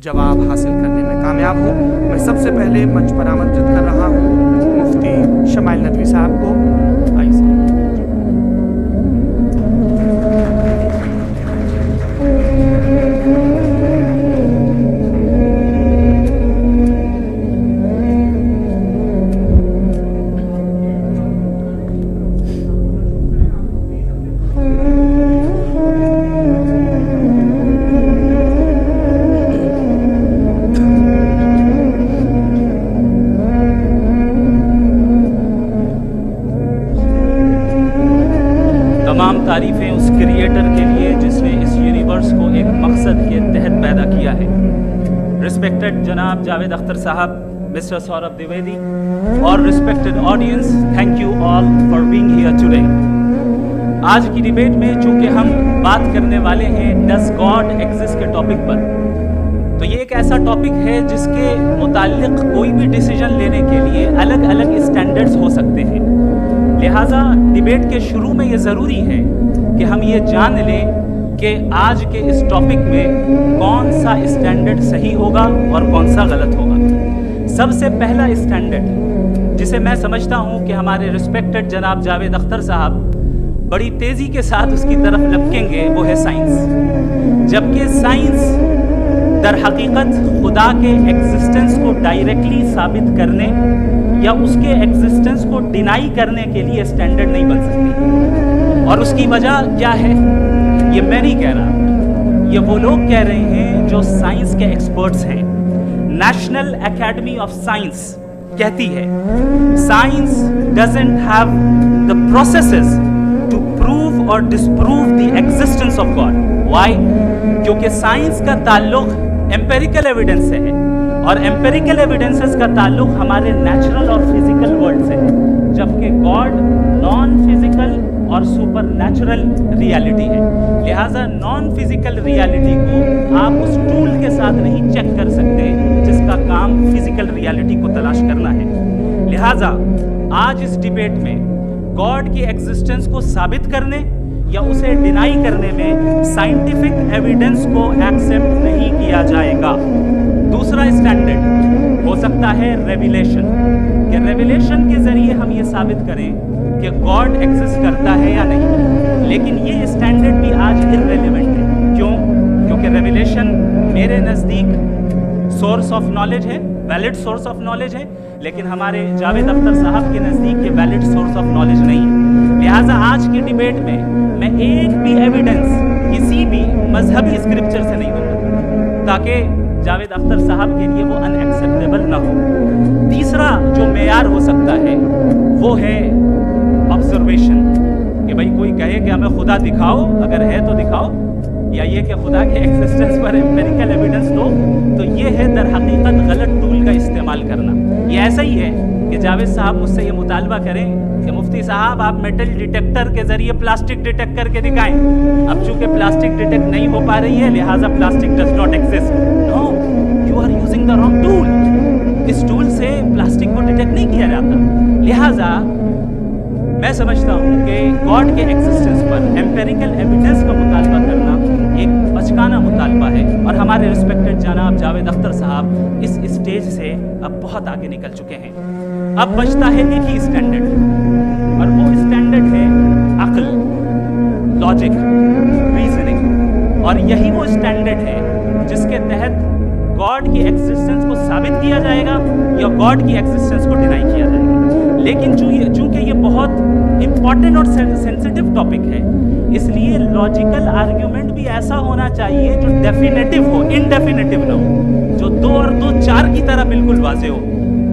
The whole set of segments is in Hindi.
जवाब हासिल करने में कामयाब हूँ। मैं सबसे पहले मंच पर आमंत्रित कर रहा हूँ मुफ्ती शमाइल नदवी साहब को। आइए सर। तारीफ़ें उस क्रिएटर के लिए जिसने इस यूनिवर्स को एक मकसद के तहत पैदा किया है। रिस्पेक्टेड जनाब जावेद अख्तर साहब, मिस्टर सौरभ द्विवेदी और respected audience, thank you all for being here today. आज की डिबेट में चूंकि हम बात करने वाले हैं डज गॉड एग्जिस्ट के टॉपिक पर, तो ये एक ऐसा टॉपिक है जिसके मुताल्लिक कोई भी डिसीजन लेने के लिए अलग अलग स्टैंडर्ड्स हो सकते हैं। लिहाजा डिबेट के शुरू में ये ज़रूरी है कि हम ये जान लें कि आज के इस टॉपिक में कौन सा स्टैंडर्ड सही होगा और कौन सा गलत होगा। सबसे पहला स्टैंडर्ड जिसे मैं समझता हूँ कि हमारे रिस्पेक्टेड जनाब जावेद अख्तर साहब बड़ी तेज़ी के साथ उसकी तरफ लपकेंगे, वो है साइंस। जबकि साइंस दर हकीकत खुदा के एग्जिस्टेंस को डायरेक्टली साबित करने या उसके एग्जिस्टेंस को डिनाई करने के लिए स्टैंडर्ड नहीं बन सकती। और उसकी वजह क्या है, ये मैं नहीं कह रहा, ये वो लोग कह रहे हैं जो साइंस के एक्सपर्ट्स हैं। नेशनल एकेडमी ऑफ साइंस कहती है science doesn't have the processes to prove और disprove the existence of God. Why? क्योंकि साइंस का ताल्लुक एम्पेरिकल एविडेंस से है और एम्पेरिकल एविडेंसेस का ताल्लुक हमारे नेचुरल और फिजिकल वर्ल्ड से है, जबकि गॉड नॉन फिजिकल और सुपर नेचुरल रियलिटी है। लिहाजा नॉन फिजिकल रियलिटी को आप उस टूल के साथ नहीं चेक कर सकते जिसका काम फिजिकल रियलिटी को तलाश करना है। लिहाजा आज इस डिबेट में गॉड की एग्जिस्टेंस को साबित करने या उसे डिनाई करने में साइंटिफिक एविडेंस को एक्सेप्ट नहीं किया जाएगा। दूसरा स्टैंडर्ड हो सकता है रेविलेशन, कि रेविलेशन के जरिए हम ये साबित करें कि गॉड एग्जिस्ट करता है या नहीं। लेकिन ये स्टैंडर्ड भी आज इररेलेवेंट है। क्यों? क्योंकि रेविलेशन मेरे नज़दीक सोर्स ऑफ नॉलेज है, वैलिड सोर्स ऑफ नॉलेज है, लेकिन हमारे जावेद अख्तर साहब के नज़दीक ये वैलिड सोर्स ऑफ नॉलेज नहीं है। लिहाजा आज की डिबेट में मैं एक भी एविडेंस किसी भी मजहबी स्क्रिप्चर से नहीं दूंगा ताकि जावेद अख्तर साहब के लिए वो अनएक्सेप्टेबल ना हो। तीसरा जो मेयार हो सकता है वो है ऑब्जर्वेशन, कि भाई कोई कहे कि हमें खुदा दिखाओ, अगर है तो दिखाओ, या ये कि खुदा के एग्जिस्टेंस पर एम्पेरिकल एविडेंस दो, तो ये है दर हकीकत गलत टूल का इस्तेमाल करना। ये ऐसा ही है कि जावेद साहब मुझसे ये मुतालबा करें कि मुफ्ती साहब आप मेटल डिटेक्टर के जरिए प्लास्टिक डिटेक्ट करके दिखाएं। अब चूंकि प्लास्टिक डिटेक्ट नहीं हो पा रही है, लिहाजा plastic does not exist. No, you are using the wrong tool. इस टूल से प्लास्टिक को डिटेक्ट नहीं किया जाता। लिहाजा मैं समझता हूँ कि गॉड के एग्जिस्टेंस पर एम्पेरिकल एविडेंस का मुतालबा करना एक बचकाना मुतालबा है, और हमारे रिस्पेक्टेड जनाब जावेद अख्तर साहब इस स्टेज से अब बहुत आगे निकल चुके हैं। अब बचता है एक ही स्टैंडर्ड, और वो स्टैंडर्ड है अक्ल, लॉजिक, रीजनिंग। और यही वो स्टैंडर्ड है जिसके तहत गॉड की एग्जिस्टेंस को साबित किया जाएगा या गॉड की एग्जिस्टेंस को डिनाई किया जाएगा। लेकिन चूंकि ये बहुत इंपॉर्टेंट और सेंसिटिव टॉपिक है, इसलिए लॉजिकल आर्ग्यूमेंट भी ऐसा होना चाहिए जो डेफिनेटिव हो, इनडेफिनेटिव ना हो, जो 2 और 2 4 की तरह बिल्कुल वाजे हो,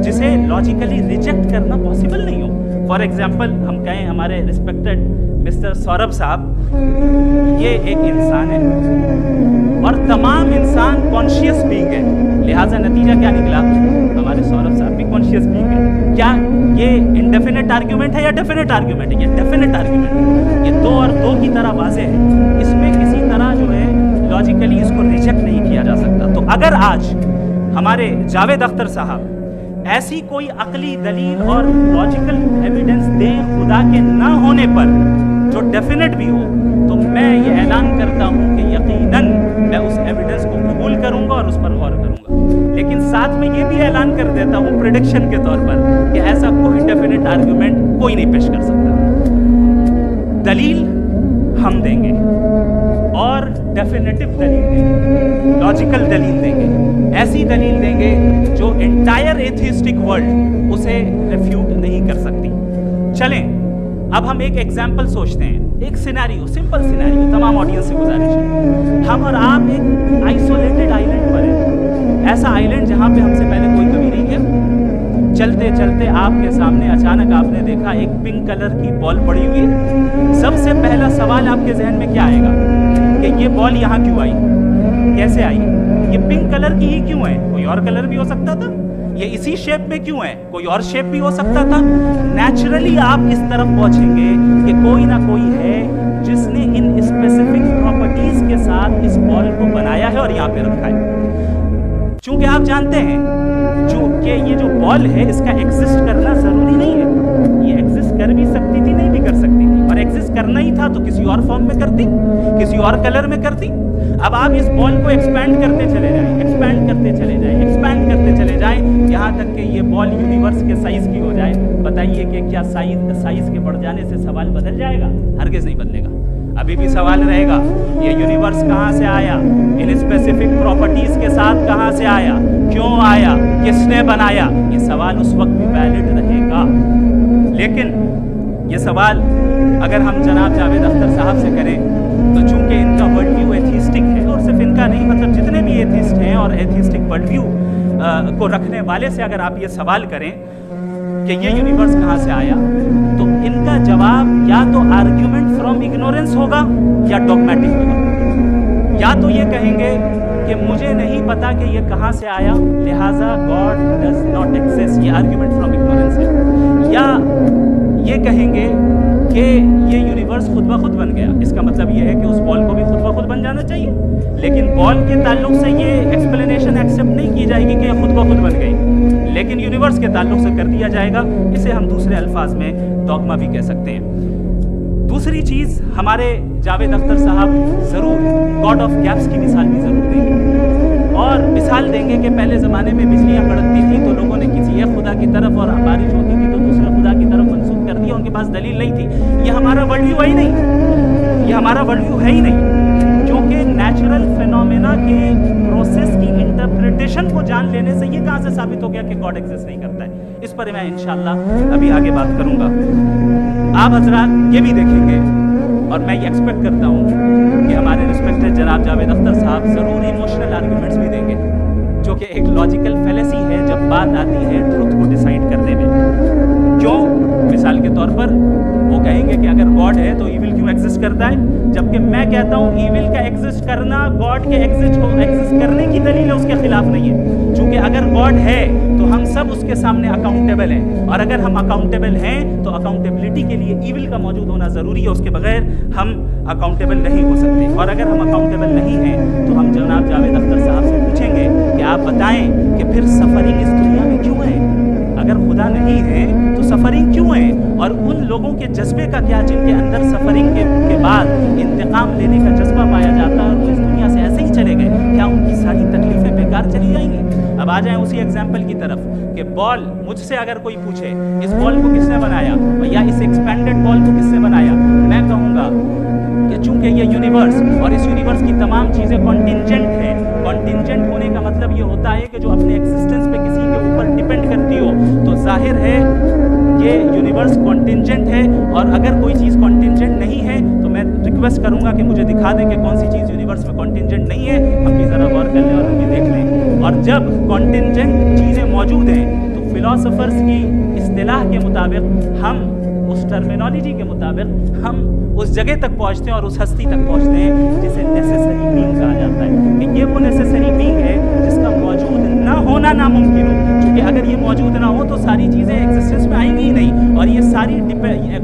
जिसे लॉजिकली रिजेक्ट करना पॉसिबल नहीं हो। फॉर एग्जाम्पल हम कहें हमारे रिस्पेक्टेड मिस्टर सौरभ साहब ये एक इंसान है और तमाम इंसान कॉन्शियस बीइंग है, लिहाजा नतीजा क्या निकला, हमारे सौरभ साहब भी कॉन्शियस बीइंग है। क्या ये इनडेफिनेट आर्ग्यूमेंट है या डेफिनेट आर्ग्यूमेंट है? ये डेफिनेट आर्ग्यूमेंट है, ये 2 और 2 की तरह वाजे है, इसमें किसी तरह जो है लॉजिकली इसको रिजेक्ट नहीं किया जा सकता। तो अगर आज हमारे जावेद अख्तर साहब ऐसी कोई अकली दलील और लॉजिकल एविडेंस दें खुदा के ना होने पर जो डेफिनेट भी हो, तो मैं ये ऐलान करता हूँ कि यकीनन मैं उस एविडेंस को कबूल करूंगा और उस पर गौर करूंगा। लेकिन साथ में ये भी ऐलान कर देता हूं प्रेडिक्शन के तौर पर कि ऐसा कोई डेफिनेट आर्गुमेंट कोई नहीं पेश कर सकता। दलील हम देंगे और डेफिनेटिव दलील देंगे, लॉजिकल दलील देंगे, ऐसी दलील देंगे जो एंटायर एथिस्टिक वर्ल्ड उसे रिफ्यूट नहीं कर सकती। चलें अब हम एक एग्जाम्पल सोचते हैं, एक सिनेरियो, सिंपल सिनेरियो, तमाम ऑडियंस से गुजारिश है, हम और आप एक आइसोलेटेड आइलैंड पर हैं, ऐसा आइलैंड जहां पे हमसे पहले कोई कभी नहीं गया। चलते चलते आपके सामने अचानक आपने देखा एक पिंक कलर की बॉल पड़ी हुई है। सबसे पहला सवाल आपके जहन में क्या आएगा कि ये बॉल यहाँ क्यों आई, कैसे आई, ये पिंक कलर की ही क्यों है, कोई और कलर भी हो सकता था, ये इसी शेप में क्यों है, कोई और शेप भी हो सकता था। नेचुरली आप इस तरफ पहुंचेंगे कि कोई ना कोई है जिसने इन स्पेसिफिक प्रॉपर्टीज के साथ इस बॉल को बनाया है और यहां पे रखा है। चूंकि आप जानते हैं चूंकि ये जो बॉल है इसका एग्जिस्ट करना जरूरी नहीं है, ये एग्जिस्ट कर भी सकती थी, नहीं भी कर सकती थी, और एग्जिस्ट करना ही था तो किसी और फॉर्म में करती, किसी और कलर में करती। अब आप इस बॉल को एक्सपैंड करते चले जाएं, एक्सपैंड करते चले जाएं, एक्सपैंड करते चले जाएं, यहाँ तक कि ये बॉल यूनिवर्स के साइज की हो जाए। बताइए कि क्या साइज के बढ़ जाने से सवाल बदल जाएगा? हरगिज़ नहीं बदलेगा। अभी भी सवाल रहेगा ये यूनिवर्स कहाँ से आया, इन स्पेसिफिक प्रॉपर्टीज के साथ कहाँ से आया, क्यों आया, किसने बनाया, ये सवाल उस वक्त भी वैलिड रहेगा। लेकिन ये सवाल अगर हम जनाब जावेद अख्तर साहब से करें तो चूंकि इनका वर्ल्ड व्यू एथिस्टिक है, और सिर्फ इनका नहीं मतलब जितने भी एथिस्ट हैं और एथिस्टिक वर्ल्ड व्यू को रखने वाले से अगर आप ये सवाल करें कि ये यूनिवर्स कहाँ से आया, तो इनका जवाब या तो आर्ग्यूमेंट फ्रॉम इग्नोरेंस होगा या डॉगमेटिक होगा। या तो ये कहेंगे कि मुझे नहीं पता कि ये कहाँ से आया, लिहाजा गॉड डज नॉट एग्जिस्ट, ये आर्ग्यूमेंट फ्रॉम इग्नोरेंस है। या ये कहेंगे कि ये यूनिवर्स खुद ब खुद बन गया, इसका मतलब ये है कि उस बॉल को भी खुद ब खुद बन जाना चाहिए। लेकिन बॉल के ताल्लुक से ये एक्सप्लेनेशन एक्सेप्ट नहीं की जाएगी कि खुद ब खुद बन गई, लेकिन यूनिवर्स के ताल्लुक से कर दिया जाएगा। इसे हम दूसरे अल्फाज में डॉगमा भी कह सकते हैं। दूसरी चीज़, हमारे जावेद अख्तर साहब ज़रूर गॉड ऑफ गैप्स की मिसाल भी ज़रूर देंगे, और मिसाल देंगे कि पहले ज़माने में बिजलियाँ कड़कती थी तो लोगों ने किसी एक खुदा की तरफ, और बारिश होती थी तो दूसरे खुदा की तरफ मनसूब कर दिया, उनके पास दलील नहीं थी। ये हमारा वर्ल्ड व्यू है ही नहीं, ये हमारा वर्ल्ड व्यू है ही नहीं, क्योंकि नेचुरल फिनोमेना के प्रोसेस की इंटरप्रिटेशन को जान लेने से ये कहाँ से साबित हो गया कि गॉड एग्जिस्ट नहीं करता है। इस पर मैं इंशाल्लाह अभी आगे बात करूंगा। आप हजरात ये भी देखेंगे, और मैं ये एक्सपेक्ट करता हूँ कि हमारे रिस्पेक्टेड जनाब जावेद अख्तर साहब ज़रूर इमोशनल आर्गूमेंट्स भी देंगे, जो कि एक लॉजिकल फैलेसी है जब बात आती है ट्रुथ को डिसाइड करने में। क्यों? मिसाल के तौर पर वो कहेंगे कि अगर गॉड है तो ईविल क्यों एग्जिस्ट करता है, जबकि मैं कहता हूँ ईविल का एग्जिस्ट करना गॉड के एग्जिस्ट करने की दलील है, उसके खिलाफ नहीं है। क्योंकि अगर गॉड है तो हम सब उसके सामने अकाउंटेबल हैं, और अगर हम अकाउंटेबल हैं तो अकाउंटेबिलिटी के लिए ईविल का मौजूद होना ज़रूरी है, उसके बगैर हम अकाउंटेबल नहीं हो सकते। और अगर हम अकाउंटेबल नहीं हैं तो हम जनाब जावेद अख्तर साहब से पूछेंगे कि आप बताएं कि फिर सफरिंग इस दुनिया में क्यों है? अगर खुदा नहीं है तो सफरिंग क्यों है? और उन लोगों के जज्बे का क्या जिनके अंदर सफरिंग के बाद इंतकाम लेने का जज्बा पाया जाता है और वो इस दुनिया से ऐसे ही चले गए, क्या उनकी सारी तकलीफें बेकार चली जाएंगी? अब आ जाएं उसी एग्जाम्पल की तरफ कि बॉल, मुझसे अगर कोई पूछे इस बॉल को किसने बनाया या इस एक्सपेंडेड बॉल को किसने बनाया, मैं कहूँगा कि चूंकि ये यूनिवर्स और इस यूनिवर्स की तमाम चीज़ें कॉन्टिंजेंट है। कॉन्टिंजेंट होने का मतलब ये होता है कि जो अपने एक्सिस्टेंस पे किसी के ऊपर डिपेंड करती हो, तो जाहिर है ये यूनिवर्स कॉन्टिंजेंट है। और अगर कोई चीज़ कॉन्टिंजेंट नहीं है तो मैं रिक्वेस्ट करूंगा कि मुझे दिखा दें कि कौन सी चीज़ यूनिवर्स में कॉन्टिंजेंट नहीं है। हम भी ज़रा गौर कर लें और हम भी देख लें। और जब कॉन्टिंजेंट चीज़ें मौजूद हैं तो फिलोसोफर्स की इस्तिलाह के मुताबिक, हम उस टर्मिनोलॉजी के मुताबिक हम उस जगह तक पहुंचते हैं और उस हस्ती तक पहुंचते हैं जिसे नेसेसरी बीइंग कहा जाता है। कि ये वो नेसेसरी बीइंग है जिसका मौजूद ना होना नामुमकिन हो, क्योंकि अगर ये मौजूद ना हो तो सारी चीज़ें एग्जिस्टेंस में आएंगी ही नहीं, और ये सारी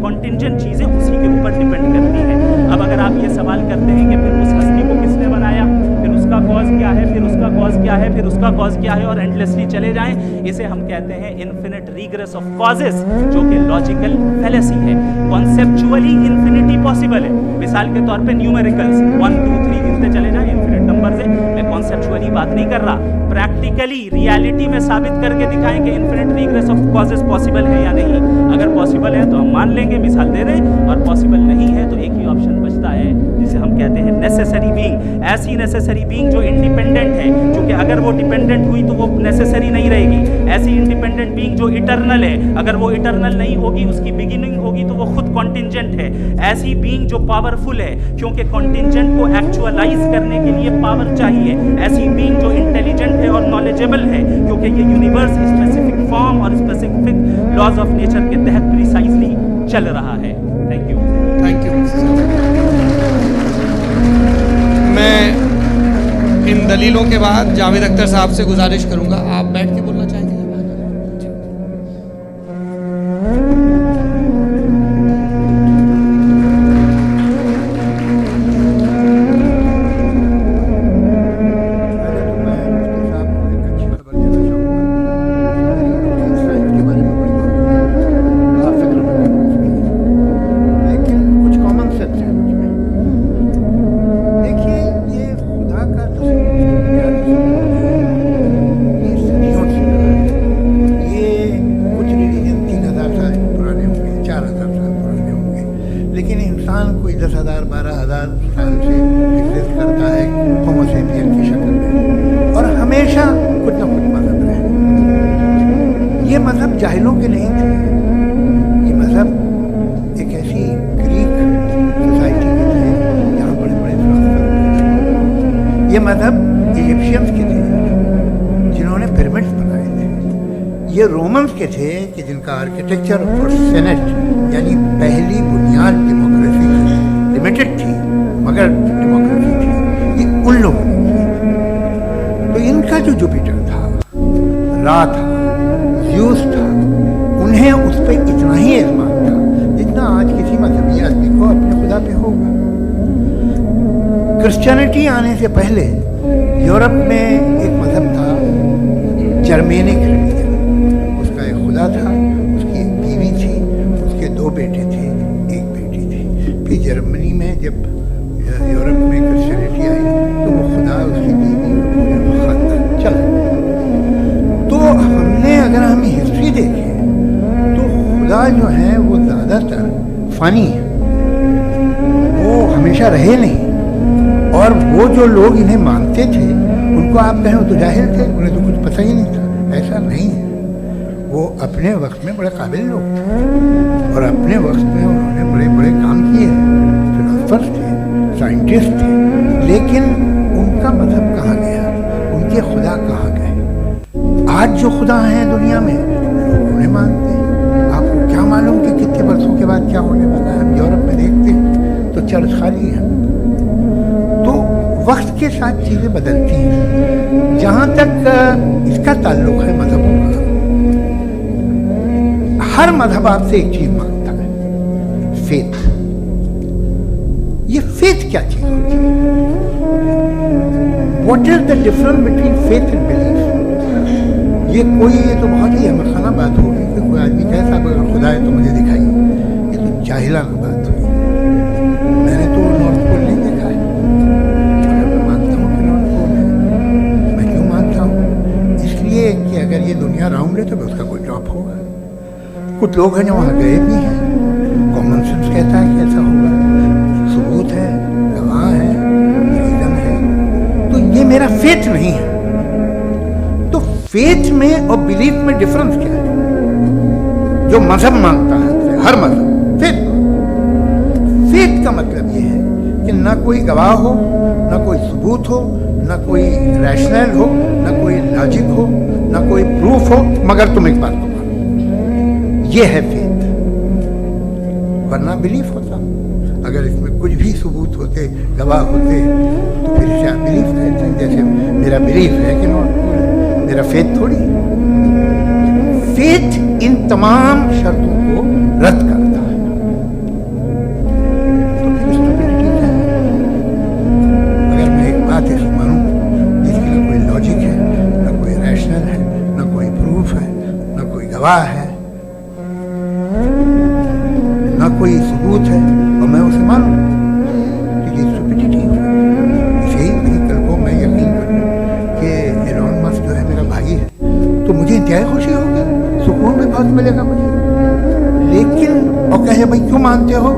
कॉन्टिंजेंट चीज़ें उसी के ऊपर डिपेंड करती हैं। अब अगर आप ये सवाल करते हैं कि फिर उस हस्ती को किसने बनाया, फिर उसका कॉज क्या है, फिर उसका कॉज क्या है, फिर उसका कॉज क्या है, और एंडलेसली चले जाएं, इसे हम कहते हैं इन्फिनिट रिग्रेस ऑफ कॉजेस, जो कि लॉजिकल फैलेसी है। कॉन्सेप्चुअली इन्फिनिटी पॉसिबल है। मिसाल के तौर पे न्यूमेरिकल्स 1 2 3 गिनते चले जाएं, इन्फिनिट नंबर यूनिवर्स है। मैं कॉन्सेप्चुअली बात नहीं कर रहा, प्रैक्टिकली रियलिटी में साबित करके दिखाएं कि infinite regress of causes possible है या नहीं। अगर पॉसिबल है तो हम मान लेंगे, मिसाल दे दें, और पॉसिबल नहीं है तो एक ही ऑप्शन बचता है जिसे हम कहते हैं नेसेसरी बीइंग। ऐसी नेसेसरी बीइंग जो इंडिपेंडेंट है, क्योंकि अगर वो डिपेंडेंट हुई तो वो नेसेसरी नहीं रहेगी। ऐसी इंडिपेंडेंट बीइंग जो इटर्नल है, अगर वो इटर्नल नहीं होगी, उसकी बिगिनिंग होगी तो वो खुद कॉन्टिंजेंट है। ऐसी बीइंग जो पावरफुल है, क्योंकि कॉन्टिंजेंट को एक्चुअलाइज करने के लिए पावर चाहिए। ऐसी बीइंग जो इंटेलिजेंट है और नॉलेजेबल है, क्योंकि ये यूनिवर्स स्पेसिफिक फॉर्म और स्पेसिफिक लॉज ऑफ नेचर के तहत प्रिसाइजली चल रहा है। Thank you. Thank you. मैं इन दलीलों के बाद जावेद अख्तर साहब से गुजारिश करूंगा, आप बैठ के बोलना चाहेंगे? लेकिन इंसान कोई 10,000 12,000 साल से एग्जिस्ट करता है होमो सेपियन की शक्ल में, और हमेशा कुछ ना कुछ मजहब रहे। ये मजहब जाहिलों के नहीं थे, ये मजहब एक ऐसी ग्रीक सोसाइटी के थे जहाँ बड़े बड़े फिलोसफर थे। ये मजहब इजिप्शियंस के थे जिन्होंने पिरामिड्स बनाए थे। ये रोमन्स के थे कि जिनका आर्किटेक्चर और सेनेट यानी पहली बुनियाद डेमोक्रेसी लिमिटेड थी, मगर डेमोक्रेसी थी, ये उन लोगों ने थी। तो इनका जो जुपिटर था, रा था, ज़्यूस था, उन्हें उस पर इतना ही एतमाद था जितना आज किसी मजहबी आदमी को अपने खुदा पे होगा। क्रिश्चियनिटी आने से पहले यूरोप में एक मजहब था जर्मेनिक रिलीजन। उसका एक खुदा था, उसकी एक बीवी थी, उसके 2 बेटे थे, 1 बेटी थी। फिर जर्मनी में जब यूरोप में क्रिश्चियनिटी आई तो वो खुदा, उसकी बीवी और पूरे खानदान चला। तो हमने अगर हम हिस्ट्री देखें तो खुदा जो है वो ज़्यादातर फ़नी है, वो हमेशा रहे नहीं। और वो जो लोग इन्हें मानते थे उनको आप कहें वो तो जाहिल थे, उन्हें तो कुछ पता ही नहीं था, ऐसा नहीं है। वो अपने वक्त में बड़े काबिल लोग थे और अपने वक्त में उन्होंने बड़े बड़े काम किए, फिलोसफर्स थे, साइंटिस्ट थे, लेकिन उनका मजहब कहाँ गया, उनके खुदा कहाँ गए? आज जो खुदा हैं दुनिया में लोग उन्हें मानते हैं। आपको क्या मालूम कि कितने वर्षों के बाद क्या होने वाला है? हम यूरोप में देखते हैं तो चर्च खाली है। तो वक्त के साथ चीज़ें बदलती हैं। जहाँ तक इसका ताल्लुक है मजहबों का, हर मजहब आपसे एक चीज मांगता है, फेथ। ये फेथ क्या चीज होती है? What is the difference between faith and belief? ये तो बहुत ही अहमखाना बात होगी कि कोई आदमी कहे साहब अगर खुदा है तो मुझे दिखाइए। ये तो जाहिलाना बात हुई। मैंने तो नॉर्थ पोल नहीं देखा है, मगर मैं मानता हूँ कि नॉर्थ पोल है। मैं क्यों मानता हूँ? इसलिए कि अगर ये दुनिया राउंड है तो उसका कोई ड्रॉप होगा। कुछ लोग हैं जो वहाँ गए भी हैं, कॉमन सेंस कहता है कि ऐसा होगा, सबूत है, गवाह है, रीजन है। तो ये मेरा फेथ नहीं है। तो फेथ में और बिलीफ में डिफरेंस क्या है? जो मजहब मांगता है, हर मजहब फेथ का मतलब ये है कि ना कोई गवाह हो, ना कोई सबूत हो, ना कोई रैशनल हो, ना कोई लॉजिक हो, ना कोई प्रूफ हो, मगर तुम एक बात को मानो, ये है फेथ। वरना बिलीफ होता। अगर इसमें कुछ भी सबूत होते, गवाह होते, तो फिर इसे आप बिलीफ कहते हैं। जैसे मेरा बिलीफ है कि नॉट पोल है, मेरा फेथ थोड़ी। फेथ इन तमाम शर्तों को रद्द करता है। तो फिर स्टुपिडिटी क्या है? अगर मैं एक बात ऐसी मानूं जिसकी ना कोई लॉजिक है, ना कोई रैशनल है, ना कोई प्रूफ है, ना कोई गवाह है, ना कोई सबूत है, और मैं उसे मानूं, तो ये स्टुपिडिटी है। इसे ही कल को मैं क्या ही खुशी होगी, सुकून भी बहुत मिलेगा मुझे। लेकिन और कहे भाई क्यों मानते हो,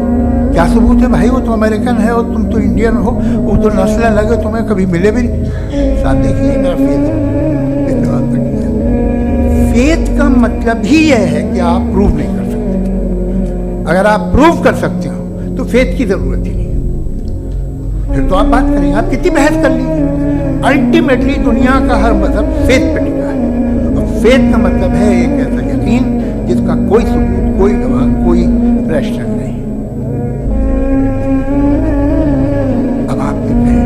क्या सबूत है भाई, वो तो अमेरिकन है और तुम तो इंडियन हो, वो तो नस्लें लगे, तुम्हें कभी मिले भी नहीं। साथ देखिए मेरा फेथ का मतलब ही यह है कि आप प्रूव नहीं कर सकते। अगर आप प्रूव कर सकते हो तो फेथ की जरूरत ही नहीं है, फिर तो आप बात करेंगे, आप कितनी बहस कर लीजिए। अल्टीमेटली दुनिया का हर मजहब फेथ पे टिका है, और फेथ का मतलब है एक ऐसा यकीन जिसका कोई सबूत, कोई गवाह, कोई प्रश्न नहीं। अब आप कहें,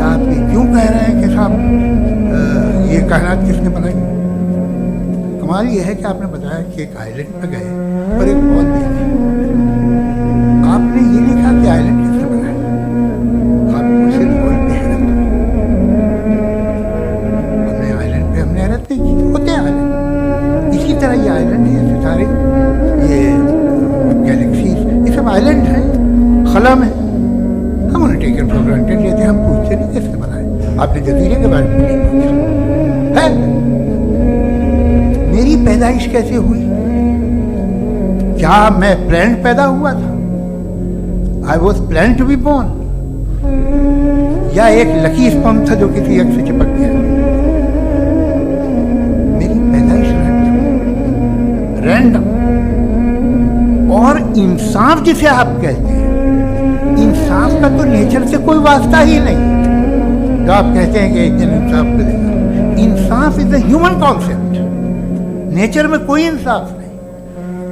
आप ये क्यों कह रहे हैं कि साहब ये कायनात किसने बनाई? कमाल ये है कि आपने बताया कि एक आइलैंड पे गए और एक बॉल देखी, आपने ये लिखा कि आइलैंड किसने बनाया, आपको सिर्फ बॉल पे हैरत हमने आइलैंड पे हमने हैरत नहीं की, होते हैं आइलैंड। इसी तरह ये आइलैंड है, सितारे, ये गैलेक्सीज, ये सब आइलैंड हैं खला में। हम उन्हें टेकन फॉर ग्रांटेड लेते हैं, हम पूछते नहीं किसने बनाया। आपने जजीरे के बारे में नहीं पूछा है, मेरी पैदाइश कैसे हुई, क्या मैं प्लान पैदा हुआ था, I was plan to be born, या एक लकी स्पर्म था जो किसी एक से चिपक गया? मेरी पैदाइश रैंडम। और इंसाफ जिसे आप कहते हैं, इंसाफ का तो नेचर से कोई वास्ता ही नहीं। जो आप कहते हैं कि एक दिन इंसाफ करेगा, इंसाफ is a human concept, nature में कोई इंसाफ नहीं।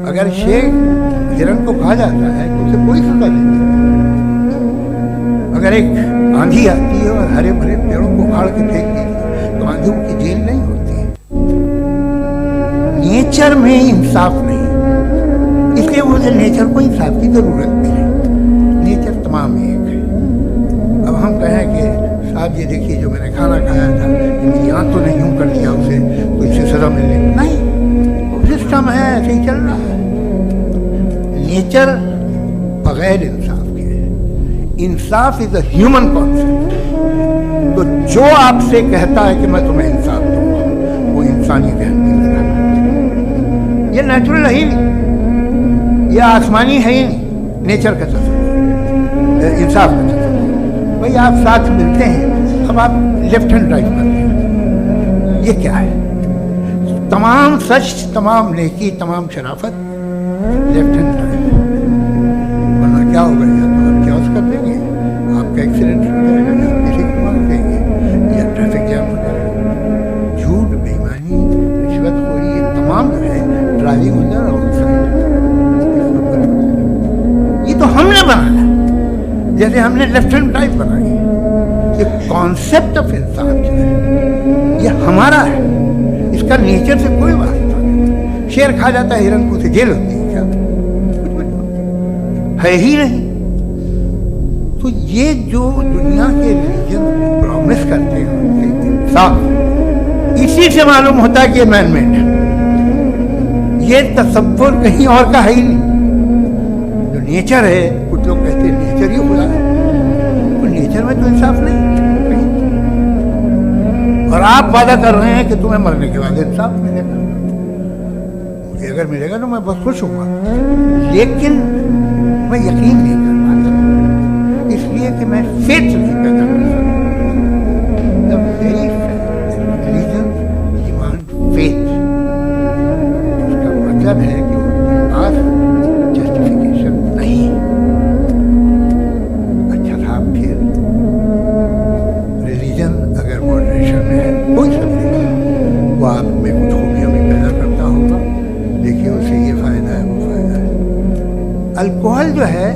अगर शेर हिरन को खा जाता है तो उसे कोई सजा नहीं। अगर एक आंधी आती है और हरे भरे पेड़ों को उखाड़ के फेंक देती तो आंधियों की जेल नहीं होती है। नेचर में इंसाफ नहीं, इसलिए मुझे नेचर को इंसाफ की जरूरत भी नहीं। नेचर तमाम एक है। अब हम कहें कि साहब ये देखिए जो मैंने खाना खाया था, मेरी आंतों ने यूं कर दिया उसे, तो इससे सजा मिलने नहीं, सिस्टम है, ऐसे ही चल रहा है। नेचर बगैर इंसाफ के है। इंसाफ इज अ ह्यूमन कॉन्सेप्ट। तो जो आपसे कहता है कि मैं तुम्हें इंसाफ दूंगा, वो इंसानी जहन नहीं लगा। ये नेचुरल है ही नहीं, ये आसमानी है ही नहीं। नेचर का तस्वीर, इंसाफ का तस्वीर। भाई आप साथ मिलते हैं, अब आप लेफ्ट हैंड ड्राइव करते हैं, ये क्या है? तमाम सच, तमाम नेकी, तमाम शराफत लेफ्ट हैंड ड्राइव है। वरना क्या होगा, या तो आप क्या कर देंगे, आपका एक्सीडेंट हो जाएगा, या किसी को मार देंगे, या ट्रैफिक जाम हो जाएगा। झूठ, बेईमानी, रिश्वतखोरी, ये तमाम जो है ड्राइविंग हो जाए रॉन्ग साइड। ये तो हमने बनाया, जैसे हमने लेफ्ट हैंड ड्राइव बनाई। ये कॉन्सेप्ट ऑफ इंसाफ जो है ये हमारा है, इसका नेचर से कोई वास्ता नहीं। शेर खा जाता है हिरन को, उसे जेल होती है क्या? कुछ भी नहीं है ही नहीं। तो ये जो दुनिया के रिलीजन प्रॉमिस करते हैं इंसाफ, इसी से मालूम होता है कि मैन मेड है। ये तसव्वुर कहीं और का है ही नहीं। जो नेचर है, कुछ लोग कहते हैं नेचर ही खुदा है, तो नेचर में तो इंसाफ नहीं। और आप वादा कर रहे हैं कि तुम्हें मरने के बाद इंसाफ मिलेगा। मुझे अगर मिलेगा तो मैं बहुत खुश हूँगा, लेकिन मैं यकीन नहीं कर पाता, इसलिए कि मैं फेथ नहीं पैदा कर सकता। The very religion demand faith। इसका मतलब है कि उनके पास जस्टिफिकेशन नहीं। अच्छा साहब, फिर रिलीजन अगर मॉडरेशन में है, कोई समझेगा वो आप में कुछ खूबियाँ भी पैदा करता होगा। देखिए उससे ये फायदा है, वो फायदा है। अल्कोहल जो है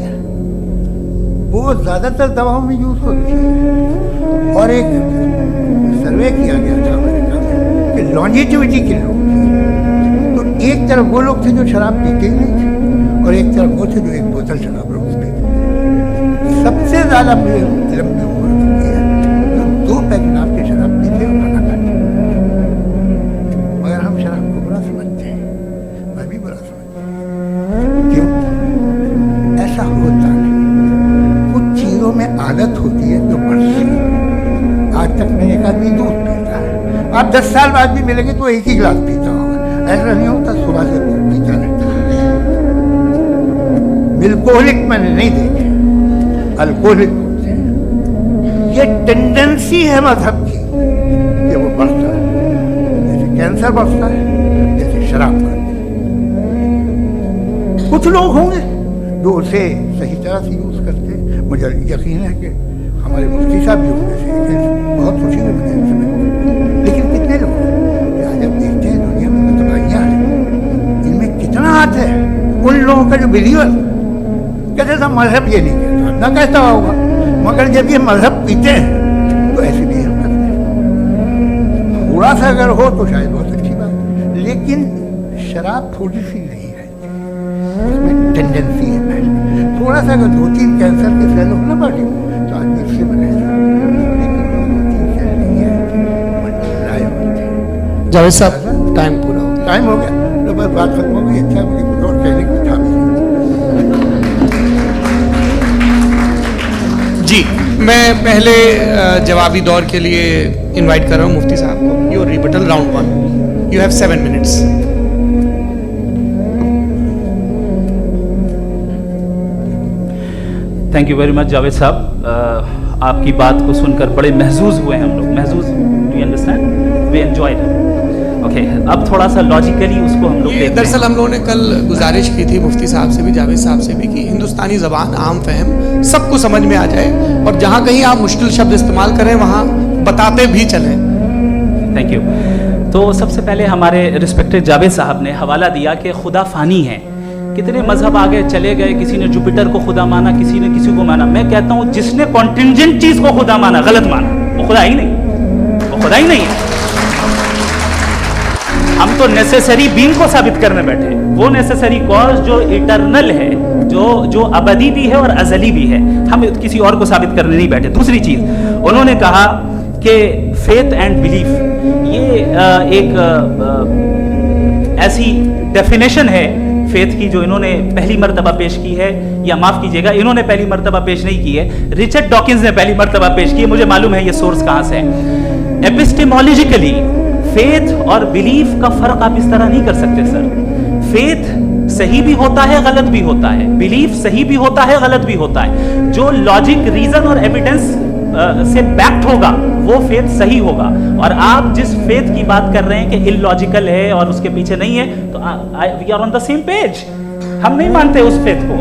वो ज़्यादातर दवाओं में यूज़ होती है। और एक सर्वे किया गया था अमेरिका में कि लॉन्जिटिविटी के लोग थे, तो एक तरफ वो लोग थे जो शराब पीते ही नहीं थे, और एक तरफ वो थे जो एक बोतल शराब रोज पीते थे। सबसे ज़्यादा लंबी उम्र होती है जो 2 पैक नाम के शराब पीते और खाना खाते। मगर हम शराब को बुरा समझते हैं, मैं भी बुरा समझता हूँ। क्यों? ऐसा होता नहीं। कुछ चीज़ों में आदत होती है जो बढ़ती है। आज तक मैं एक आदमी दूध पीता है, आप 10 साल बाद भी मिलेंगे तो एक ही गिलास पीता हूँ। ऐसा नहीं होता सुबह से पीता रहता है। बिल्कोहलिक मैंने नहीं देखे, अल्कोहलिक होते हैं। ये टेंडेंसी है मजहब की कि वो बढ़ता है, जैसे कैंसर बढ़ता है, जैसे शराब बढ़ती है। कुछ लोग होंगे जो उसे सही तरह से यूज करते हैं। मुझे यकीन है कि हमारे मुफ्ती साहब भी होंगे से बहुत खुशी में मुझे समय। लेकिन कितने लोग हैं आज आप देखते हैं दुनिया में दवाइयाँ हैं, इनमें कितना हाथ है उन लोगों का जो बिलीवर कहते था मजहब ये नहीं कहता, ना कहता होगा, मगर जब ये मजहब पीते हैं तो ऐसे भी हम करते हैं। थोड़ा सा अगर हो तो शायद बहुत अच्छी बात, लेकिन शराब थोड़ी सी नहीं है, इसमें टेंडेंसी है पहले। थोड़ा सा अगर 2-3 कैंसर के सेल हो ना बॉडी में तो आदमी इससे बनेगा, लेकिन 2-3 सेल नहीं है, मल्टीप्लाई होते हैं। जावेद साहब टाइम पूरा हो टाइम हो गया तो बस बात खत्म हो गई। अच्छा मुझे कुछ और कहने को था भी जी। मैं पहले जवाबी दौर के लिए इनवाइट कर रहा हूँ मुफ्ती साहब को। Your rebuttal round 1, you have 7 minutes. Thank you very much Javed साहब, आपकी बात को सुनकर बड़े महजूज हुए हम लोग। महजूज, do you understand? We enjoyed. Okay, अब थोड़ा सा लॉजिकली उसको हम लोग देखते हैं। दरअसल हम लोगों ने कल गुजारिश की थी मुफ्ती साहब से भी, जावेद साहब से भी, कि हिंदुस्तानी ज़बान आम फहम सबको समझ में आ जाए और जहाँ कहीं आप मुश्किल शब्द इस्तेमाल करें वहाँ बताते भी चलें। Thank you. तो सबसे पहले हमारे रिस्पेक्टेड जावेद साहब ने हवाला दिया कि खुदा फ़ानी है। कितने मजहब आगे चले गए, किसी ने जुपिटर को खुदा माना, किसी ने किसी को माना। मैं कहता हूँ जिसने कॉन्टिंजेंट चीज़ को खुदा माना, गलत माना, वो खुदा ही नहीं, वो खुदा ही नहीं है। हम तो नेसेसरी बीइंग को साबित करने बैठे, वो नेसेसरी कॉज जो इटरनल है, जो अबदी भी है और अजली भी है, हम किसी और को साबित करने नहीं बैठे। दूसरी चीज उन्होंने कहा कि फेथ एंड बिलीफ, ये एक ऐसी डेफिनेशन है फेथ की जो इन्होंने पहली मर्तबा पेश की है, या माफ कीजिएगा इन्होंने पहली मर्तबा पेश नहीं की है, रिचर्ड डॉकिंस ने पहली मर्तबा पेश की है। मुझे मालूम है ये सोर्स कहां से है। एपिस्टेमोलॉजिकली फेथ और बिलीफ का फर्क आप इस तरह नहीं कर सकते सर। फेथ सही भी होता है, गलत भी होता है, बिलीफ सही भी होता है, गलत भी होता है। जो लॉजिक, रीजन और एविडेंस से बैक्ड होगा वो फेथ सही होगा। और आप जिस फेथ की बात कर रहे हैं कि इलॉजिकल है और उसके पीछे नहीं है, तो we are on the same page. हम नहीं मानते उस फेथ को,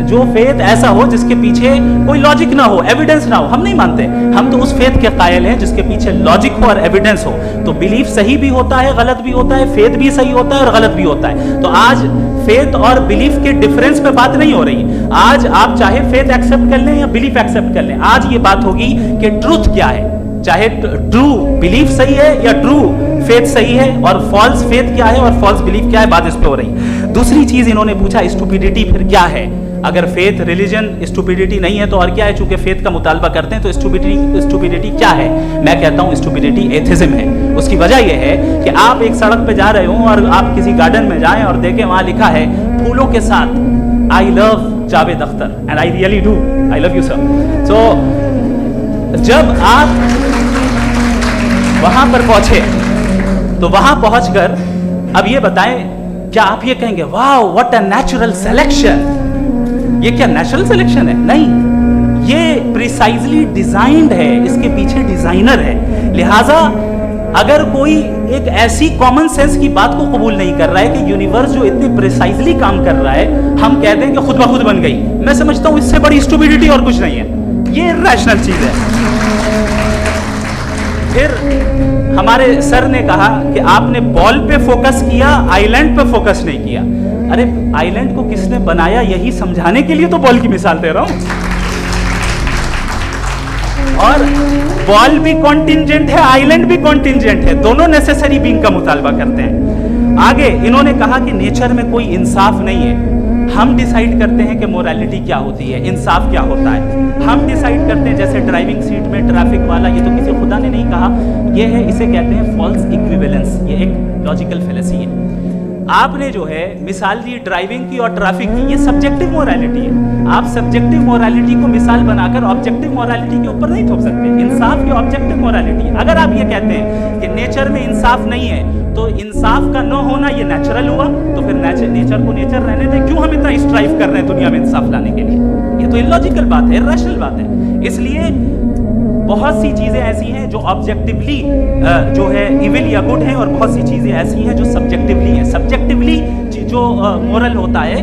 जो फेथ ऐसा हो जिसके पीछे कोई लॉजिक ना हो, एविडेंस ना हो, हम नहीं मानते। हम तो उस फेथ के कायल हैं जिसके पीछे लॉजिक हो और एविडेंस हो। तो बिलीफ सही भी होता है, गलत भी होता है, फेथ भी सही होता है और गलत भी होता है। तो आज फेथ और बिलीफ के डिफरेंस पे बात नहीं हो रही। आज आप चाहे फेथ एक्सेप्ट कर लें या बिलीफ एक्सेप्ट कर लें, आज ये बात होगी कि ट्रूथ क्या है। चाहे ट्रू बिलीफ सही है या ट्रू फेथ सही है, और फॉल्स फेथ क्या है और फॉल्स बिलीफ क्या है, बात इस पे हो रही। दूसरी चीज इन्होंने पूछा स्टुपिडिटी फिर क्या है। अगर फेथ रिलीजन स्टुपिडिटी नहीं है तो और क्या है? चूंकि फेथ का मुतालबा करते हैं तो स्टुपिडिटी क्या है? मैं कहता हूं स्टुपिडिटी एथिज्म है। उसकी वजह यह है कि आप एक सड़क पे जा रहे हो और आप किसी गार्डन में जाएं और देखें वहां लिखा है फूलों के साथ I love Javed Akhtar, and I really do, I love you sir. So जब आप वहां पर पहुंचे तो वहां पहुंचकर अब ये बताएं, क्या आप ये कहेंगे वाह व्हाट अ नेचुरल सिलेक्शन? ये क्या नेचुरल सिलेक्शन है? नहीं, ये प्रिसाइजली डिजाइंड है, इसके पीछे डिजाइनर है। लिहाजा अगर कोई एक ऐसी कॉमन सेंस की बात को कबूल नहीं कर रहा है कि यूनिवर्स जो इतने प्रिसाइजली काम कर रहा है, हम कहते हैं कि खुद ब खुद बन गई, मैं समझता हूं इससे बड़ी स्टुपिडिटी और कुछ नहीं है। ये इरैशनल चीज है। फिर हमारे सर ने कहा कि आपने बॉल पे फोकस किया, आइलैंड पे फोकस नहीं किया। अरे आइलैंड को किसने बनाया यही समझाने के लिए तो बॉल की मिसाल दे रहा हूं। और बॉल भी कॉन्टिंजेंट है, आइलैंड भी कॉन्टिंजेंट है, दोनों नेसेसरी बीइंग का मुतालबा करते हैं। आगे इन्होंने कहा कि नेचर में कोई इंसाफ नहीं है। हम डिसाइड करते हैं कि मोरालिटी क्या होती है, इंसाफ क्या होता है। हम डिसाइड करते हैं, जैसे ड्राइविंग सीट में ट्रैफिक वाला, ये तो किसी खुदा ने नहीं कहा, ये है, इसे कहते हैं फॉल्स इक्विवेलेंस। ये एक लॉजिकल फेलेसी है। आपने जो है मिसाल दी ड्राइविंग की और ट्रैफिक की, ये सब्जेक्टिव मोरालिटी है। आप सब्जेक्टिव मोरालिटी को मिसाल बनाकर ऑब्जेक्टिव मोरालिटी के ऊपर नहीं थोप सकते। इंसाफ की ऑब्जेक्टिव मोरालिटी। अगर आप ये कहते हैं कि नेचर में इंसाफ नहीं है, तो इंसाफ का न होना ये नेचुरल हुआ, तो फिर नेचर को नेचर रहने दें, क्यों हम इतना स्ट्राइव कर रहे हैं दुनिया में इंसाफ लाने के लिए? ये तो इलॉजिकल बात है, इरेशनल बात है। इसलिए बहुत सी चीजें ऐसी हैं जो ऑब्जेक्टिवली जो है इविल या गुड है, और बहुत सी चीजें ऐसी हैं जो सब्जेक्टिवली है। सब्जेक्टिवली जो मोरल होता है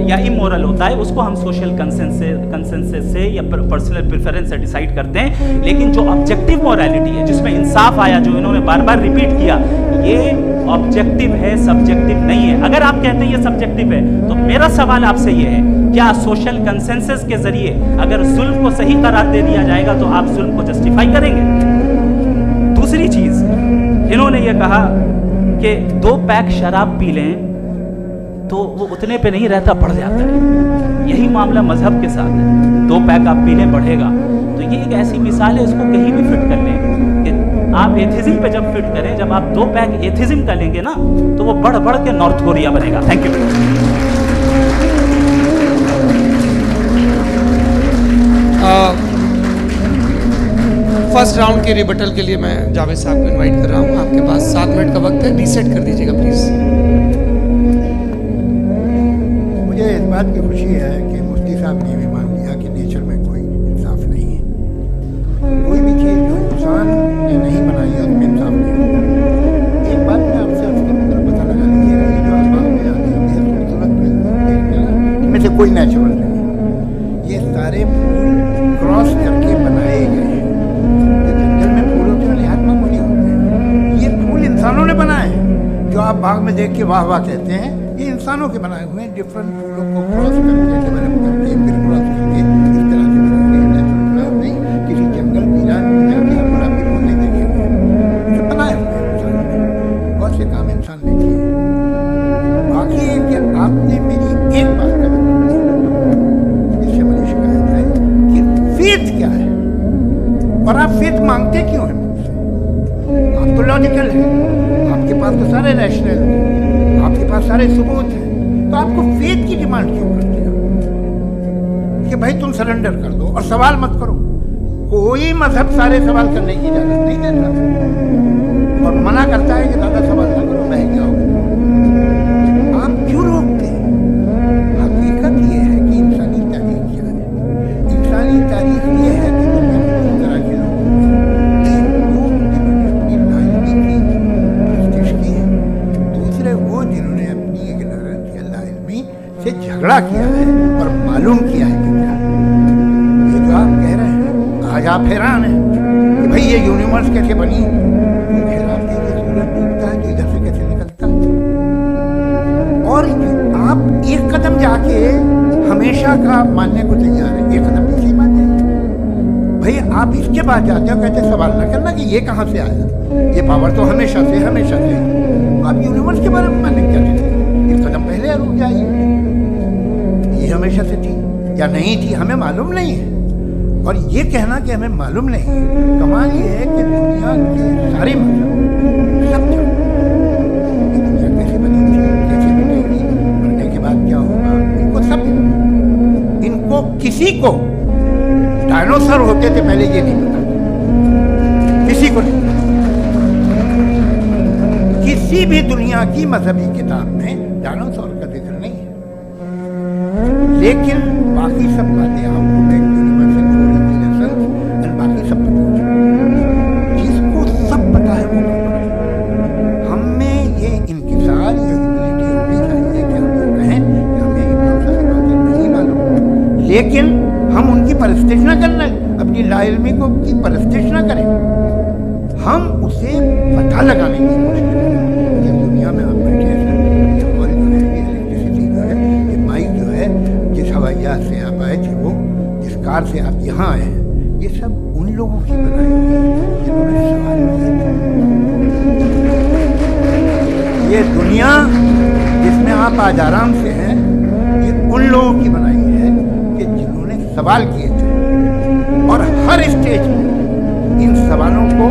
या इमोरल होता है, उसको हम सोशल कंसेंसस से या पर्सनल प्रेफरेंस से डिसाइड करते हैं। लेकिन जो ऑब्जेक्टिव मोरालिटी है, जिसमें इंसाफ आया, जो इन्होंने बार बार रिपीट किया, ये ऑब्जेक्टिव है, सब्जेक्टिव नहीं है। अगर आप कहते हैं ये सब्जेक्टिव है, तो मेरा सवाल आपसे ये है, क्या सोशल कंसेंसस के जरिए अगर जुल्म को सही करार दे दिया जाएगा तो आप जुल्म को जस्टिफाई करेंगे? दूसरी चीज, इन्होंने ये कहा कि 2 पैक शराब पी लें तो वो उतने पे नहीं रहता, बढ़ जाता है। यही मामला मजहब के साथ है। 2 पैक आप पी लें, बढ़ेगा। तो ये एक ऐसी मिसाल है, इसको कहीं भी फिट कर लें कि आप एथिज्म पे जब फिट करें, जब आप 2 पैक एथिज्म का लेंगे ना, तो वो बढ़ बढ़ के नॉर्थ कोरिया बनेगा। Thank you. फर्स्ट राउंड के रिबटल के लिए मैं जावेद साहब को इनवाइट कर रहा हूँ। आपके पास 7 मिनट का वक्त है, रीसेट कर दीजिएगा प्लीज। मुझे इस बात की खुशी है कि मुफ्ती साहब ने भी मान लिया कि नेचर में कोई इंसाफ नहीं है। कोई भी चीज़ जो इंसान ने नहीं बनाई है उसमें इंसाफ नहीं है। एक बात मैं आपसे पता लगा लीजिएगा, ये जो आसमान में आती है ये खूबसूरत देखते हैं, इनमें से कोई नेचुरल नहीं है। ये सारे फूल क्रॉस करके बनाए गए हैं। जो जंगल में फूल होते हैं निहायत मामूली होते हैं, ये फूल इंसानों ने बनाए हैं। जो आप बाग में देख के वाह वाह कहते हैं, ये इंसानों के बनाए हुए डिफरेंट फूलों को क्रॉस करके डेवलप करके फिर क्रॉस करके इस तरह से बनाए गए। नेचुरल नहीं, किसी जंगल वीरान में जाके आप बड़ा भी फूल नहीं देखेंगे, इसे बनाए हुए इंसान ने। बहुत से काम इंसान ने किए। बाकी है कि आपने मेरी एक बात का इससे मुझे शिकायत है कि फेथ क्या है और आप फेथ मांगते क्यों हैं मुझसे? आप तो लॉजिकल है, आपके पास तो सारे रैशनल हैं, आपके पास सारे सबूत हैं, तो आपको फेथ की डिमांड क्यों करते हो कि भाई तुम सरेंडर कर दो और सवाल मत करो? कोई मजहब सारे सवाल करने की इजाजत नहीं देता और मना करता है कि ज्यादा सवाल ना करो, बह जाओगे। आप क्यों रोकते हैं? हकीकत ये है कि इंसानी तारीख क्या है। इंसानी तारीख ये है कि दुनिया में किस तरह के लोग अपनी नाइमी की कोशिश की है, दूसरे वो जिन्होंने अपनी इग्नोरेंस या लाइल्मी से झगड़ा किया है और मालूम किया है कि क्या ये जो आप कह रहे हैं। आज आप हैरान हैं कि भाई ये यूनिवर्स कैसे बनी। हैरान है कि सूरज डूबता है तो इधर से कैसे निकलता है। और आप एक कदम जाके हमेशा का मानने को तैयार है, एक कदम पीछे मानते हैं। भाई आप इसके बाद जाते हो, कहते सवाल ना करना कि ये कहाँ से आया, ये पावर तो हमेशा से आप यूनिवर्स के बारे में मानने क्या थे? एक कदम पहले रुक जाइए। ये हमेशा से थी या नहीं थी हमें मालूम नहीं है। और ये कहना कि हमें मालूम नहीं है, कमाल ये है कि दुनिया के सारे मतलब सब ये दुनिया कैसे बनी थी, कैसे बनेगी, बनने के बाद क्या होगा, इनको सब, इनको किसी को डायनासोर होते थे पहले ये नहीं पता, किसी को नहीं। किसी भी दुनिया की मजहबी किताब में डायनासोर का जिक्र नहीं है। लेकिन बाकी सब बातें आपको बाकी सब पता है। जिसको सब पता है वो हमें ये इंकिसार, ये ह्यूमिलिटी होनी चाहिए कि हम ये कहें कि हमें ये बहुत सारी बातें नहीं मालूम, लेकिन हम उनकी परस्तिश न करना, अपनी लाइल्मी को की परस्तिश न करें, हम उसे पता लगाने की कोशिश करें। ये दुनिया में हम बैठे हैं, ये हॉल जो है, ये इलेक्ट्रिसिटी जो है, ये माइक जो है, जिस हवाई जहाज से आप आए थे, वो जिस कार से आप यहाँ आए हैं, ये सब उन लोगों की बनाई हुई है जिन्होंने सवाल किए थे। ये दुनिया जिसमें आप आज आराम से हैं, ये उन लोगों की बनाई है कि जिन्होंने सवाल किए थे। और हर स्टेज में इन सवालों को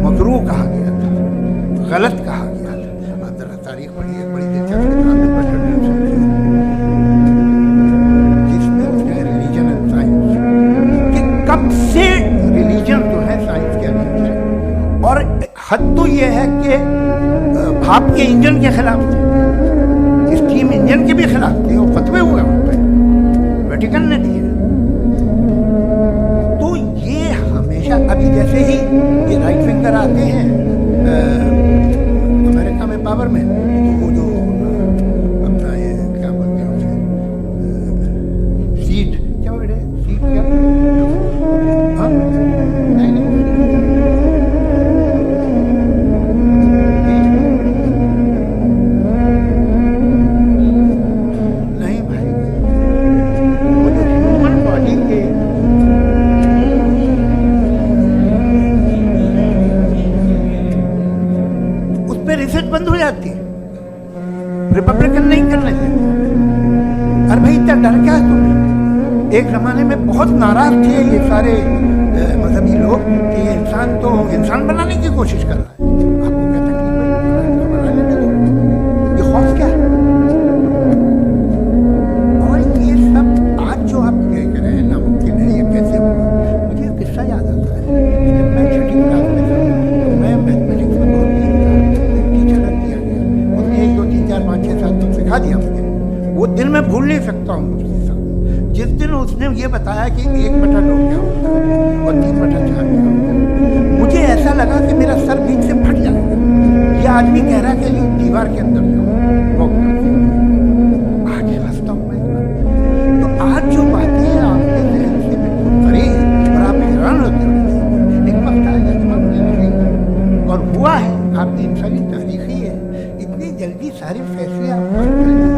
मकरूह कहा गया था, गलत कहा गया था। आप जरा तारीख पढ़िए, बड़ी दिलचस्प किताब है जिसमें उसने रिलीजन एंड साइंस कि कब से रिलीजन जो है साइंस के अधीन है हद तो ये है कि भाप के इंजन के खिलाफ थे, स्टीम इंजन के भी खिलाफ थे, वो फतवे हुए उन पर, वेटिकन ने दिए। तो ये हमेशा, अभी जैसे ही ये राइट फिंगर आते हैं अमेरिका में पावर में, तो वो जो अपना ये क्या बोलते हैं उसे, सीट क्या बोले, सीट क्या, हाँ नहीं भाई, वो जो ह्यूमन बॉडी के उस पर रिसर्च बंद हो जाती है, रिपब्लिकन नहीं करने देते। अरे भाई इतना डर क्या है तुम्हें? एक जमाने में बहुत नाराज थे ये सारे मजहबी लोग कि ये इंसान तो इंसान बनाने की कोशिश कर रहा है। आपको क्या तकलीफ है? बना लेने दो, ये खौफ क्या है? और ये सब आज जो आप कह रहे हैं नामुमकिन है, ये कैसे होगा? मुझे एक किस्सा याद आता है, जब मैं छठी क्लास में था तो मैं मैथमेटिक्स में बहुत वीक था, एक टीचर रख दिया गया, उसने 1 2 3 4 5 6 7 तक सिखा दिया मुझे। वो दिन मैं भूल नहीं सकता हूँ उसके साथ। जिस दिन उसने ये बताया कि 1/2 क्या होता है और 3/4 क्या होता है, मुझे ऐसा लगा कि मेरा सर बीच से फट जाएगा। ये आदमी कह रहा है कि ये दीवार के अंदर जाओ, आज हंसता हूँ मैं इस बार। तो आज जो बातें आपके जहन से बिल्कुल परे हैं और आप हैरान होते हो, एक वक्त आएगा जब आप नहीं, और हुआ है। आपकी इंसानी तारीख ही है, इतनी जल्दी सारे फैसले आप मान करेंगे,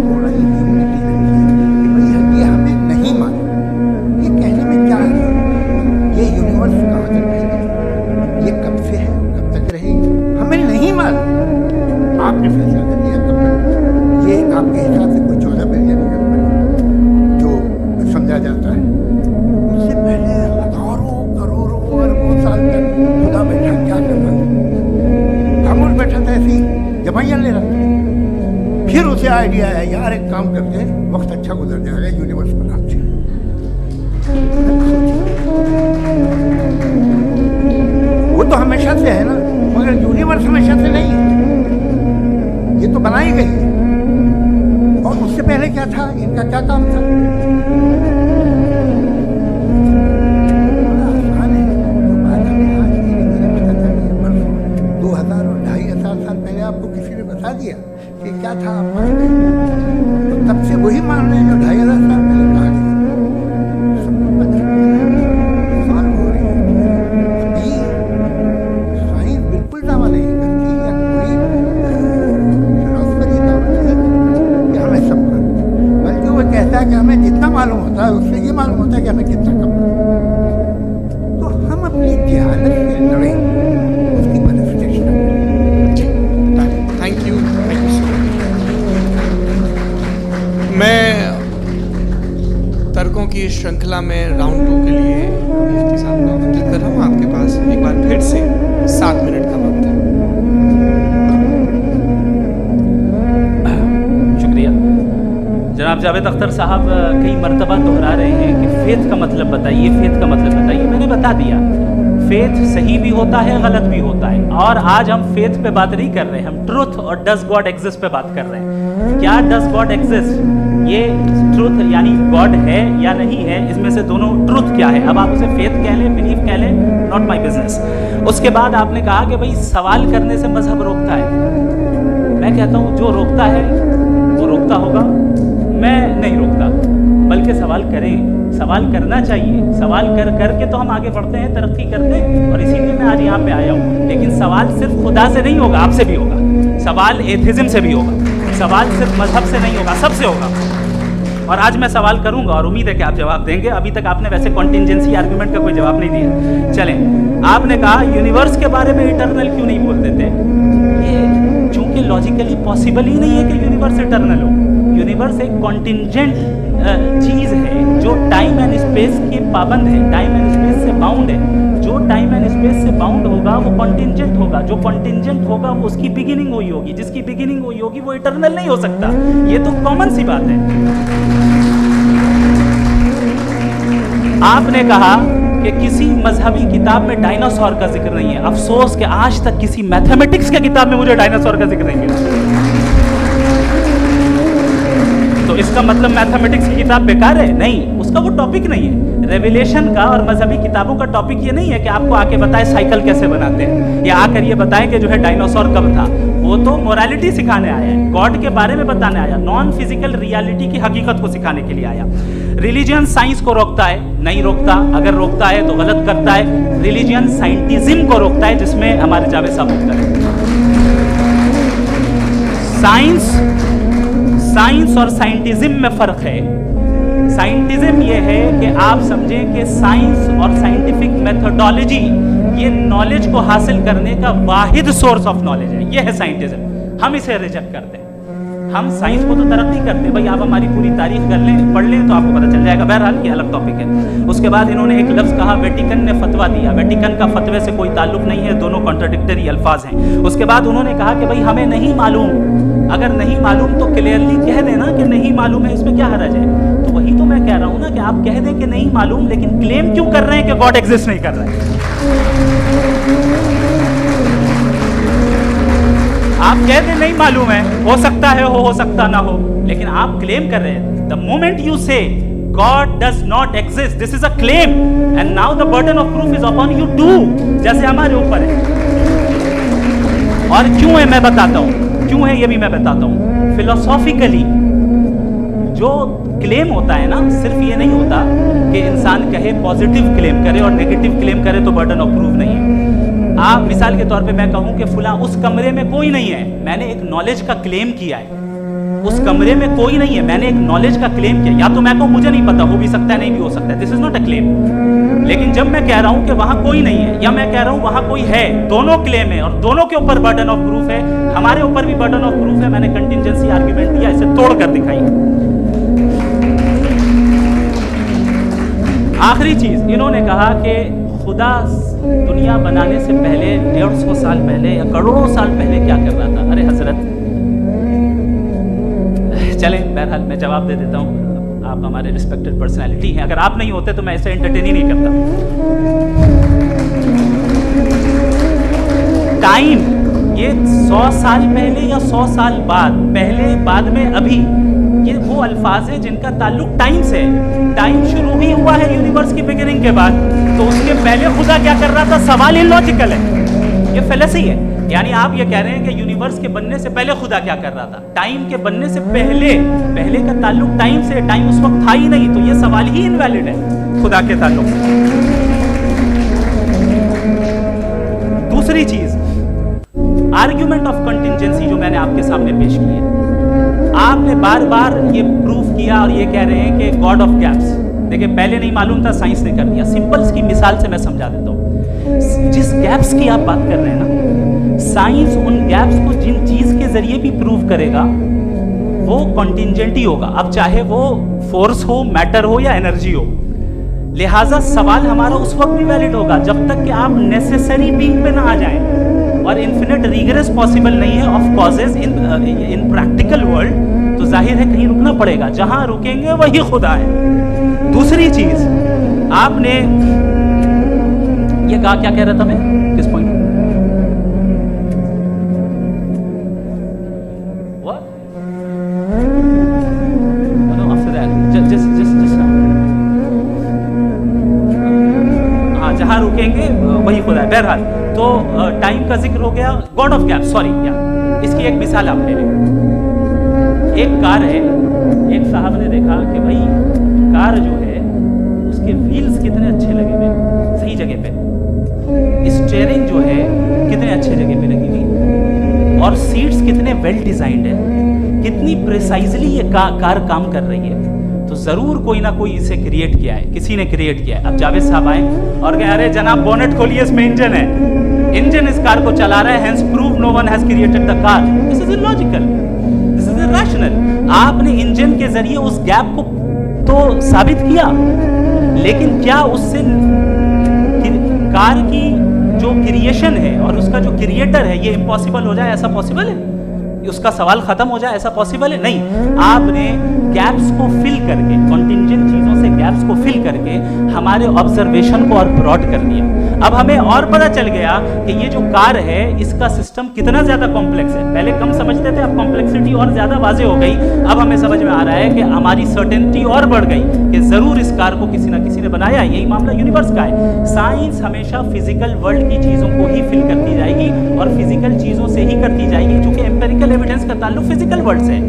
थोड़ा ही ह्यूमिलिटी रखिए कि भाई ये हमें नहीं मालूम। ये कहने में क्या है? ये यूनिवर्स कहाँ तक है, ये कब से है, कब तक रहेगी, हमें नहीं मालूम। आपने फैसला कर लिया कब तक, ये आपके हिसाब से कोई 14 बिलियन जो समझा जाता है, उससे पहले हजारों करोड़ों अरबों साल तक खुदा बैठा क्या कर रहा था? खामोश बैठा था, ऐसी जमाइयाँ ले रहा था। फिर उसे आइडिया है, यार एक काम करते, वक्त अच्छा गुजर जाएगा, यूनिवर्स बनाते हैं। वो तो हमेशा से है ना, मगर यूनिवर्स हमेशा से नहीं है, ये तो बनाई गई है। और उससे पहले क्या था, इनका क्या काम था? बड़ा आसान है, जो बात हमें आज धीरे धीरे पता चली है, परसों 2000 और 2500 साल पहले आपको किसी ने बता दिया कि क्या था, आप मान गए, तो तब से वही मान रहे हैं जो 2500 साल पहले कहा गया। सब बदल साल हो रही है। अभी साइंस बिल्कुल दावा नहीं करती, या कोई फिलॉसफी दावा नहीं करती कि हमें सब मालूम, बल्कि वो कहता है कि हमें जितना मालूम होता है उससे ये मालूम होता है कि हमें कितना कम मालूम। तो हम अपनी जहालत से लड़ें, उसकी मैनिफेस्टेशन करें। Thank you so much. मैं तर्कों की इस श्रृंखला में राउंड 2 के लिए मुफ्ती साहब को आमंत्रित कर रहा हूँ। आपके पास एक बार फिर से 7 मिनट का वक्त है। शुक्रिया। जनाब जावेद अख्तर साहब कई मर्तबा दोहरा रहे हैं कि फेथ का मतलब बताइए, फेथ का मतलब बताइए। मैंने बता दिया, फेथ सही भी होता है, गलत भी होता है। और आज हम फेथ पे बात नहीं कर रहे हैं, हम ट्रुथ और डज गॉड एग्जिस्ट पे बात कर रहे हैं। क्या डज गॉड एग्जिस्ट, ये ट्रुथ यानी गॉड है या नहीं है, इसमें से दोनों ट्रुथ क्या है। अब आप उसे फेथ कह लें, बिलीफ कह लें, नॉट माई बिजनेस। उसके बाद आपने कहा कि भाई सवाल करने से मजहब रोकता है। मैं कहता हूँ जो रोकता है वो रोकता होगा, मैं नहीं रोकता, बल्कि सवाल करें, सवाल करना चाहिए। सवाल कर करके तो हम आगे बढ़ते हैं, तरक्की करते हैं, और इसीलिए मैं आज यहाँ पे आया हूँ। लेकिन सवाल सिर्फ खुदा से नहीं होगा, आपसे भी होगा। सवाल एथिज्म से भी होगा, सवाल सिर्फ मजहब से नहीं होगा, सबसे होगा। और आज मैं सवाल करूंगा और उम्मीद है कि आप जवाब देंगे। अभी तक आपने वैसे कॉन्टिंजेंसी आर्गुमेंट का कोई जवाब नहीं दिया। चलें, आपने कहा यूनिवर्स के बारे में इटर्नल क्यों नहीं बोल देते। ये चूंकि लॉजिकली पॉसिबल ही नहीं है कि यूनिवर्स इटर्नल हो। यूनिवर्स एक कॉन्टिंजेंट चीज़ है जो टाइम एंड स्पेस के पाबंद है, टाइम एंड स्पेस से बाउंड है। जो टाइम एंड स्पेस से बाउंड होगा वो कॉन्टिंजेंट होगा, जो कॉन्टिंजेंट होगा वो उसकी बिगिनिंग हुई होगी, जिसकी बिगिनिंग हुई होगी वो इटर्नल नहीं हो सकता। ये तो कॉमन सी बात है। आपने कहा कि किसी मजहबी किताब में डायनासोर का जिक्र नहीं है। अफसोस कि आज तक किसी मैथमेटिक्स के किताब में मुझे डायनासोर का जिक्र नहीं मिला। तो इसका मतलब मैथमेटिक्स की किताब बेकार है? नहीं, उसका वो टॉपिक नहीं है। रेविलेशन का और मजहबी किताबों का टॉपिक ये नहीं है कि आपको आके बताए साइकिल कैसे बनाते हैं, या आकर ये बताएं कि जो है डायनासोर कब था। वो तो मोरालिटी सिखाने आया है, गॉड के बारे में बताने आया, नॉन फिजिकल रियलिटी की हकीकत को सिखाने के लिए आया। रिलीजियन साइंस को रोकता है? नहीं रोकता। अगर रोकता है तो गलत करता है। रिलीजियन साइंटिज्म को रोकता है, जिसमें हमारे जावेद साहब मुफ्ती हैं। साइंस और साइंटिज्म में फर्क है। साइंटिज्म ये है कि आप समझें कि साइंस और साइंटिफिक मेथोडोलॉजी ये नॉलेज को हासिल करने का वाहिद सोर्स ऑफ नॉलेज है। ये है साइंटिज्म। हम इसे रिजेक्ट करते हैं। हम साइंस को तो तरक्की करते हैं, भाई आप हमारी पूरी तारीख कर लें, पढ़ लें तो आपको पता चल जाएगा। बहरहाल ये अलग टॉपिक है। उसके बाद इन्होंने एक लफ्ज़ कहा, वेटिकन ने फतवा दिया। वेटिकन का फतवे से कोई ताल्लुक नहीं है, दोनों कॉन्ट्राडिक्टरी अल्फाज हैं। उसके बाद उन्होंने कहा कि भाई हमें नहीं मालूम। अगर नहीं मालूम तो क्लियरली कह देना कि नहीं मालूम है, इसमें क्या हर्ज है? तो वही तो मैं कह रहा हूँ ना कि आप कह दें कि नहीं मालूम, लेकिन क्लेम क्यों कर रहे हैं कि गॉड एग्जिस्ट नहीं कर रहा है? आप कह दें नहीं मालूम है, हो सकता है हो सकता ना हो, लेकिन आप क्लेम कर रहे हैं। द मोमेंट यू से God does not exist, this is a claim, and now the burden of proof is upon you too, जैसे हमारे ऊपर है। और क्यों है मैं बताता हूं, क्यों है ये भी मैं बताता हूं। फिलोसॉफिकली जो क्लेम होता है ना, सिर्फ ये नहीं होता कि इंसान कहे पॉजिटिव क्लेम करे और नेगेटिव क्लेम करे तो बर्डन ऑफ प्रूफ नहीं है। आप मिसाल के तौर पे मैं कहूं कि फुला उस कमरे में कोई नहीं है, मैंने एक नॉलेज का क्लेम किया है। उस कमरे में कोई नहीं है, मैंने एक नॉलेज का क्लेम किया। या तो मैं कहूं मुझे नहीं पता, हो भी सकता है नहीं भी हो सकता है, this is not a claim. लेकिन जब मैं कह रहा हूं कि वहां कोई नहीं है, या मैं कह रहा हूं वहां कोई है, दोनों क्लेम है और दोनों के ऊपर बर्डन ऑफ प्रूफ है। हमारे ऊपर भी बर्डन ऑफ प्रूफ है। मैंने कंटिजेंसी आर्ग्यूमेंट दिया, इसे तोड़कर दिखाई। आखिरी चीज इन्होंने कहा कि खुदा दुनिया बनाने से पहले 150 साल पहले या करोड़ों साल पहले क्या कर रहा था। अरे हजरत, चलें बहरहाल मैं जवाब दे देता हूँ। आप हमारे रिस्पेक्टेड पर्सनैलिटी हैं, अगर आप नहीं होते तो मैं इसे एंटरटेन ही नहीं करता। टाइम ये 100 साल पहले या 100 साल बाद, पहले बाद में अभी, ये वो अल्फाज है जिनका ताल्लुक टाइम से है। टाइम शुरू ही हुआ है यूनिवर्स की बिगिनिंग के बाद, तो उसके पहले खुदा क्या कर रहा था? सवाल इलॉजिकल है, ये फेलेसी है। यानी आप ये कह रहे हैं कि यूनिवर्स के बनने से पहले खुदा क्या कर रहा था? टाइम के बनने से पहले, पहले का ताल्लुक टाइम से, टाइम उस वक्त था ही नहीं, तो ये सवाल ही इनवैलिड है खुदा के ताल्लुक से। दूसरी चीज, आर्ग्यूमेंट ऑफ कंटिजेंसी जो मैंने आपके सामने पेश की है, आपने बार बार ये प्रूफ किया और ये कह रहे हैं कि गॉड ऑफ गैप्स। देखिए पहले नहीं मालूम था, साइंस ने कर दिया। सिंपल की मिसाल से मैं समझा देता हूँ। जिस गैप्स की आप बात कर रहे हैं ना, साइंस उन गैप्स को जिन चीज के जरिए भी प्रूव करेगा वो कॉन्टिजेंट ही होगा। अब चाहे वो फोर्स हो, मैटर हो या एनर्जी हो। लिहाजा सवाल हमारा उस वक्त भी वैलिड होगा जब तक कि आप नेसेसरी बीइंग पे ना आ जाएं। और इन्फिनिट रिग्रेस पॉसिबल नहीं है of causes in practical world, तो जाहिर है कहीं रुकना पड़ेगा, जहां रुकेंगे वही खुदा है। दूसरी चीज आपने ये कहा, क्या कह रहा था मैं, किस पॉइंट? हाँ, जहां रुकेंगे वही खुदा है। बहरहाल तो टाइम का जिक्र हो गया, गॉड ऑफ गैप, सॉरी या इसकी एक मिसाल आप ले लें। एक कार है, एक साहब ने देखा कि भाई कार जो है उसके व्हील्स कितने अच्छे लगे हुए, सही जगह पे, स्टीयरिंग जो है कितने अच्छे जगह पे लगी हुई, और सीट्स कितने वेल डिजाइंड है, कितनी प्रिसाइजली ये कार काम कर रही है। तो जरूर कोई ना कोई इसे क्रिएट किया है, किसी ने क्रिएट किया है। अब जावेद साहब आए और कहे अरे जनाब बोनेट खोलिए, इसमें इंजन है, इंजन इस कार को चला रहा है, hence prove no one has created the car. This is illogical, this is irrational. आपने इंजन के जरिए उस गैप को तो साबित किया, लेकिन क्या उससे कार की जो क्रिएशन है और उसका जो क्रिएटर है ये इम्पॉसिबल हो जाए? ऐसा पॉसिबल है? उसका सवाल खत्म हो जाए, ऐसा पॉसिबल है? नहीं, आपने गैप्स को फिल करके, कॉन्टिंजेंट चीजों से गैप्स को फिल करके हमारे ऑब्जर्वेशन को और ब्रॉड कर दिया। अब हमें और पता चल गया कि ये जो कार है इसका सिस्टम कितना ज्यादा कॉम्प्लेक्स है। पहले कम समझते थे, अब कॉम्प्लेक्सिटी और ज्यादा वाजे हो गई। अब हमें समझ में आ रहा है कि हमारी सर्टेनिटी और बढ़ गई कि जरूर इस कार को किसी ना किसी ने बनाया। यही मामला यूनिवर्स का है। साइंस हमेशा फिजिकल वर्ल्ड की चीजों को ही फिल करती जाएगी और फिजिकल चीजों से ही करती जाएगी, क्योंकि एम्पिरिकल एविडेंस का ताल्लुक फिजिकल वर्ल्ड से है।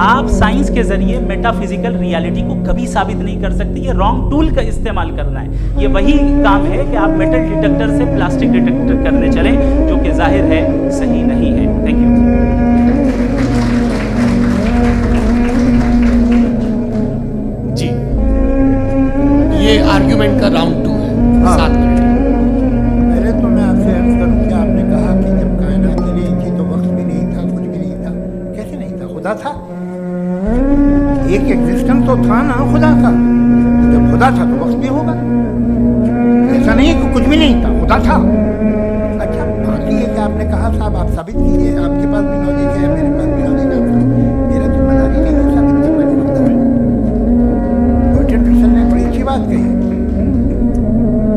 आप साइंस के जरिए मेटाफिजिकल रियलिटी को कभी साबित नहीं कर सकते। ये रॉन्ग टूल का इस्तेमाल करना है। ये वही काम है कि आप मेटल डिटेक्टर से प्लास्टिक डिटेक्टर करने चलें, जो कि जाहिर है सही नहीं है। Thank you. जी, ये आर्ग्यूमेंट का राउंड 2 है। हाँ। 7 मिनट। पहले तो मैं आपसे अर्ज करूं कि आपने कहा कि जब कायनात नहीं थी तो वक्त भी नहीं था, कुछ भी नहीं था। कैसे नहीं था? खुदा था। एक एग्जिस्टेंस तो था ना खुदा का। तो जब खुदा था तो वक्त भी होगा। ऐसा नहीं है कि कुछ भी नहीं था, खुदा था। अच्छा, बाकी है कि आपने कहा साहब आप साबित कीजिए, आपके पास भी नॉलेज है, मेरे पास भी नॉलेज है। मेरा जिम्मेदारी नहीं है साबित करना कि खुदा है। बर्ट्रैंड रसल ने बड़ी अच्छी बात कही।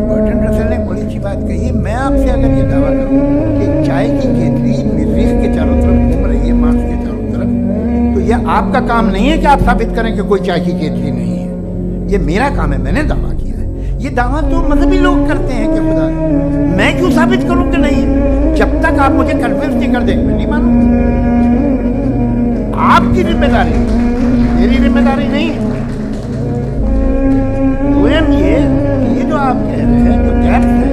बर्ट्रैंड रसल ने बड़ी अच्छी बात कही। मैं आपसे अगर ये दावा करूं कि चाय की केतली मरीख के चारों तरफ घूम रही है, मार्स के चारों तरफ, तो ये आपका काम नहीं है कि आप साबित करें कि कोई चाय की केतली नहीं है। ये मेरा काम है, मैंने दावा किया है। ये दावा तो मजहबी लोग करते हैं कि खुदा है। मैं क्यों साबित करूं कि नहीं है? जब तक आप मुझे कन्विंस नहीं कर देंगे मैं नहीं मानूंगा। आपकी जिम्मेदारी, मेरी जिम्मेदारी नहीं है। स्वयं ये जो आप कह रहे हैं, जो गैप है,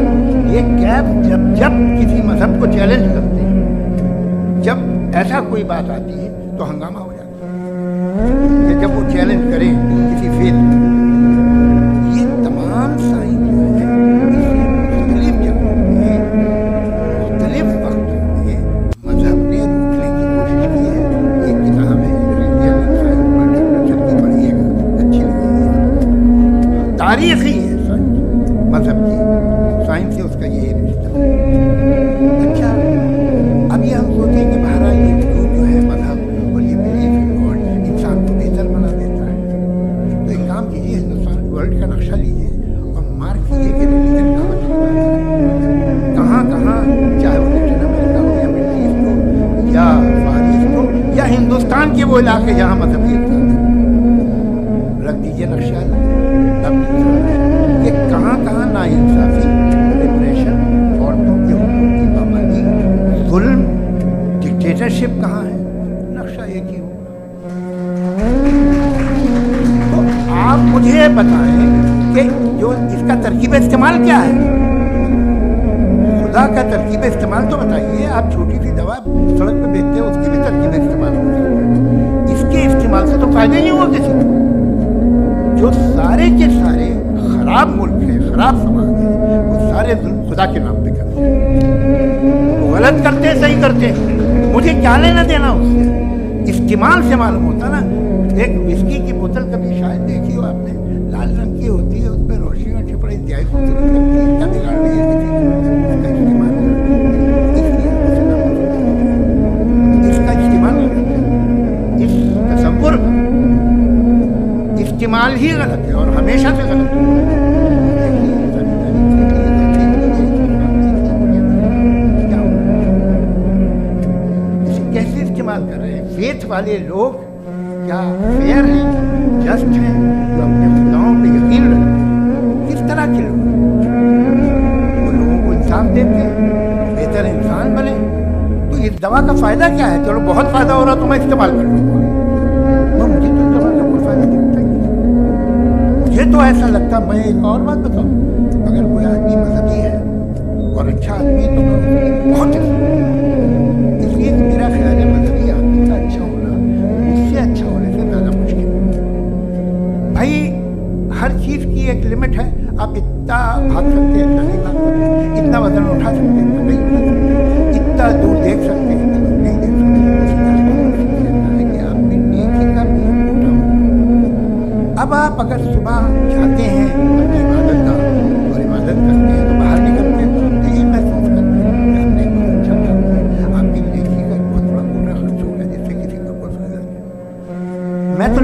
ये गैप जब जब किसी मजहब को चैलेंज करते हैं, जब ऐसा कोई बात आती है तो हंगामा हो जाता है। कि जब वो चैलेंज करें किसी फेथ, ये तमाम साइंस जो है मुख्तलिफ जगहों में, मुख्तलिफ वक्तों में मजहब ने रोकने की कोशिश की है। एक किताब है religion and science, Bertrand Russell की, पढ़िएगा, अच्छी लगेगी। तारीखी है साइंस, मजहब की साइंस से उसका यही रिश्ता है। अच्छा, अब ये हम सोचें कि महाराज ये जो है मजहब और ये बिलीफ इन गॉड इंसान को बेहतर बना देता है। तो एक काम कीजिए, हिंदुस्तान वर्ल्ड का नक्शा लीजिए और मार्क कीजिए कि रिलीजन कहाँ कहाँ, चाहे वो लैटिन अमेरिका हो या मिडिल ईस्ट हो या फार ईस्ट हो या हिंदुस्तान के वो इलाके जहाँ मजहबी रख दीजिए नक्शा। तब कि कहाँ कहाँ नाइंसाफी, डिप्रेशन, औरतों के हुकूक की पाबंदी, जुल्म, डिक्टेटरशिप कहाँ है, नक्शा एक ही होगा। तो आप मुझे बताएं कि जो इसका तरकीब इस्तेमाल क्या है? खुदा का तरकीब इस्तेमाल तो बताइए। आप छोटी सी दवा सड़क पे बेचते हो, उसकी भी तरकीब इस्तेमाल हो सकती है। इसके इस्तेमाल से तो फायदे नहीं हुआ किसी को। जो सारे के सारे खराब मुल्क है, खराब समाज है, वो सारे जुल्म खुदा के नाम पे करते हैं। वो गलत करते हैं, सही करते हैं, मुझे क्या लेना देना उससे? इस्तेमाल से मालूम होता ना। एक विस्की की बोतल कभी शायद देखी हो आपने, लाल रंग की होती है, उसमें रोशनी और छिपड़ी इंतहाई खूबसूरत लगती है। क्या बिगाड़ रही है किसी को? इसका इस्तेमाल इसका इस्तेमाल इस तसव्वुर का इस्तेमाल ही गलत है और हमेशा से गलत है। कैसे इस्तेमाल कर रहे हैं? फेथ वाले लोग क्या फेयर हैं, जस्ट हैं, जो अपने खुदाओं पे यकीन रखते हैं? किस तरह के लोग? वो लोगों को इंसाफ देते हैं, बेहतर इंसान बने। तो इस दवा का फायदा क्या है? चलो बहुत फायदा हो रहा तो मैं इस्तेमाल कर लूँगा, तो मुझे तो दवा का कोई फायदा दिखता ही नहीं। मुझे तो ऐसा लगता, मैं एक और बात बताऊँ, अगर कोई आदमी मजहबी है और अच्छा आदमी तो मैं उसकी बहुत इसलिए कि मेरा ख्याल है मजहबी आदमी का अच्छा होना उससे अच्छा होने से ज़्यादा मुश्किल है। भाई हर चीज़ की एक लिमिट है। आप इतना भाग सकते हैं, इतना नहीं भाग सकते, इतना वजन उठा सकते हैं, इतना नहीं उठा सकते, इतना दूर देख सकते हैं, इतना दूर नहीं देख सकते। कि आप नेकी का भी उठाओ। अब आप अगर सुबह जाते हैं अपनी इबादत का और इबादत करते हैं तो बाहर निकलते हैं तो आप यही महसूस करते हैं कि हमने बहुत अच्छा काम किया। आपकी नेकी का बहुत बड़ा पूरा खर्च हो गया।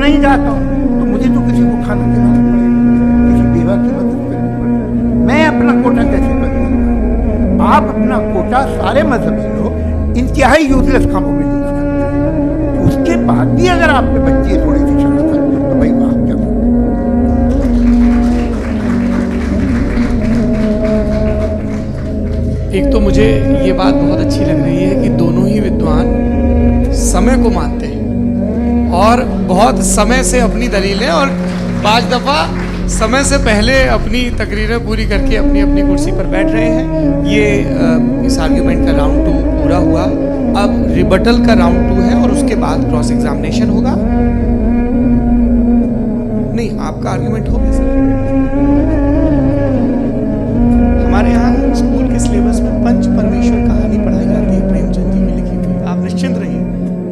नहीं जाता हूँ तो मुझे तो किसी को खाना खिलाना पड़ेगा, किसी बेवा की मदद करनी पड़ेगी। मैं अपना कोटा कैसे करूँगा? आप अपना कोटा सारे मजहबी लोग इंतहाई यूजलेस कामों में यूज करते हैं, उसके बाद भी अगर आप में बच्चे थोड़ी सी शरारत है तो भाई वहाँ क्या करूँ? एक तो मुझे ये बात बहुत अच्छी लग रही है कि दोनों ही विद्वान समय को मानते हैं और बहुत समय से अपनी दलीलें और पांच दफा समय से पहले अपनी तकरीरें पूरी करके अपनी अपनी कुर्सी पर बैठ रहे हैं। ये इस आर्ग्यूमेंट का राउंड 2 पूरा हुआ। अब रिबटल का राउंड 2 है और उसके बाद क्रॉस एग्जामिनेशन होगा। नहीं, आपका आर्ग्यूमेंट हो गया सर। हमारे यहाँ स्कूल के सिलेबस में पंच परमेश्वर कहानी पढ़ाई जाती है, प्रेमचंद जी की लिखी हुई। आप निश्चिंत रहिए,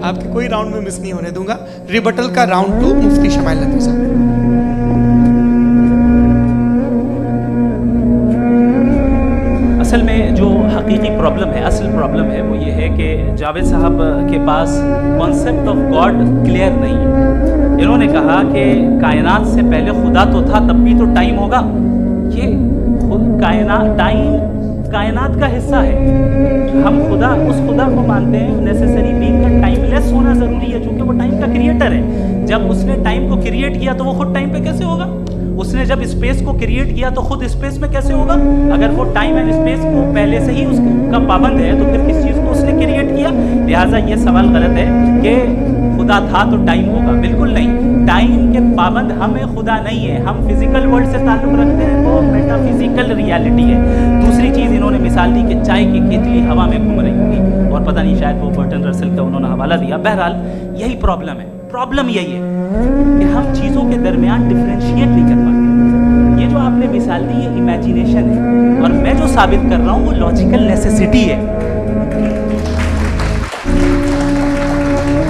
आपके कोई राउंड में मिस नहीं होने दूंगा। रिबटल का राउंड 2 मुफ्ती शमाइल नदवी साहब। असल में जो हकीकी प्रॉब्लम है, असल प्रॉब्लम है वो ये है कि जावेद साहब के पास कॉन्सेप्ट ऑफ गॉड क्लियर नहीं है। इन्होंने कहा कि कायनात से पहले खुदा तो था, तब भी तो टाइम होगा। ये कायनात का हिस्सा है। हम उस खुदा को मानते हैं, नेसेसरी बीइंग का टाइमलेस होना ज़रूरी है, क्योंकि वो टाइम का क्रिएटर है। जब उसने टाइम को क्रिएट किया तो वो खुद टाइम पे कैसे होगा? उसने जब स्पेस को क्रिएट किया तो खुद स्पेस में कैसे होगा? अगर वो टाइम एंड स्पेस को पहले से ही उसका पाबंद है तो फिर किस चीज़ को उसने क्रिएट किया? लिहाजा ये सवाल गलत है कि खुदा था तो टाइम होगा। बिल्कुल नहीं, टाइम के पाबंद हमें खुदा नहीं है। हम फिजिकल वर्ल्ड से ताल्लुक़ रखते हैं, वो मेटाफिजिकल रियलिटी है। दूसरी चीज़ इन्होंने मिसाल दी कि चाय की केतली हवा में घूम रही होगी, और पता नहीं शायद वो बर्टन रसल का उन्होंने हवाला दिया। बहरहाल यही प्रॉब्लम है। प्रॉब्लम यही है कि हम चीज़ों के दरमियान डिफरेंशिएट नहीं कर पाते। ये जो आपने मिसाल दी ये इमेजिनेशन है, और मैं जो साबित कर रहा हूँ वो लॉजिकल नेसेसिटी है।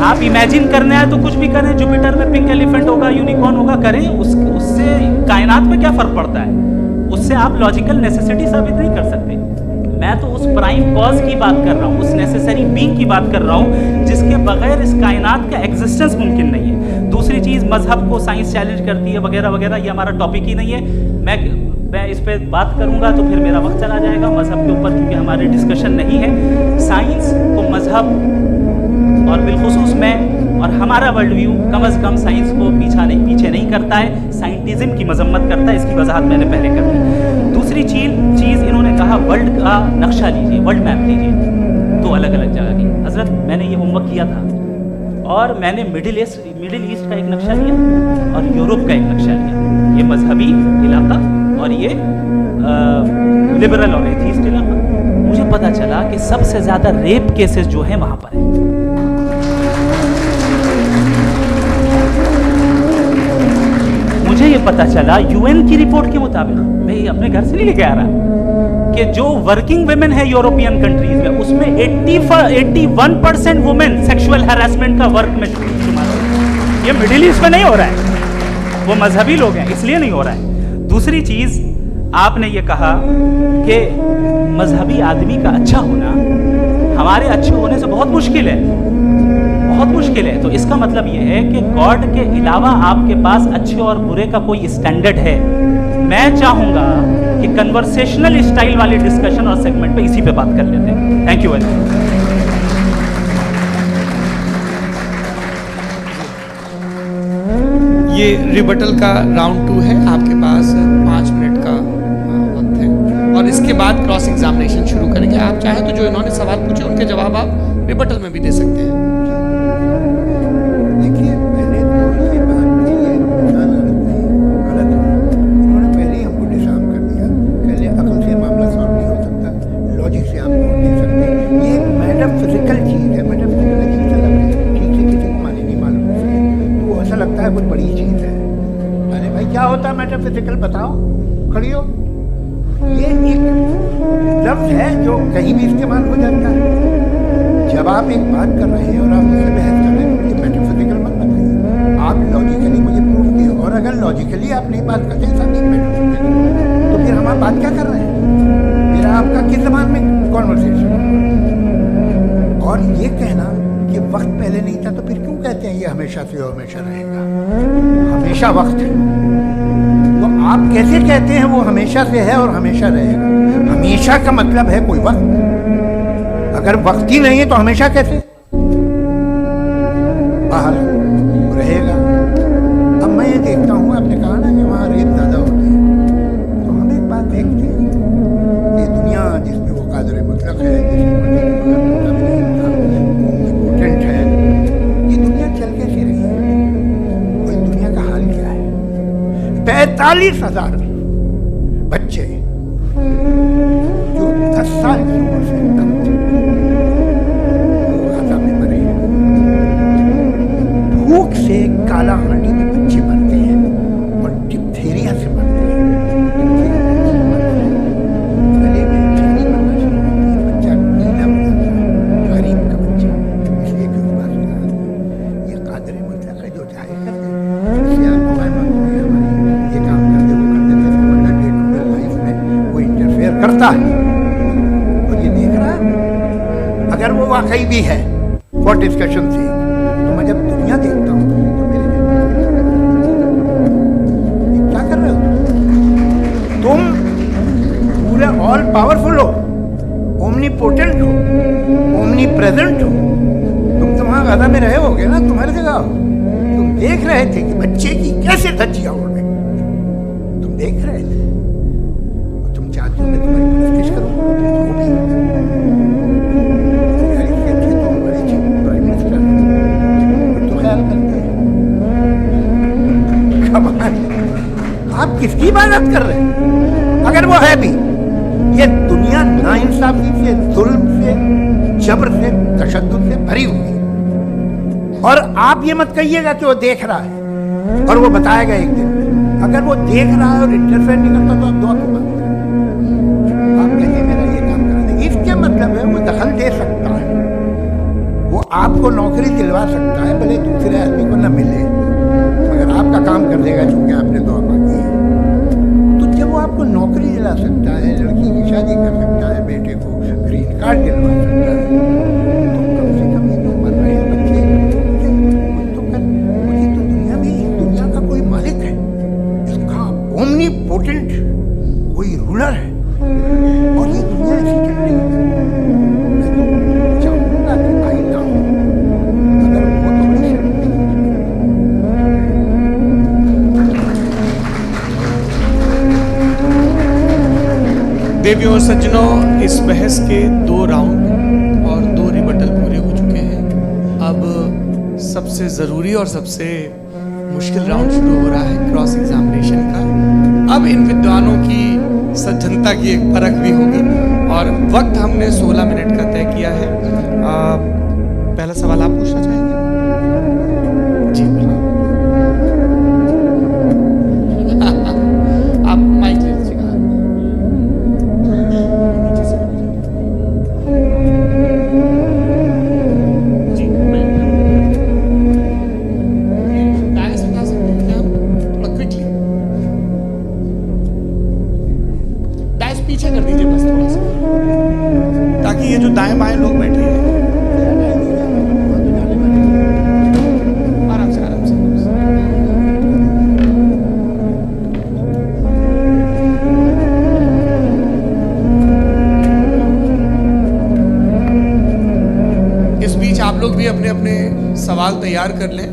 आप इमेजिन करना है तो कुछ भी करें, जुपिटर में पिंक एलिफेंट होगा, यूनिकॉर्न होगा, करें। उससे कायनात में क्या फ़र्क पड़ता है? उससे आप लॉजिकल नेसेसिटी साबित नहीं कर सकते। मैं तो उस प्राइम कॉज की बात कर रहा हूँ, उस नेसेसरी बीइंग की बात कर रहा हूँ जिसके बगैर इस कायनात का एग्जिस्टेंस मुमकिन नहीं है। दूसरी चीज़, मजहब को साइंस चैलेंज करती है वगैरह वगैरह, ये हमारा टॉपिक ही नहीं है। मैं इस पर बात करूँगा तो फिर मेरा वक्त चला जाएगा मजहब के ऊपर, क्योंकि हमारे डिस्कशन नहीं है। साइंस को मजहब और बिलखुसूस मैं और हमारा वर्ल्ड व्यू कम अज़ कम साइंस को पीछे नहीं करता है, साइंटिज्म की मजम्मत करता है। इसकी वजाहत मैंने पहले कर दी। दूसरी चीज़ इन्होंने कहा वर्ल्ड का नक्शा लीजिए, वर्ल्ड मैप लीजिए, तो अलग अलग जगह की। हज़रत मैंने ये होमवर्क किया था और मैंने मिडिल ईस्ट का एक नक्शा लिया और यूरोप का एक नक्शा लिया। ये मजहबी इलाका और ये लिबरल और एथीस्ट इलाका। मुझे पता चला कि सबसे ज़्यादा रेप केसेस जो हैं वहाँ पर है। मुझे ये पता चला यूएन की रिपोर्ट के मुताबिक, मैं ये अपने घर से नहीं लेके आ रहा, कि जो वर्किंग वुमेन है यूरोपियन कंट्रीज में उसमें 81% वुमेन सेक्सुअल हैरेसमेंट का वर्क में शुमार है। ये मिडिल ईस्ट में नहीं हो रहा है, वो मजहबी लोग हैं इसलिए नहीं हो रहा है। दूसरी चीज, आपने ये कहा कि मजहबी आदमी का अच्छा होना हमारे अच्छे होने से बहुत मुश्किल है, बहुत मुश्किल है। तो इसका मतलब ये है कि गॉड के अलावा आपके पास अच्छे और बुरे का कोई स्टैंडर्ड है। मैं चाहूंगा कि कन्वर्सेशनल स्टाइल वाली डिस्कशन और सेगमेंट पे इसी पे बात कर लेते हैं। Thank you very much. ये रिबटल का राउंड 2 है, आपके पास 5 मिनट का वक्त है और इसके बाद क्रॉस एग्जामिनेशन शुरू करेंगे। आप चाहें तो जो इन्होंने सवाल पूछे उनके जवाब आप रिबटल में भी दे सकते हैं। देखिए, मैंने तो ये बात की है, मिसाल गलत है। इन्होंने पहले ही हमको डिसाम कर दिया, पहले अकल से मामला सॉल्व नहीं हो सकता, लॉजिक से आप नोट नहीं सकते। ये एक मेटाफिजिकल चीज़ है। मेटाफिजिकल अजीब सा लगता है, ठीक से किसी को माने नहीं मालूम है, तो ऐसा लगता है कुछ बड़ी चीज़ है। अरे भाई, क्या होता है मेटाफिजिकल? बताओ, खड़ी हो। ये एक लफ्ज़ है जो कहीं भी इस्तेमाल हो जाता है। जब आप एक बात कर रहे हैं और आप उससे बहस कर रहे हैं तो मुझे मेटाफिजिकल मत बताइए, आप लॉजिकली मुझे प्रूफ दिए। और अगर लॉजिकली आप नहीं बात करते हैं सब मेटाफिजिकल, तो फिर हम आप बात क्या कर रहे हैं? मेरा आपका किस ज़बान में कॉन्वर्सेशन? और ये कहना कि वक्त पहले नहीं था तो फिर क्यों कहते हैं ये हमेशा से और हमेशा रहेगा, हमेशा वक्त है। तो आप कैसे कहते हैं वो हमेशा से है और हमेशा रहेगा? हमेशा का मतलब है कोई वक्त, अगर वक्त ही नहीं है तो हमेशा कैसे? बाहर रहेगा। अब मैं ये देखता हूँ, आपने कहा ना कि वहाँ रेत ज़्यादा होती है, तो हम एक बात देखते हैं कि दुनिया जिसमें वो कादर मुतलक है, जिसकी इम्पोर्टेंट है, ये दुनिया चल कैसे रही है? कोई दुनिया का हाल क्या है? 45,000 बच्चे जो 10 साल की उम्र से कम थे वो गाजा में मरे हैं। भूख से काला हांडी में बच्चे मरते हैं और डिप्थीरिया से मरते हैं। गले में छाली बनना शुरू होती है, बच्चा नीला हो जाता है, गरीब का बच्चा। इसलिए कि उस बात में ये कादर मुतलक है जो जाहिर कर दे, इसलिए आप हमारे मन में हमारी ये काम कर दे, वो कर दे, जैसे मतलब डे टू डे लाइफ में वो इंटरफेयर करता है और ये देख रहा है। अगर वो वाकई भी है फॉर डिस्कशन से, तो मैं जब दुनिया देखता हूँ तो मेरे ये क्या कर रहे हो? तुम पूरे ऑल पावरफुल हो, ओमनीपोटेंट हो, ओमनी प्रेजेंट हो। तुम तो वहाँ गाजा में रहे होगे ना, तुम्हारी जगह हो। तुम देख रहे थे कि बच्चे की कैसे धज्जियां उड़ रही, तुम देख रहे थे। और तुम चाहते हो मैं तुम्हारी प्रैक्टिस करूँ, वो भी प्राइम मिनिस्टर तो ख्याल करते हैं। कमाल, आप किसकी इबादत कर रहे हैं? अगर वो है भी, ये दुनिया नाइंसाफी से, जुल्म से, जबर से, तशद्दुद से भरी हुई है। और आप ये मत कहिएगा कि वो देख रहा है और वो बताएगा एक दिन। अगर वो देख रहा है और इंटरफेयर नहीं करता तो आप दुआ की बात करें। आप कहिए मेरा ये काम करा दे, इसके मतलब है वो दखल दे सकता है, वो आपको नौकरी दिलवा सकता है, भले दूसरे आदमी को न मिले, मगर आपका काम कर देगा चूंकि आपने दुआ मांगी है। तो जब वो आपको नौकरी दिला सकता है, लड़की की शादी कर सकता है, बेटे को ग्रीन कार्ड दिलवा सकता है, तो कम से कम ये जो मर रहे हैं बच्चे, मुझे तो दुनिया में इस दुनिया का कोई मालिक है, इसका ओमनीपोटेंट कोई रूलर है और ये दुनिया ऐसी चल रही है। मैं तो चाहूंगा कि आइंदा हो, अगर वो तो बड़ी शर्मिंदगी देवियों और सज्जनों, इस बहस के 2 राउंड और 2 रिबटल पूरे हो चुके हैं। अब सबसे ज़रूरी और सबसे मुश्किल राउंड शुरू हो रहा है, क्रॉस एग्जामिनेशन का। अब इन विद्वानों की सज्जनता की एक परख भी होगी और वक्त हमने 16 मिनट का तय किया है। पहला सवाल आप पूछना चाहेंगे? जी बिल्कुल। आप माइक ले लीजिएगा। जी डायस बता सकते हैं आप थोड़ा क्विकली? डायस पीछे कर दीजिए बस थोड़ा सा, ताकि ये जो दाएं बाएं लोग बैठे हैं आराम से आराम से। इस बीच आप लोग भी अपने अपने सवाल तैयार कर लें।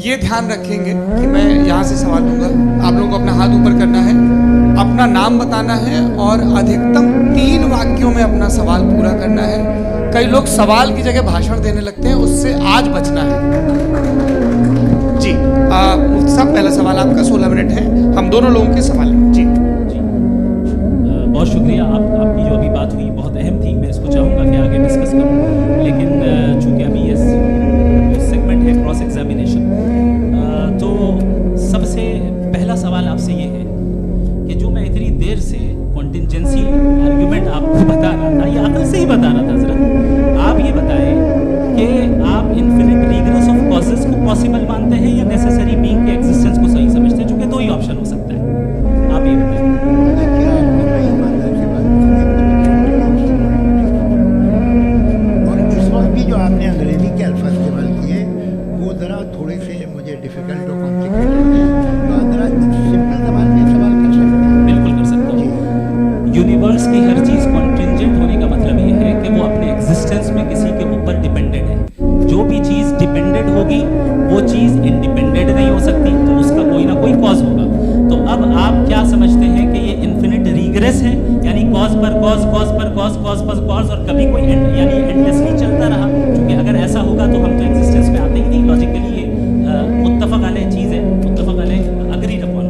ये ध्यान रखेंगे कि मैं यहाँ से सवाल दूंगा, आप लोगों को अपना हाथ ऊपर करना है, अपना नाम बताना है और अधिकतम 3 वाक्यों में अपना सवाल पूरा करना है। कई लोग सवाल की जगह भाषण देने लगते हैं, उससे आज बचना है। जी मुफ्ती साहब, पहला सवाल आपका, 16 मिनट है, हम दोनों लोगों के सवाल हैं। जी जी बहुत शुक्रिया। आपकी जो अभी बात हुई बहुत अहम थी, मैं इसको चाहूँगा कि आगे डिस्कस करूँ, लेकिन चूँकि अभी ये सेगमेंट है क्रॉस एग्जामिनेशन, तो सबसे पहला सवाल आपसे ये है कि जो मैं इतनी देर से कॉन्टिंजेंसी आर्ग्यूमेंट आपको बता रहा था, ये अकल से ही बता रहा था, जरा आप ये बताएं कि आप इन्फिनिट रिग्रेस ऑफ कॉजेस को पॉसिबल मानते हैं या नेसेसरी बीइंग के एग्जिस्टेंस को सही समझते हैं, क्योंकि 2 ही ऑप्शन हो सकता है। आप ये बताएं। और इस वक्त भी जो आपने अंग्रेजी कभी कोई यानी एंडलेसली चलता रहा, क्योंकि अगर ऐसा होगा तो हम तो एग्जिस्टेंस में आते ही नहीं। लॉजिकली ये मुत्तफक अलैह चीज़ है, मुत्तफक अलैह अग्रीड अपॉन।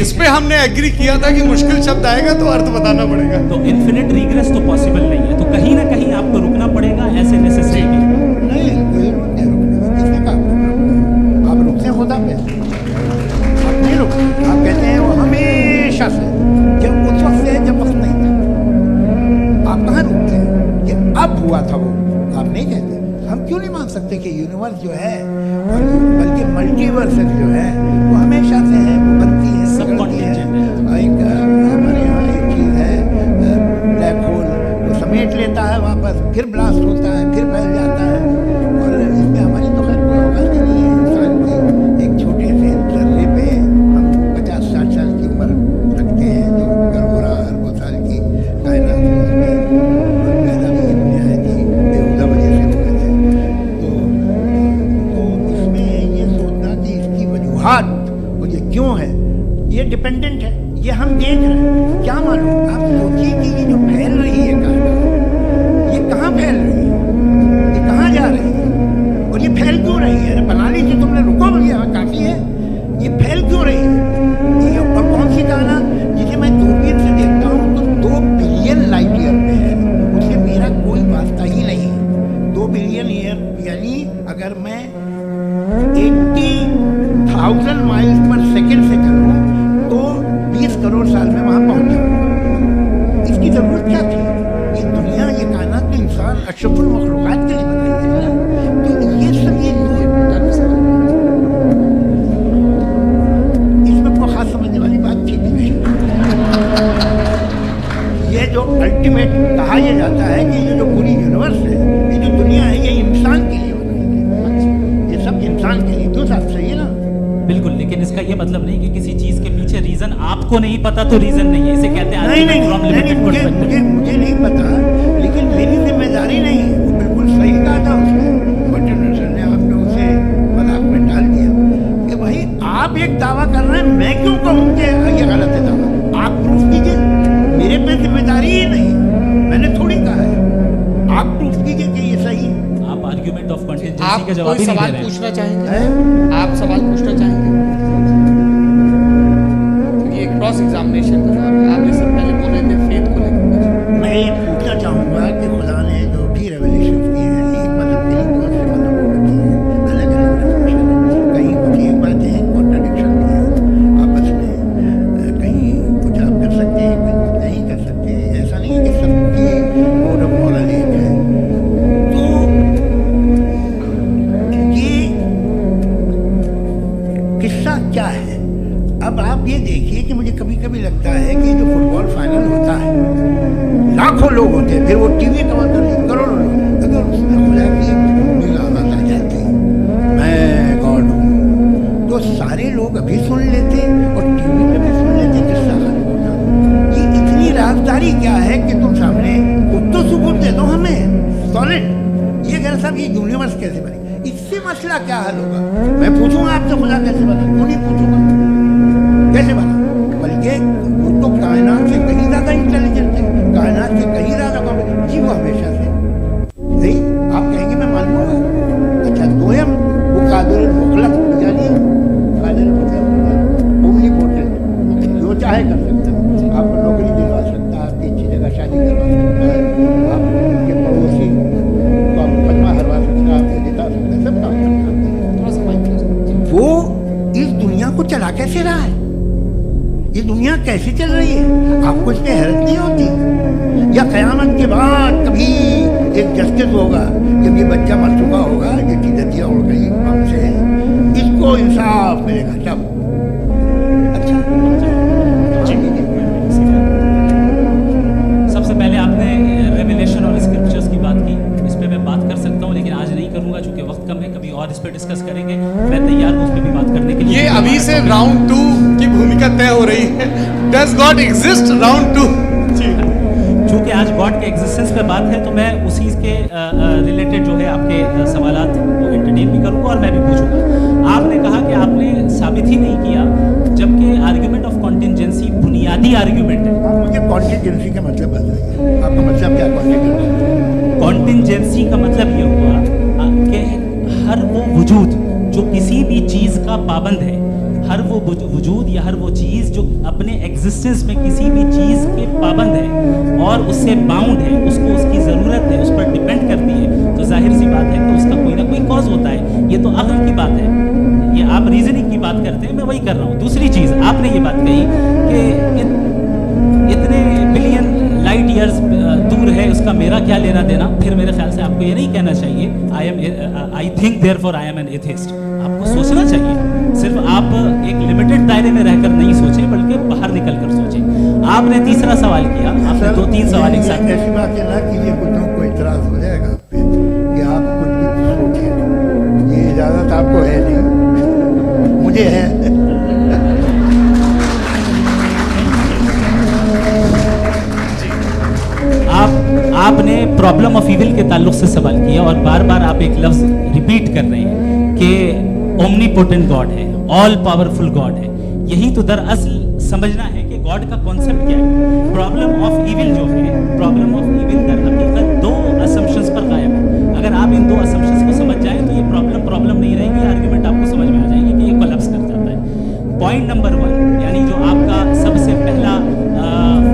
इस पे हमने एग्री किया था कि मुश्किल शब्द आएगा तो अर्थ बताना पड़ेगा। तो इन्फिनिट रिग्रेस तो पॉसिबल नहीं है, तो कहीं ना कहीं आपको रुकना पड़ेगा ऐसे नेसेसरी। नहीं, कोई रुकने किसने कहा आप रुकते खुदा पे? आप नहीं रुकते, आप कहते हैं वो हमेशा से, जब उस वक्त से जब वक्त नहीं था। आप कहाँ रुकते हैं कि अब हुआ था वो? आप नहीं कहते। हम क्यों नहीं मान सकते कि यूनिवर्स जो है, बल्कि मल्टीवर्स जो है, वो हमेशा से है, वो बनती है, सब contingent है। एक हमारे यहाँ एक चीज़ है, ब्लैक होल, वो समेट लेता है वापस, फिर ब्लास्ट होता है, फिर फैल जाता है। और इसमें हमारी तो खैर कोई औकात ही नहीं है। इंसान की एक छोटे से जर्रे पे हम 50-60 साल की उम्र रखते हैं, जो करोड़ों अरबों साल की कायनात है, उसमें पैदा भी नहायत ही बेहुदा वजह से हुए थे। तो इसमें ये सोचना कि इसकी वजूहात और ये क्यों है, ये डिपेंडेंट है, ये हम देख रहे हैं। क्या मालूम, आप सोचिए कि ये जो फैल रही है कायनात, ये कहाँ फैल रही है, ये कहाँ जा रही है, और ये फैल क्यों रही है? अरे बना लीजिए तुमने, रुको भैया, काफ़ी है। ये फैल क्यों रही है? ये और कौन सी कायनात जिसे मैं दूरबीन से देखता हूँ तो 2 बिलियन लाइट ईयर में है, उससे मेरा कोई वास्ता ही नहीं। 2 बिलियन ईयर यानी अगर मैं 80,000 माइल्स पर सेकेंड से चलूँ तो 20 करोड़ साल में वहाँ पहुँच जाऊँगा। इसकी ज़रूरत क्या थी? ये दुनिया, ये कायनात तो इंसान अशरफुल मखलूक़ात के लिए बनाई है ना। तो ये सब ये दो इसमें कोई खास समझने वाली बात थी भी नहीं। ये जो अल्टीमेट कहा यह जाता है कि ये जो पूरी यूनिवर्स है, ये जो दुनिया है, ये इंसान के लिए बनाई है। ये सब इंसान के लिए, तो साथ सही है ना? बिल्कुल, लेकिन इसका ये मतलब नहीं कि किसी चीज के पीछे रीजन आपको नहीं पता तो रीजन नहीं है। इसे कहते हैं मुझे नहीं पता, लेकिन मेरी जिम्मेदारी नहीं है। वो बिल्कुल सही कहा था उसने, बटन सर ने, आपने उसे मजाक में डाल दिया कि भाई आप एक दावा कर रहे हैं, मैं क्यों कहूँ कि ये गलत है दावा? आप प्रूफ कीजिए, मेरे पे जिम्मेदारी ही नहीं, मैंने थोड़ी कहा है। आप प्रूफ कीजिए कि ये सही है। आप आर्ग्यूमेंट ऑफ कंटिजेंसी आप का जवाब कोई ही नहीं दे सवाल रहे हैं। पूछना चाहेंगे? है? आप सवाल पूछना चाहेंगे? ये क्रॉस एग्जामिनेशन का सवाल है। आप जैसे पहले बोल रहे थे फेथ को लेकर, मैं ये पूछना चाहूँगा कि खुदा ने जो भी रेवलेशन किए हैं, एक मतलब के लिए बहुत से मतलब होती है, अलग अलग रेवलेशन है। कहीं कुछ एक बात है, कॉन्ट्राडिक्शन भी है आपस में, कहीं कुछ आप कर सकते हैं, कहीं कुछ नहीं कर सकते। ऐसा नहीं है कि सबकी कोड ऑफ मॉरल एक है। तो ये किस्सा क्या है? अब आप ये देखिए कि मुझे कभी कभी लगता है कि जो फुटबॉल फाइनल होता है, लाखों लोग होते हैं, फिर वो टीवी कवर कर रहे हैं, करोड़ों लोग, अगर उसमें खुदा की एक आवाज़ आ जाती, मैं गॉड हूँ, तो सारे लोग अभी सुन लेते और टीवी पे भी सुन लेते, किस्सा खत्म होता। ये इतनी राजदारी क्या है कि तुम सामने खुद तो सबूत दे दो हमें सॉलिड। ये कह साहब ये यूनिवर्स कैसे बने, इससे मसला क्या हल होगा? मैं पूछूंगा आपसे खुदा कैसे बना, क्यों नहीं पूछूंगा कैसे बना? बल्कि वो तो कायनात से कहीं ज़्यादा इंटेलिजेंट है, कायनात से कहीं ज़्यादा जी, वो हमेशा से नहीं। आप कहेंगे मैं मान लूँगा, अच्छा दोयम वो कादिर मुखलक, यानी कादिर मुखलक ओमनीपोटेंट, जो चाहे कर सकता है। आपको नौकरी दिलवा सकता है, आपकी अच्छी जगह शादी करवा सकता है, आपके पड़ोसी को आप मुकदमा हरवा सकता है, आपको जिता सकता है, सब काम करता है। वो इस दुनिया को चला कैसे रहा है? ये दुनिया कैसे चल रही है? आपको इस पर हैरत नहीं होती? या क़यामत के बाद कभी एक जस्टिस होगा, जब ये बच्चा मर चुका होगा, जिसकी दतिया उड़ गई हमसे, इसको इंसाफ मिलेगा तब। अच्छा, सबसे पहले आपने रेवलेशन और स्क्रिप्चर्स की बात की, इस पे मैं बात कर सकता हूँ, लेकिन आज नहीं करूँगा क्योंकि वक्त कम है। कभी और इस पर डिस्कस करेंगे, मैं तैयार हूँ उस पर भी बात करने के लिए। ये अभी से राउंड 2 की भूमिका तय हो रही है। Does God exist round 2? जी, चूँकि आज गॉड के एग्जिस्टेंस पे बात है तो मैं उसी के रिलेटेड जो है आपके सवालात को एंटरटेन भी करूँगा और मैं भी पूछूंगा। आपने कहा कि आपने साबित ही नहीं किया, जबकि आर्ग्यूमेंट ऑफ कॉन्टिजेंसी बुनियादी आर्ग्यूमेंट है। आप मुझे कॉन्टिजेंसी का मतलब बताइए, आपका मतलब क्या कॉन्टिजेंसी? कॉन्टिजेंसी का मतलब ये हुआ कि हर वो वजूद जो किसी भी चीज़ का पाबंद है, हर वो वजूद या हर वो चीज़ जो अपने एग्जिस्टेंस में किसी भी चीज़ के पाबंद है और उससे बाउंड है, उसको उसकी ज़रूरत है, उस पर डिपेंड करती है, तो जाहिर सी बात है कि उसका कोई ना कोई कॉज होता है। ये तो अक्ल की बात है, ये आप रीजनिंग की बात करते हैं, मैं वही कर रहा हूँ। दूसरी चीज़ आपने ये बात कही कि इतने बिलियन लाइट ईयर्स दूर है, उसका मेरा क्या लेना देना। फिर मेरे ख्याल से आपको ये नहीं कहना चाहिए I think therefore I am an atheist. आपको सोचना चाहिए, सिर्फ आप एक लिमिटेड दायरे में रहकर नहीं सोचें, बल्कि बाहर निकल कर सोचें। आपने तीसरा सवाल किया, आपने 2-3 सवाल एक साथ। ऐसी बात है ना कि ये कुछ को इतराज हो जाएगा आप पे कि आप कुछ भी सोचें, ये इजाज़त आपको है नहीं, मुझे है। आपने प्रॉब्लम ऑफ इविल के ताल्लुक से सवाल किया और बार बार आप एक लफ्ज रिपीट कर रहे हैं कि ओमनीपोटेंट गॉड है, ऑल पावरफुल गॉड है। यही तो दरअसल समझना है कि गॉड का कॉन्सेप्ट क्या है। प्रॉब्लम ऑफ इविल जो है, प्रॉब्लम ऑफ इविल दर हकीकत 2 असम्पशंस पर कायम है। अगर आप इन 2 असम्पशंस को समझ जाएं तो ये प्रॉब्लम नहीं रहेगी, आर्ग्यूमेंट आपको समझ में आ जाएगी कि ये कोलैप्स कर जाता है। पॉइंट नंबर 1 यानी जो आपका सबसे पहला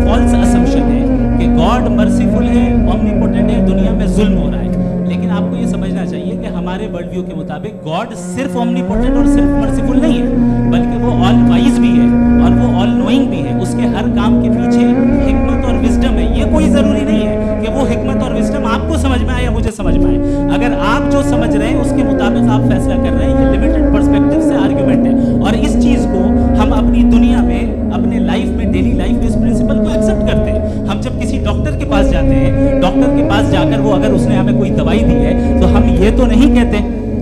फॉल्स असम्पशन है कि गॉड मर्सीफुल है, ओमनीपोटेंट है, दुनिया में जुल्म हो रहा है। लेकिन आपको ये समझना चाहिए कि हमारे वर्ल्ड व्यू के मुताबिक गॉड सिर्फ ओमनीपोटेंट और सिर्फ मर्सीफुल नहीं है, बल्कि वो ऑल वाइज भी है और वो ऑल नोइंग भी है। उसके हर काम के पीछे हिकमत और विजडम है। ये कोई ज़रूरी नहीं है कि वो हिकमत और विजडम आपको समझ में आए या मुझे समझ में आए। अगर आप जो समझ रहे हैं उसके मुताबिक आप फैसला कर रहे हैं, ये लिमिटेड पर्सपेक्टिव से आर्ग्यूमेंट है। और इस चीज़ को हम अपनी दुनिया में, अपने लाइफ में, डेली लाइफ में इस प्रिंसिपल को एक्सेप्ट करते हैं। हम जब किसी डॉक्टर के पास जाते हैं, डॉक्टर के पास जाकर वो अगर उसने हमें कोई दवाई दी है, तो हम ये तो नहीं कहते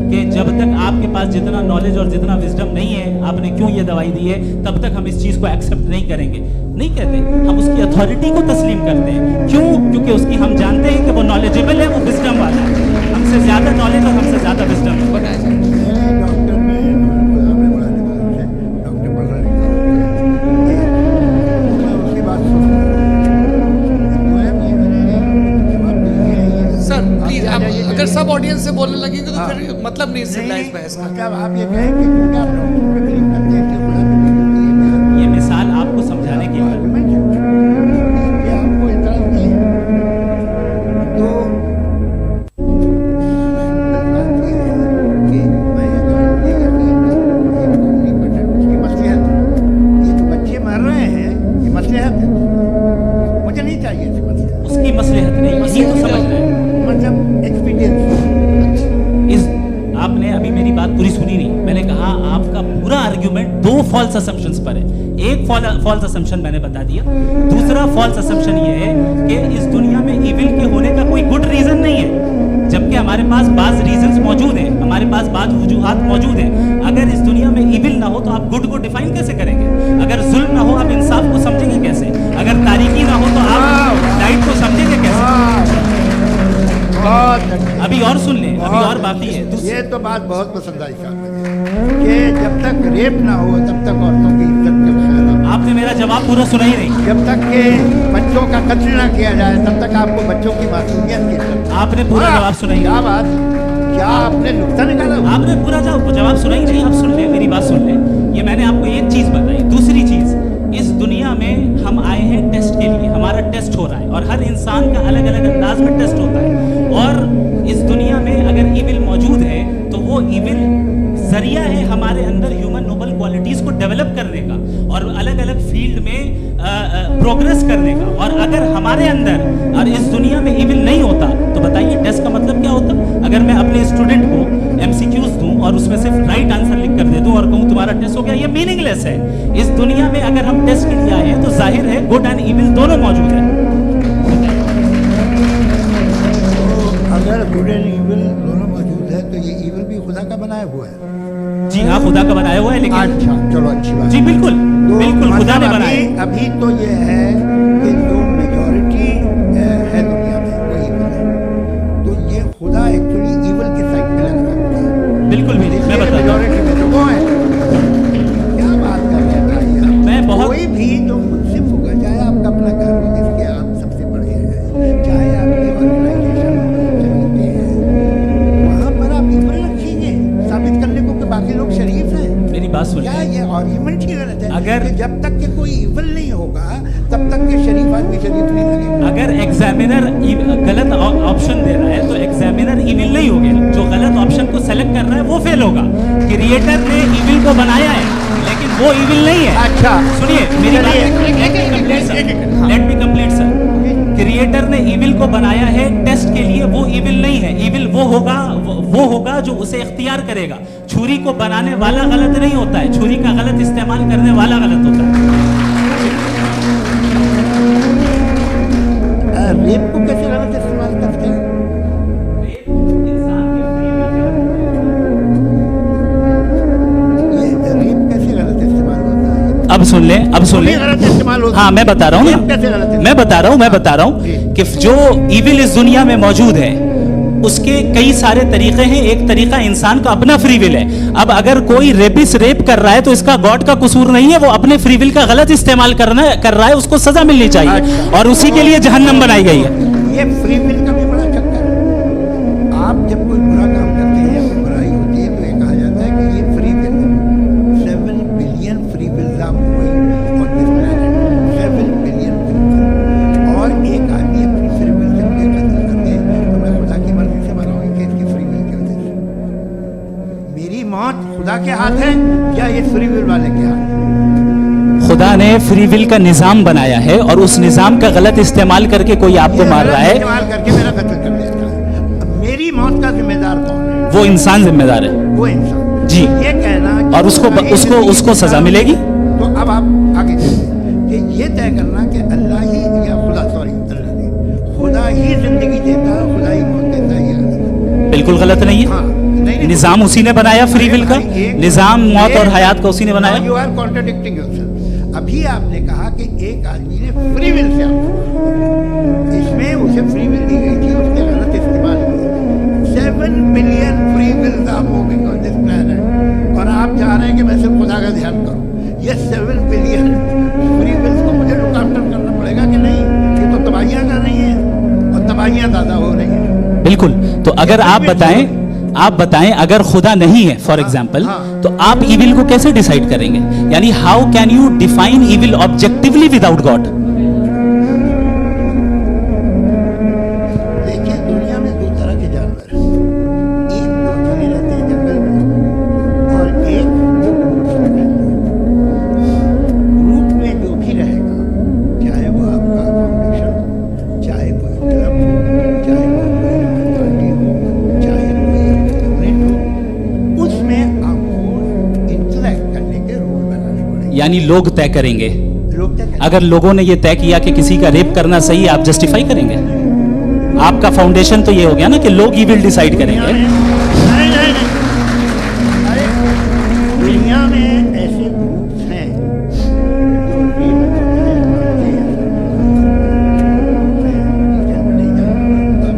कि जब तक आपके पास जितना नॉलेज और जितना विजडम नहीं है, आपने क्यों ये दवाई दी है, तब तक हम इस चीज़ को एक्सेप्ट नहीं करेंगे। नहीं कहते, हम उसकी अथॉरिटी को तस्लीम करते हैं। क्यों? क्योंकि उसकी हम जानते हैं कि वो नॉलेजेबल है, वो विजडम वाला है, हमसे ज़्यादा नॉलेज और हमसे ज़्यादा विजडम है। बताया जाए। डॉक्टर में हमने बड़ा लिखा है, डॉक्टर पढ़ा लिखा है, मैं उसकी बात सुन सर प्लीज, आप अगर सब ऑडियंस से बोलने लगेंगे तो फिर मतलब नहीं इससे इस बहस का। मतलब आप ये कहें कि क्योंकि आप डॉक्टर पे बिलीव करते हैं कि खुदा पे बिलीव नहीं है, ये मिसाल आपको समझाने के लिए। आर्गुमेंट है कि आपको इतराज नहीं है, तो बात ये है कि मैं ये यकीन उसकी मसलिहत है। ये तो बच्चे मर रहे हैं, ये मसलिहत है, मुझे नहीं चाहिए इसकी मसलिहत। उसकी मसलिहत नहीं, इसी को समझ रहे हैं। मतलब एक्सपीरियंस। इस आपने अभी मेरी बात पूरी सुनी नहीं। मैंने कहा आपका पूरा आर्ग्यूमेंट 2 फॉल्स असम्पशंस पर है। एक फॉल्स असम्पशन मैंने बता दिया, दूसरा फॉल्स असम्पशन ये है कि इस दुनिया में इविल के होने का कोई गुड रीजन नहीं है, जबकि हमारे पास बाज रीजंस मौजूद हैं, हमारे पास बाज वजूहात मौजूद हैं। अगर इस दुनिया में इविल ना हो तो आप गुड को डिफाइन कैसे करेंगे? अगर जुल्म ना हो आप इंसाफ को समझेंगे कैसे? अगर तारीकी ना हो तो आप लाइट को समझेंगे कैसे? अभी और सुन लें, अभी और बाकी है। ये तो बात बहुत पसंद आई साहब कि जब तक रेप ना हो तब तक औरतों की इज्जत का ख्याल। आपने मेरा जवाब पूरा सुना ही नहीं। जब तक के बच्चों का कत्ल ना किया जाए तब तक आपको बच्चों की मासूमियत की इज्जत। आपने पूरा जवाब सुना ही क्या नहीं। बात, क्या आपने नुक्ता निकाला? आपने पूरा जवाब सुना ही नहीं। आप सुन लें, मेरी बात सुन लें। ये मैंने आपको एक चीज बताई। दूसरी चीज, इस दुनिया में हम आए हैं टेस्ट के लिए, हमारा टेस्ट हो रहा है और हर इंसान का अलग अलग अंदाज में टेस्ट होता है। और इस दुनिया में अगर इविल मौजूद है तो वो इविल जरिया है हमारे अंदर ह्यूमन नोबल क्वालिटीज को डेवलप करने का और अलग अलग फील्ड में प्रोग्रेस करने का। और अगर हमारे अंदर और इस दुनिया में इविल नहीं होता तो बताइए टेस्ट का मतलब क्या होता? अगर मैं अपने स्टूडेंट को MCQs दूं और उसमें सिर्फ राइट आंसर लिख कर दे दूं और कहूं तुम्हारा टेस्ट हो गया, ये मीनिंगलेस है। इस दुनिया में अगर हम टेस्ट के लिए आए हैं तो जाहिर है गुड एंड इविल दोनों मौजूद है। अगर गुड एंड इविल दोनों मौजूद है तो ये इविल भी खुदा का बनाया हुआ है। जी हाँ, खुदा का बनाया हुआ है, लेकिन अच्छा चलो अच्छी बात। जी बिल्कुल तो बिल्कुल खुदा ने मतलब बनाया। अभी तो ये है कि जो मेजॉरिटी है दुनिया में वो इविल है, तो ये खुदा एक्चुअली इविल के साइड में लग रहा है। बिल्कुल भी नहीं, मैं बता रहा हूं। मेजॉरिटी में तो वो है। क्या बात कर रहे हैं? मैं बहुत कोई भी जो मुझसे कोई इवल नहीं होगा तब तक के शरीफ आदमी शरीफ नहीं लगेगा। अगर एग्जामिनर गलत ऑप्शन दे रहा है तो एग्जामिनर इविल नहीं हो गया, जो गलत ऑप्शन को सेलेक्ट कर रहा है वो फेल होगा। क्रिएटर ने इविल को बनाया है लेकिन वो इविल नहीं है। अच्छा सुनिए मेरी let me complete sir. Creator ने इविल को बनाया है टेस्ट के लिए, वो इविल नहीं है। इविल वो होगा जो उसे इख्तियार करेगा। छुरी को बनाने वाला गलत नहीं होता है, छुरी का गलत इस्तेमाल करने वाला गलत होता है। रेप को कैसे गलत इस्तेमाल करते हैं? ये रेप कैसे गलत इस्तेमाल होता है? अब सुन ले गलत इस्तेमाल होता है। हाँ मैं बता रहा हूँ रेप कैसे गलत ना, मैं बता रहा हूँ कि जो इविल इस दुनिया में मौजूद है उसके कई सारे तरीके हैं। एक तरीका इंसान का अपना फ्री विल है। अब अगर कोई रेपिस्ट रेप कर रहा है तो इसका गॉड का कसूर नहीं है, वो अपने फ्री विल का गलत इस्तेमाल कर रहा है, उसको सजा मिलनी चाहिए और उसी के लिए जहन्नम बनाई गई है। ये फ्री विल का भी बड़ा चक्कर है। आप जब कोई बुरा काम करते हैं या कोई बुराई होती है तो ये कहा जाता है कि ये फ्री विल है। 7 billion free wills are moving on this planet, 7 billion free will. और एक आदमी अपनी फ्री विल से मुझे कत्ल कर दे तो मैं खुदा की मर्जी से मराऊंगी कि इसकी फ्री विल की वजह से। मेरी मौत खुदा के हाथ है या ये फ्री विल वाले के हाथ है? खुदा ने फ्री विल का निजाम बनाया है और उस निजाम का गलत इस्तेमाल करके कोई आपको मार रहा है, इस्तेमाल करके मेरा कत्ल कर देता है। अब मेरी मौत का जिम्मेदार कौन है? वो इंसान जिम्मेदार है वो इंसान। जी। ये कहना कि और उसको सजा मिलेगी। तो अब आप आगे चलिए कि ये तय करना कि अल्लाह ही या खुदा ही जिंदगी देता है, खुदा ही मौत देता है, ये गलत। बिल्कुल गलत नहीं है। हाँ, नहीं, निजाम उसी ने बनाया फ्री विल का, निजाम मौत और हयात का उसी ने बनाया। You are contradicting yourself. अभी आपने कहा कि एक आदमी ने फ्री विल से, इसमें उसे फ्री विल दी गई थी, उसने गलत इस्तेमाल किया। 7 billion free wills are moving on this planet और आप चाह रहे हैं कि मैं सिर्फ खुदा का ध्यान करूं। ये 7 बिलियन फ्री विल्स को मुझे लुक आफ्टर करना पड़ेगा कि नहीं? ये तो तबाहियां कर रही हैं और तबाहियां ज्यादा हो रही हैं। बिल्कुल। तो अगर आप बताएं अगर खुदा नहीं है फॉर एग्जाम्पल, तो आप इविल को कैसे डिसाइड करेंगे? यानी how can you define evil objectively without God? देखिए दुनिया में 2 तरह के जानवर हैं। एक जो चले रहते हैं जंगल में और एक जो ग्रुप में जो भी रहेगा, चाहे वो आपका फाउंडेशन, चाहे कोई क्लब हो, चाहे वो कोई पार्टी हो, चाहे कोई यूनिट हो, उसमें आपको इंटरेक्ट करने के रूल बनाने पड़ेंगे। यानी लोग तय करेंगे। लोग क्या कहते अगर लोगों ने ये तय किया कि किसी का रेप करना सही है, आप जस्टिफाई करेंगे? आपका फाउंडेशन तो ये हो गया ना कि लोग ही विल डिसाइड करेंगे। नहीं। अरे दुनिया में ऐसे ग्रुप्स हैं जो रेप करते हैं, नहीं जानता।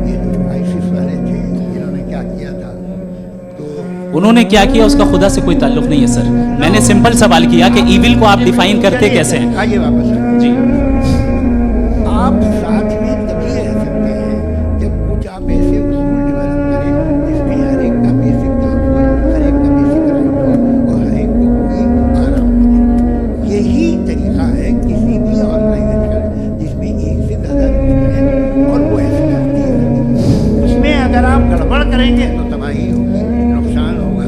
ये जो आईसिस वाले थे इन्होंने क्या किया था, तो उन्होंने क्या किया उसका खुदा से कोई ताल्लुक नहीं है सर। मैंने सिंपल सवाल किया कि इविल को आप डिफाइन करते कैसे हैं? आइए वापस जी। आप साथ में तभी रह सकते हैं जब कुछ आप ऐसे उसूल डेवलप करें जिसमें हर एक का बेसिक तहफ़्फ़ुज़, हर एक का बेसिक राइट हो और हर एक को कोई आराम मिले। यही तरीका है किसी भी ऑर्गेनाइजेशन जिसमें एक से ज़्यादा लोग हैं और वो ऐसे करती है। उसमें अगर आप गड़बड़ करेंगे तो तबाही होगी, नुकसान होगा,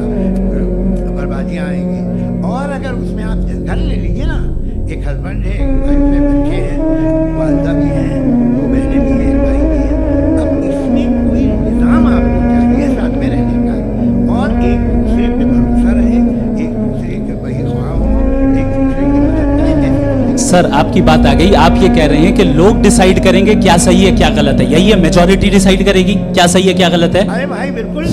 बर्बादियाँ आएंगी। और अगर उसमें आप घर ले लीजिए ना, एक हस्बैंड है, एक वाइफ है, बच्चे हैं, वालदा भी हैं, 2 बहनें भी हैं, भाई भी हैं। अब इसमें कोई निज़ाम आपको चाहिए साथ में रहने का और एक दूसरे पे भरोसा रहे, एक दूसरे के वही ख्वाह हो, एक दूसरे की मदद करें। सर आपकी बात आ गई। आप ये कह रहे हैं कि लोग डिसाइड करेंगे क्या सही है क्या गलत है, यही है मेजॉरिटी डिसाइड करेगी क्या सही है क्या गलत है? अरे भाई बिल्कुल।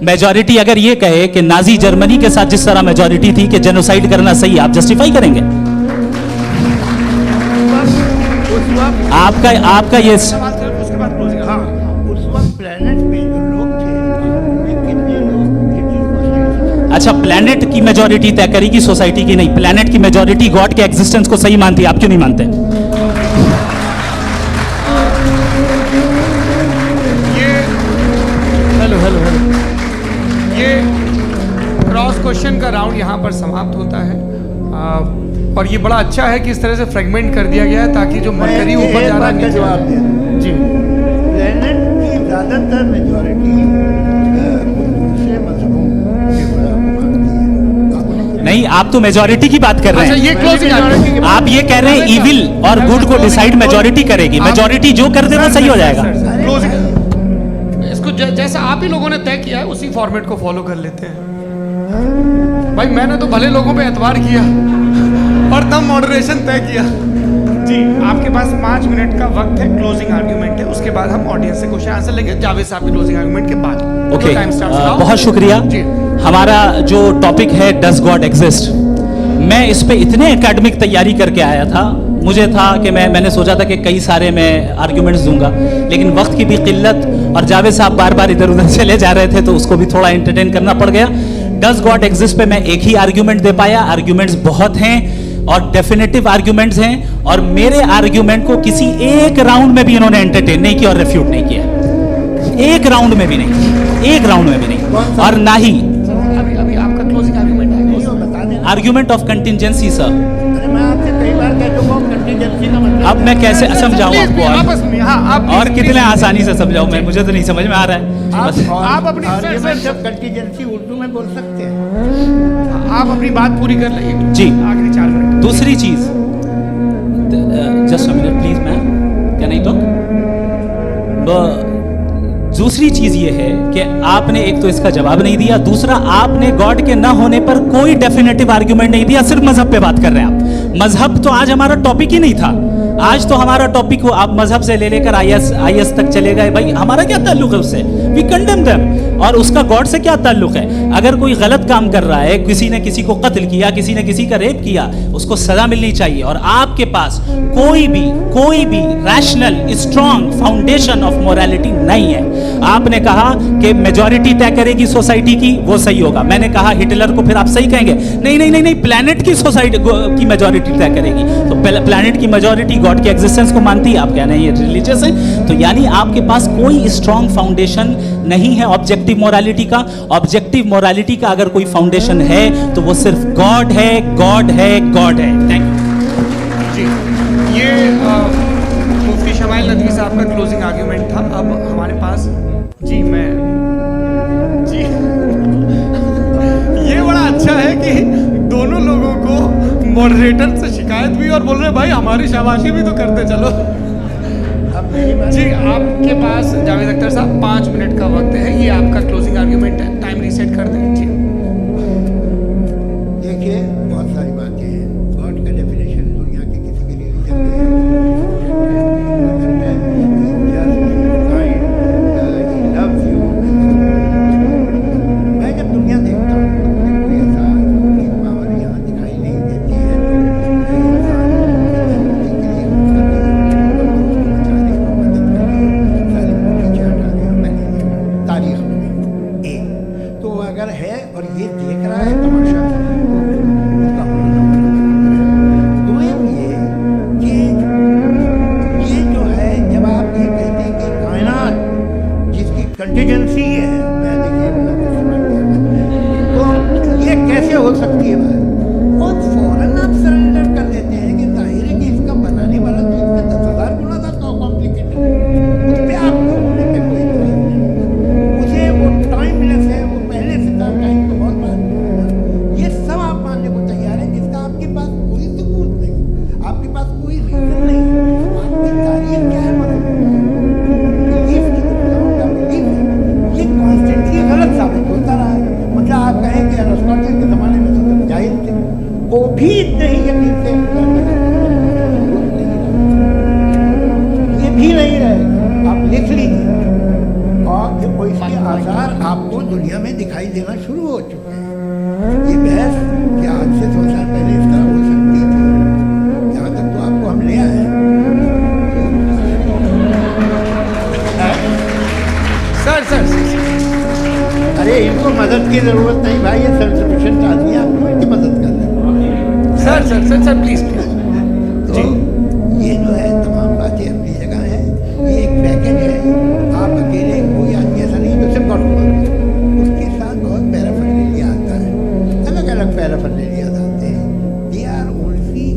मेजॉरिटी अगर ये कहे कि नाजी जर्मनी के साथ जिस तरह मेजॉरिटी थी कि जेनोसाइड करना सही, आप जस्टिफाई करेंगे? आपका ये सवाल सिर्फ उसके बाद क्लोज। हाँ, उस वक्त प्लेनेट पे जो लोग थे उनमें कितने लोग इस चीज़ को सही समझते? अच्छा, प्लेनेट की मेजॉरिटी तय करेगी, सोसाइटी की नहीं। प्लेनेट की मेजॉरिटी गॉड के एग्जिस्टेंस को सही मानती है, आप क्यों नहीं मानते? हेलो ये क्रॉस क्वेश्चन का राउंड यहाँ पर समाप्त होता है। और ये बड़ा अच्छा है कि इस तरह से फ्रेगमेंट कर दिया गया है ताकि जो मरकरी मैं ऊपर एक जा रहा बात का है जवाब दे दूं। जी प्लेनेट की ज़्यादातर मेजॉरिटी दूसरे मजहबों के खुदा को मानती है। आपने नहीं, आप तो मेजोरिटी की बात कर रहे अच्छा हैं। ये क्लोजिंग majority की आप ये कह रहे हैं इविल और गुड को डिसाइड मेजोरिटी करेगी, मेजोरिटी जो कर दे वो सही हो जाएगा। क्लोजिंग इसको जैसा आप ही लोगों ने तय किया है उसी फॉर्मेट को फॉलो कर लेते हैं। भाई मैंने तो भले लोगों पे एतबार किया और तब मॉडरेशन तय किया। जी आपके पास 5 मिनट का वक्त है, क्लोजिंग आर्ग्यूमेंट है, उसके बाद हम ऑडियंस से क्वेश्चन आंसर लेंगे जावेद साहब के क्लोजिंग आर्ग्यूमेंट के बाद। ओके, टाइम स्टार्ट बहुत शुक्रिया। जी हमारा जो टॉपिक है डज गॉड एग्जिस्ट, मैं इस पे इतने एकेडमिक तैयारी करके आया था, मुझे था कि मैंने सोचा था कि कई सारे मैं आर्ग्यूमेंट्स दूंगा, लेकिन वक्त की भी किल्लत और जावेद साहब बार बार इधर उधर चले जा रहे थे तो उसको भी थोड़ा एंटरटेन करना पड़ गया। डज गॉड एग्जिस्ट पे मैं एक ही आर्ग्यूमेंट दे पाया, आर्ग्यूमेंट्स बहुत हैं और डेफिनेटिव आर्ग्यूमेंट्स हैं, और मेरे आर्ग्यूमेंट को किसी एक राउंड में भी इन्होंने एंटरटेन नहीं किया और रिफ्यूट नहीं किया, एक राउंड में भी नहीं, एक राउंड में भी नहीं, और ना ही अभी अभी आपका क्लोजिंग आर्ग्यूमेंट नहीं हो है। बता देना। Argument of contingency sir. अरे मैं आपसे कई बार कह चुका हूँ कंटीजेंसी का मतलब अब मैं कैसे समझाऊं आपको आपस में हाँ आप और कितने आसानी से समझाऊं मैं, मुझे तो नहीं समझ में आ रहा है। बस आप अपनी- आर्ग्यूमेंट ऑफ कंटीजेंसी उर्दू में बोल सकते हैं। आप अपनी बात पूरी कर लेंगे जी। आखिरी 4 मिनट। दूसरी चीज, just a minute please ma'am, can I talk? दूसरी चीज ये है कि आपने एक तो इसका जवाब नहीं दिया, दूसरा आपने गॉड के ना होने पर कोई डेफिनेटिव आर्ग्यूमेंट नहीं दिया, सिर्फ मजहब पे बात कर रहे हैं आप। मजहब तो आज हमारा टॉपिक ही नहीं था, आज तो हमारा टॉपिक हो आप मजहब से ले लेकर आईएस तक चले गए। भाई हमारा क्या ताल्लुक है उससे? We condemn them. और उसका गॉड से क्या ताल्लुक है? अगर कोई गलत काम कर रहा है, किसी ने किसी को कत्ल किया, किसी ने किसी का रेप किया, उसको सजा मिलनी चाहिए। और आपके पास कोई भी rational strong foundation of morality नहीं है। आपने कहा कि मेजॉरिटी तय करेगी सोसाइटी की, वो सही होगा। मैंने कहा हिटलर को फिर आप सही कहेंगे, नहीं, प्लैनेट की सोसाइटी की मेजॉरिटी तय करेगी। तो प्लैनेट की मेजॉरिटी गॉड के एग्जिस्टेंस को मानती है, आप कह रहे हैं ये रिलीजियस है। तो यानी आपके पास कोई स्ट्रॉन्ग फाउंडेशन नहीं है ऑब्जेक्टिव मोरालिटी का। ऑब्जेक्टिव मोरालिटी का अगर कोई फाउंडेशन है तो वो सिर्फ गॉड है, गॉड है, गॉड है। थैंक यू जी ये मुफ्ती शमाइल नदवी साहब का क्लोजिंग आर्ग्यूमेंट था। अब हमारे पास जी ये बड़ा अच्छा है कि दोनों लोगों को मॉडरेटर से शिकायत भी और बोल रहे भाई हमारी शाबाशी भी तो करते चलो। अब मेरी बात जी आपके पास जावेद अख्तर साहब 5 मिनट का वक्त है, ये आपका क्लोजिंग आर्ग्यूमेंट है, टाइम रीसेट कर दें। जी देखिए बहुत सारी बातें हैं। गॉड का डेफिनेशन दुनिया के किसी के रिलीजन में मैं जब दुनिया देखता हूँ मुझे कोई ऐसा कोई पावर यहाँ दिखाई नहीं देती है जो इंसान के लिए बचाने को मदद करे, सारी पीछे हटा देगा। मैंने देखा तारीख में एक तो अगर है और ये देख रहा है तमाशा तो उसका होना दो ये कि ये जो है जब आप ये कहते हैं कि कायनात जिसकी कंटीजेंसी है, मैं देखिए तो ये कैसे हो सकती है बात? और फौरन आप सरेंडर कर देते हैं कि जाहिर है कि इसका बनाने वाला तो इसका 10,000 गुना था कॉम्प्लिकेटेड है, उस पर आप होने पे कोई इतराज़ नहीं। मुझे वो टाइमलेस है, वो पहले से था, टाइम तो बहुत बाद में हुआ। ये सब आप मानने को तैयार हैं जिसका आपके पास कोई सबूत नहीं, आपके पास कोई रीजन नहीं है। आपकी तारीख क्या है? बिलीफ की का बिलीफ है, ये कॉन्स्टेंटली गलत साबित होता रहा है। मतलब आप कहें कि अरिस्टोटल के ज़माने में सब जाहिल थे, वो भी इतने ही यकीन से ये भी नहीं रहेगा। आप लिख लीजिए और इसके आसार आपको दुनिया में दिखाई देना शुरू हो चुके हैं। ये बहस कि आज से 100 साल पहले इस तरह हो सकती थी, यहाँ तक तो आपको हम ले आए हैं। सर अरे इनको मदद की जरूरत नहीं भाई, ये सेल्फ सफिशिएंट आदमी, आपको इनकी मदद कर रहे हैं। सर प्लीज तो ये जो है तमाम बातें अपनी जगह हैं। ये एक पैकेज है। आप अकेले कोई आदमी ऐसा नहीं जो सिर्फ गॉड को मानता है, उसके साथ बहुत पैराफर्नेलिया आता है, अलग अलग पैराफर्नेलिया आते हैं। दे आर ओनली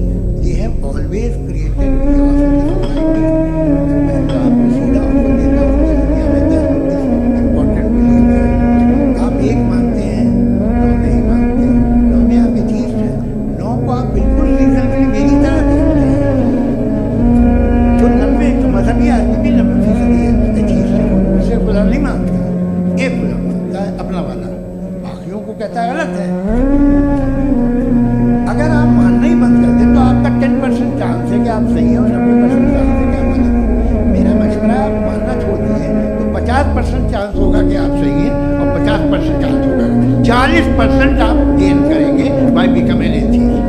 40% आप गेन करेंगे बाय बिकम एन एथीस्ट।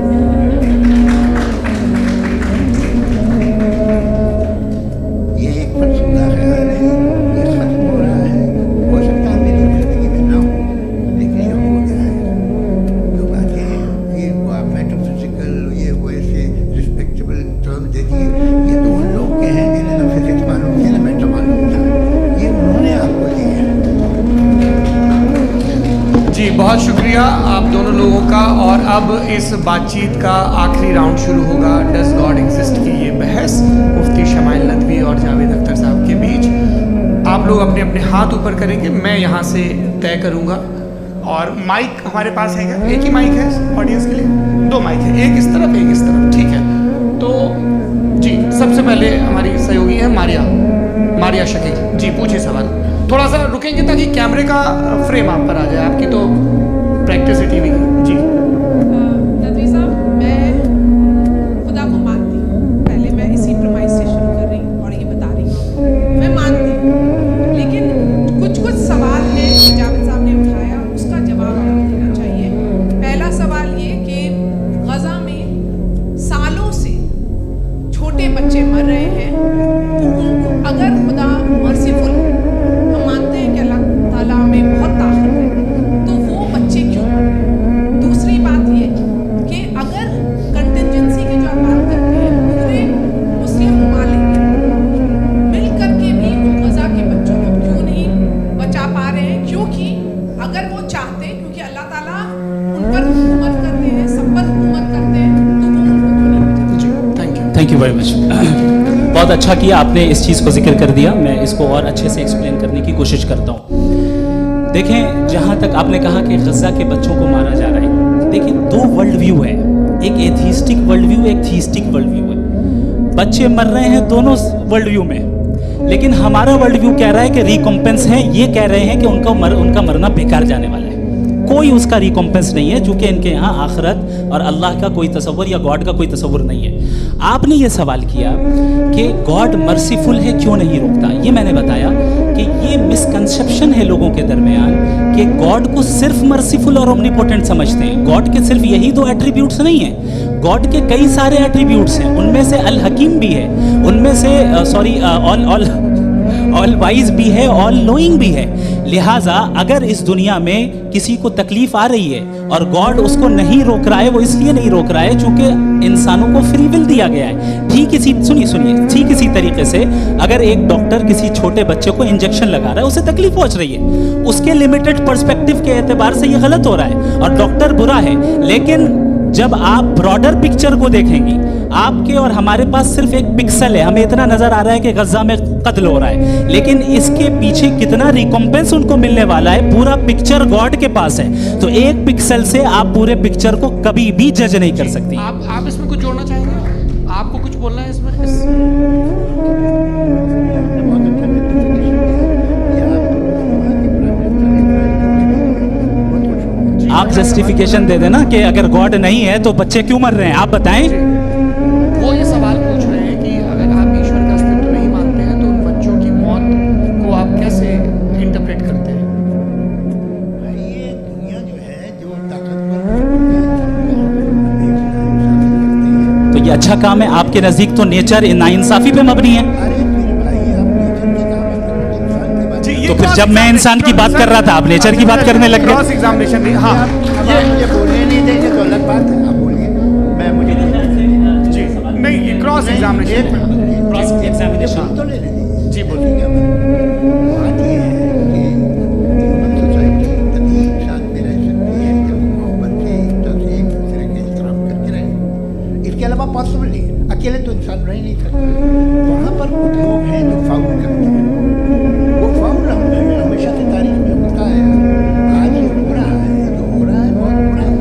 ये एक फलसूदा ख्याल है, ये खत्म हो रहा है। हो सकता है मेरी जिंदगी में ना हो, लेकिन ये हो जाएगा। जो बातें ये मेटाफिजिकल, ये वो ऐसे रिस्पेक्टेबल टर्म दे दिए, ये तो उन लोग के हैं जिन्हें ना फिजिक्स मालूम थी ना मेटा मालूम था, ये उन्होंने आपको दिए हैं। जी बहुत शुक्रिया आप दोनों लोगों का। और अब इस बातचीत का आखिरी राउंड शुरू होगा, डज गॉड एग्जिस्ट की ये बहस मुफ्ती शमाइल नदवी और जावेद अख्तर साहब के बीच। आप लोग अपने अपने हाथ ऊपर करेंगे, मैं यहाँ से तय करूँगा। और माइक हमारे पास है क्या? एक ही माइक है ऑडियंस के लिए? 2 माइक है, एक इस तरफ एक इस तरफ, ठीक है। तो जी सबसे पहले हमारी सहयोगी है मारिया शकील जी, पूछिए सवाल। थोड़ा सा रुकेंगे ताकि कैमरे का फ्रेम आप पर आ जाए, आपकी तो प्रैक्टिस है टीवी की। जी नदवी साहब, मैं खुदा को मानती हूँ, पहले मैं इसी प्रमाइस से शुरू कर रही हूँ और ये बता रही हूँ मैं मानती हूँ, लेकिन कुछ सवाल हैं जो जावेद साहब ने उठाया, उसका जवाब आपको देना चाहिए। पहला सवाल ये कि गजा में सालों से छोटे बच्चे मर रहे हैं, तो उनको अगर खुदा मर्सीफुल है, हम मानते हैं कि अल्लाह ताला में बहुत ताकत है, तो वो बच्चे क्यों? दूसरी बात ये कि अगर कंटिजेंसी की जो आप बात करते हैं, पूरे मुस्लिम ममालिक मिल करके भी उन गजा के बच्चों को क्यों नहीं बचा पा रहे हैं? क्योंकि अगर वो चाहते, क्योंकि अल्लाह ताला उन पर हुकूमत करते हैं, सब पर हुकूमत करते हैं, तो वो उनको क्यों नहीं बचाते? जी थैंक यू वेरी मच। बहुत अच्छा किया आपने इस चीज़ को जिक्र कर दिया, मैं इसको और अच्छे से एक्सप्लेन करने की कोशिश करता हूँ। देखें, जहाँ तक आपने कहा कि गजा के बच्चों को मारा जा रहा है, देखिए 2 वर्ल्ड व्यू है, एक एथीस्टिक वर्ल्ड व्यू, एक थीस्टिक वर्ल्ड व्यू है। बच्चे मर रहे हैं दोनों वर्ल्ड व्यू में, लेकिन हमारा वर्ल्ड व्यू कह रहा है कि रिकॉम्पेंस है, ये कह रहे हैं कि उनका मरना बेकार जाने वाला है, कोई उसका रिकॉम्पेंस नहीं है, चूंकि इनके यहाँ आखिरत और अल्लाह का कोई तसव्वुर या गॉड का कोई तसव्वुर नहीं है। आपने ये सवाल किया कि गॉड मर्सीफुल है, क्यों नहीं रोकता? ये मैंने बताया कि ये मिसकंसेप्शन है लोगों के दरमियान कि गॉड को सिर्फ मर्सीफुल और ओमनीपोटेंट समझते हैं। गॉड के सिर्फ यही 2 एट्रीब्यूट्स नहीं हैं, गॉड के कई सारे एट्रीब्यूट्स हैं, उनमें से अल हकीम भी है, उनमें से ऑल वाइज भी है, ऑल नोइंग भी है। लिहाजा अगर इस दुनिया में किसी को तकलीफ आ रही है और गॉड उसको नहीं रोक रहा है, वो इसलिए नहीं रोक रहा है चूंकि इंसानों को फ्री विल दिया गया है। ठीक इसी तरीके से अगर एक डॉक्टर किसी छोटे बच्चे को इंजेक्शन लगा रहा है, उसे तकलीफ पहुंच रही है, उसके लिमिटेड पर्सपेक्टिव के एतबार से ये गलत हो रहा है और डॉक्टर बुरा है। लेकिन जब आप ब्रॉडर पिक्चर को देखेंगी, आपके और हमारे पास सिर्फ एक पिक्सल है, हमें इतना नजर आ रहा है कि गजा में कत्ल हो रहा है, लेकिन इसके पीछे कितना रिकॉम्पेंस उनको मिलने वाला है, पूरा पिक्चर गॉड के पास है। तो एक पिक्सल से आप पूरे पिक्चर को कभी भी जज नहीं कर सकती। आप इसमें कुछ जोड़ना चाहेंगे? आपको कुछ बोलना है इसमें? आप जस्टिफिकेशन दे देना कि अगर गॉड नहीं है तो बच्चे क्यों मर रहे हैं, आप बताएं। वो ये सवाल पूछ रहे हैं कि अगर आप ईश्वर का अस्तित्व नहीं मानते हैं तो उन बच्चों की मौत को आप कैसे इंटरप्रेट करते हैं? भाई ये दुनिया जो है, जो ताकतवर तो ये अच्छा काम है आपके नजदीक, तो नेचर नाइंसाफी पे मबनी है। अरे मेरे भाई, आप नेचर की काम इंसान के बारे में, तो फिर जब मैं इंसान की बात कर रहा था, आप नेचर की बात करने लग क्रॉस गए। एग्जामिनेशन नहीं। हाँ अब आप मुझे बोलने नहीं देंगे तो अलग बात है, आप बोलिए, मुझे जी नहीं, ये क्रॉस एग्जामिनेशन तो ले लीजिए। जी बोलिए। बात ये है कि ह्यूमन सोसाइटी तभी साथ में रह सकती है जब मोहब्बत से, एकता से, एक दूसरे के एहतराम करके रहे। इसके अलावा पॉसिबल नहीं है, अकेले तो इंसान रह ही नहीं सकता। वहाँ पर कुछ लोग हैं जो फाउल करते हैं, वो फाउल हमेशा से तारीख में होता है। आज ये हो रहा है, जो हो रहा है बहुत बुरा है,